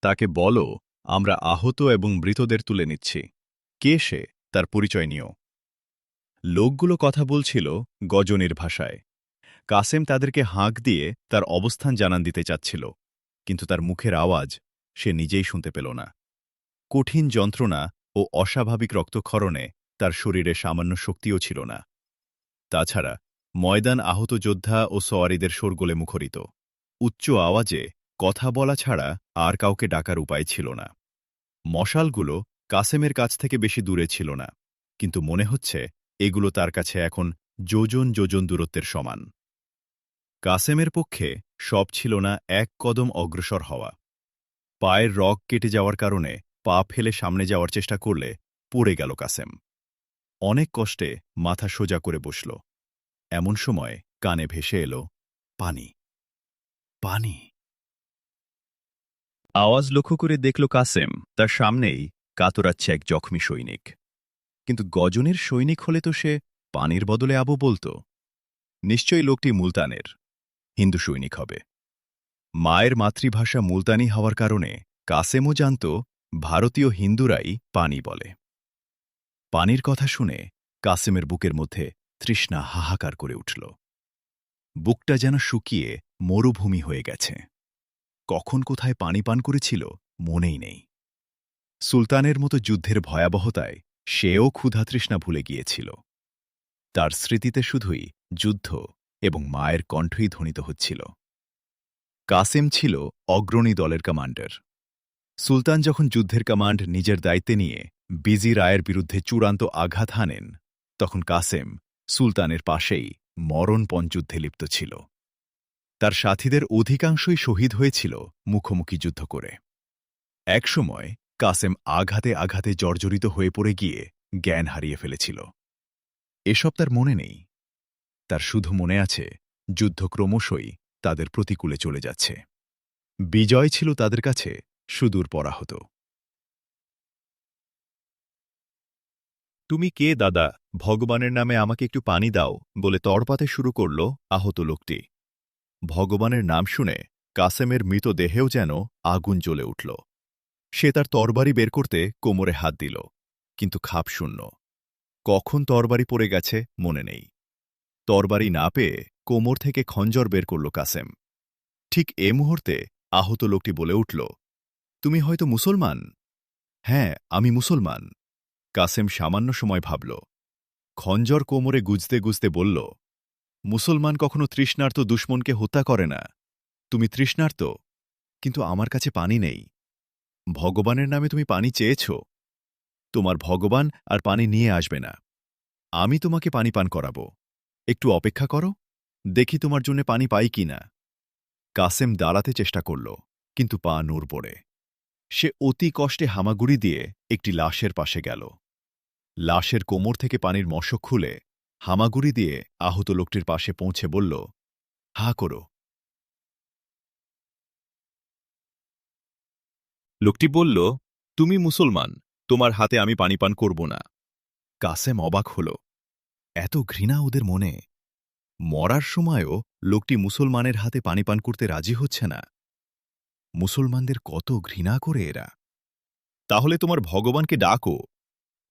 তাকে বলো আমরা আহত এবং মৃতদের তুলে নিচ্ছি। কে সে, তার পরিচয় নিও। লোকগুলো কথা বলছিল গজনির ভাষায়। কাসেম তাদেরকে হাঁক দিয়ে তার অবস্থান জানান দিতে চাচ্ছিল, কিন্তু তার মুখের আওয়াজ সে নিজেই শুনতে পেল না। কঠিন যন্ত্রণা ও অস্বাভাবিক রক্তক্ষরণে তার শরীরে সামান্য শক্তিও ছিল না। তাছাড়া ময়দান আহত যোদ্ধা ও সওয়ারিদের শোরগোলে মুখরিত। উচ্চ আওয়াজে কথা বলা ছাড়া আর কাউকে ডাকার উপায় ছিল না। মশালগুলো কাসেমের কাছ থেকে বেশি দূরে ছিল না, কিন্তু মনে হচ্ছে এগুলো তার কাছে এখন যোজন যোজন দূরত্বের সমান। কাসেমের পক্ষে সব ছিল না এক কদম অগ্রসর হওয়া। পায়ের রগ কেটে যাওয়ার কারণে পা ফেলে সামনে যাওয়ার চেষ্টা করলে পড়ে গেল কাসেম। অনেক কষ্টে মাথা সোজা করে বসল। এমন সময় কানে ভেসে এলো পানি, পানি। আওয়াজ লক্ষ্য করে দেখল কাসেম তার সামনেই কাতরাচ্ছে এক জখমি সৈনিক। কিন্তু গজনের সৈনিক হলে তো সে পানির বদলে আবু বলতো। নিশ্চয়ই লোকটি মুলতানের হিন্দু সৈনিক হবে। মায়ের মাতৃভাষা মুলতানি হওয়ার কারণে কাসেমও জানত ভারতীয় হিন্দুরাই পানি বলে। পানির কথা শুনে কাসেমের বুকের মধ্যে তৃষ্ণা হাহাকার করে উঠল। বুকটা যেন শুকিয়ে মরুভূমি হয়ে গেছে। কখন কোথায় পানি পান করেছিল মনেই নেই। সুলতানের মতো যুদ্ধের ভয়াবহতায় সেও ক্ষুধাতৃষ্ণা ভুলে গিয়েছিল। তার স্মৃতিতে শুধুই যুদ্ধ এবং মায়ের কণ্ঠই ধ্বনিত হচ্ছিল। কাসেম ছিল অগ্রণী দলের কমান্ডার। সুলতান যখন যুদ্ধের কমান্ড নিজের দায়িত্বে নিয়ে বিজি রায়ের বিরুদ্ধে চূড়ান্ত আঘাত হানেন, তখন কাসেম সুলতানের পাশেই মরণপণ যুদ্ধে লিপ্ত ছিল। তার সাথীদের অধিকাংশই শহীদ হয়েছিল মুখোমুখি যুদ্ধ করে। একসময় কাসেম আঘাতে আঘাতে জর্জরিত হয়ে পড়ে গিয়ে জ্ঞান হারিয়ে ফেলেছিল। এসব তার মনে নেই। তার শুধু মনে আছে যুদ্ধ ক্রমশই তাদের প্রতিকূলে চলে যাচ্ছে। বিজয় ছিল তাদের কাছে সুদূর পরাহত। তুমি কে দাদা? ভগবানের নামে আমাকে একটু পানি দাও বলে তড়পাতে শুরু করল আহত লোকটি। ভগবানের নাম শুনে কাসেমের মৃতদেহেও যেন আগুন জ্বলে উঠল। সে তার তরবারি বের করতে কোমরে হাত দিল, কিন্তু খাপ শূন্য। কখন তরবারি পড়ে গেছে মনে নেই। তরবারি না পেয়ে কোমর থেকে খঞ্জর বের করল কাসেম। ঠিক এ মুহূর্তে আহত লোকটি বলে উঠল, তুমি হয়তো মুসলমান? হ্যাঁ, আমি মুসলমান। কাসেম সামান্য সময় ভাবল। খঞ্জর কোমরে গুজতে গুজতে বলল, মুসলমান কখনো তৃষ্ণার্ত দুশ্মনকে হত্যা করে না। তুমি তৃষ্ণার্ত, কিন্তু আমার কাছে পানি নেই। ভগবানের নামে তুমি পানি চেয়েছ। তোমার ভগবান আর পানি নিয়ে আসবে না। আমি তোমাকে পানি পান করাব। একটু অপেক্ষা করো, দেখি তোমার জন্য পানি পাই কি না। কাসেম দাঁড়াতে চেষ্টা করল, কিন্তু পা নড় পড়ে। সে অতি কষ্টে হামাগুড়ি দিয়ে একটি লাশের পাশে গেল। লাশের কোমর থেকে পানির মশক খুলে হামাগুড়ি দিয়ে আহত লোকটির পাশে পৌঁছে বলল, হা করো। লোকটি বলল, তুমি মুসলমান, তোমার হাতে আমি পানি পান করব না। কাসেম অবাক হল। এত ঘৃণা ওদের মনে! মরার সময়ও লোকটি মুসলমানের হাতে পানি পান করতে রাজি হচ্ছে না। মুসলমানদের কত ঘৃণা করে এরা! তাহলে তোমার ভগবানকে ডাকো।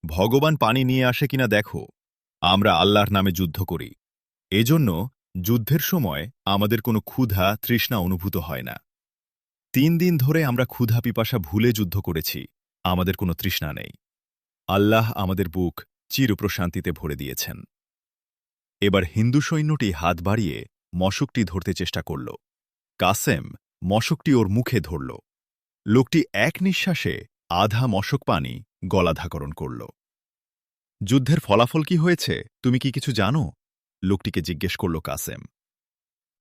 ভগবান পানি নিয়ে আসে কিনা দেখো। আমরা আল্লাহর নামে যুদ্ধ করি। এজন্য যুদ্ধের সময় আমাদের কোনো ক্ষুধা তৃষ্ণা অনুভূত হয় না। 3 দিন ধরে আমরা ক্ষুধা পিপাসা ভুলে যুদ্ধ করেছি। আমাদের কোনো তৃষ্ণা নেই। আল্লাহ আমাদের বুক চিরপ্রশান্তিতে ভরে দিয়েছেন। এবার হিন্দু সৈন্যটি হাত বাড়িয়ে মশকটি ধরতে চেষ্টা করল। কাসেম মশকটি ওর মুখে ধরল। লোকটি এক নিঃশ্বাসে আধা মশক পানি গলাধাকরণ করল। যুদ্ধের ফলাফল কি হয়েছে তুমি কি কিছু জানো? লোকটিকে জিজ্ঞেস করল কাসেম।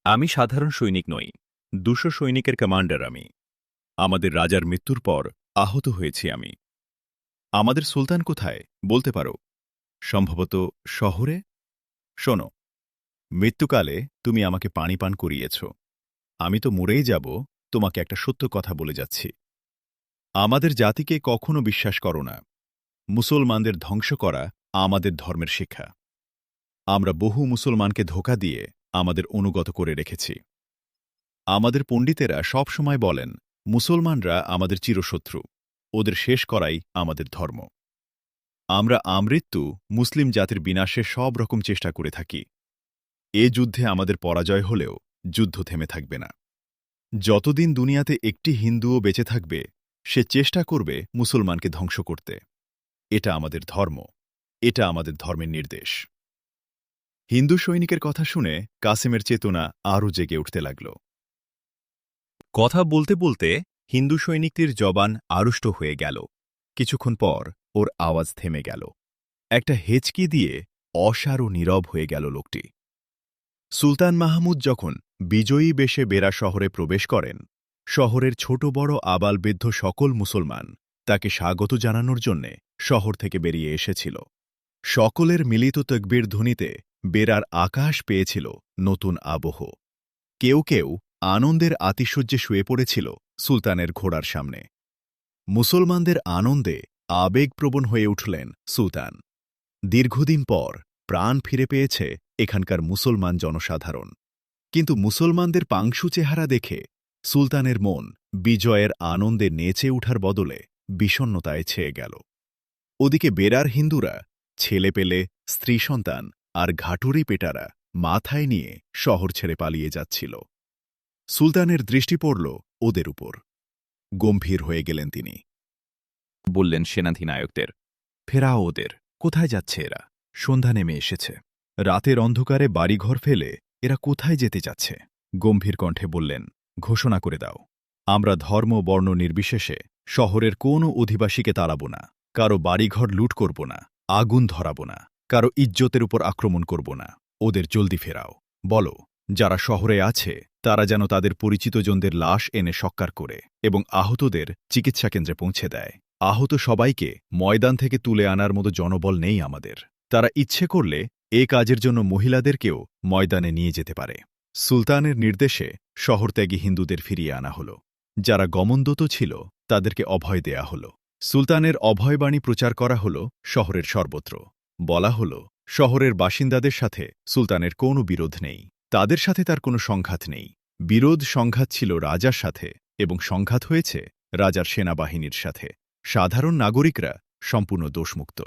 আমি সাধারণ সৈনিক নই, 200 সৈনিকের কমান্ডার আমি। আমাদের রাজার মৃত্যুর পর আহত হয়েছি আমি। আমাদের সুলতান কোথায় বলতে পারো? সম্ভবত শহরে। শোনো, মৃত্যুকালে তুমি আমাকে পানি পান করিয়েছ। আমি তো মরেই যাব, তোমাকে একটা সত্য কথা বলে যাচ্ছি। আমাদের জাতিকে কখনো বিশ্বাস করো না। মুসলমানদের ধ্বংস করা আমাদের ধর্মের শিক্ষা। আমরা বহু মুসলমানকে ধোঁকা দিয়ে আমাদের অনুগত করে রেখেছি। আমাদের পণ্ডিতেরা সব সময় বলেন, মুসলমানরা আমাদের চিরশত্রু, ওদের শেষ করাই আমাদের ধর্ম। আমরা আমৃত্যু মুসলিম জাতির বিনাশে সব রকম চেষ্টা করে থাকি। এ যুদ্ধে আমাদের পরাজয় হলেও যুদ্ধ থেমে থাকবে না। যতদিন দুনিয়াতে একটি হিন্দুও বেঁচে থাকবে, সে চেষ্টা করবে মুসলমানকে ধ্বংস করতে। এটা আমাদের ধর্ম, এটা আমাদের ধর্মের নির্দেশ। হিন্দু সৈনিকের কথা শুনে কাসেমের চেতনা আরও জেগে উঠতে লাগল। কথা বলতে বলতে হিন্দু সৈনিকটির জবান আড়ষ্ট হয়ে গেল। কিছুক্ষণ পর ওর আওয়াজ থেমে গেল। একটা হেঁচকি দিয়ে অসার ও নীরব হয়ে গেল লোকটি। সুলতান মাহমুদ যখন বিজয়ী বেশে বেরা শহরে প্রবেশ করেন, শহরের ছোট বড় আবালবৃদ্ধ সকল মুসলমান তাকে স্বাগত জানানোর জন্যে শহর থেকে বেরিয়ে এসেছিল। সকলের মিলিত তকবীর ধ্বনিতে বেরার আকাশ পেয়েছিল নতুন আবহ। কেউ কেউ আনন্দের আতিশয্যে শুয়ে পড়েছিল সুলতানের ঘোড়ার সামনে। মুসলমানদের আনন্দে আবেগপ্রবণ হয়ে উঠলেন সুলতান। দীর্ঘদিন পর প্রাণ ফিরে পেয়েছে এখানকার মুসলমান জনসাধারণ। কিন্তু মুসলমানদের পাংশু চেহারা দেখে সুলতানের মন বিজয়ের আনন্দে নেচে উঠার বদলে বিষণ্ণতায় ছেয়ে গেল। ওদিকে বেরার হিন্দুরা ছেলেপেলে, স্ত্রী সন্তান আর ঘাটুরি পেটারা মাথায় নিয়ে শহর ছেড়ে পালিয়ে যাচ্ছিল। সুলতানের দৃষ্টি পড়ল ওদের উপর। গম্ভীর হয়ে গেলেন তিনি। বললেন সেনাধিনায়কদের, ফেরাও ওদের। কোথায় যাচ্ছে এরা? সন্ধ্যা নেমে এসেছে। রাতের অন্ধকারে বাড়িঘর ফেলে এরা কোথায় যেতে যাচ্ছে? গম্ভীর কণ্ঠে বললেন, ঘোষণা করে দাও, আমরা ধর্ম বর্ণ নির্বিশেষে শহরের কোনো অধিবাসীকে তাড়াব না, কারো বাড়িঘর লুট করব না, আগুন ধরাব না, কারো ইজ্জতের উপর আক্রমণ করব না। ওদের জলদি ফেরাও। বলো, যারা শহরে আছে তারা যেন তাদের পরিচিতজনদের লাশ এনে সৎকার করে এবং আহতদের চিকিৎসা কেন্দ্রে পৌঁছে দেয়। আহত সবাইকে ময়দান থেকে তুলে আনার মতো জনবল নেই আমাদের। তারা ইচ্ছে করলে এ কাজের জন্য মহিলাদেরকেও ময়দানে নিয়ে যেতে পারে। সুলতানের নির্দেশে শহরত্যাগী হিন্দুদের ফিরিয়ে আনা হল। যারা গমনদূত ছিল তাদেরকে অভয় দেয়া হল। সুলতানের অভয়বাণী প্রচার করা হল শহরের সর্বত্র। বলা হল, শহরের বাসিন্দাদের সাথে সুলতানের কোনো বিরোধ নেই, তাদের সাথে তার কোনো সংঘাত নেই। বিরোধ সংঘাত ছিল রাজার সাথে এবং সংঘাত হয়েছে রাজার সেনাবাহিনীর সাথে। সাধারণ নাগরিকরা সম্পূর্ণ দোষমুক্ত।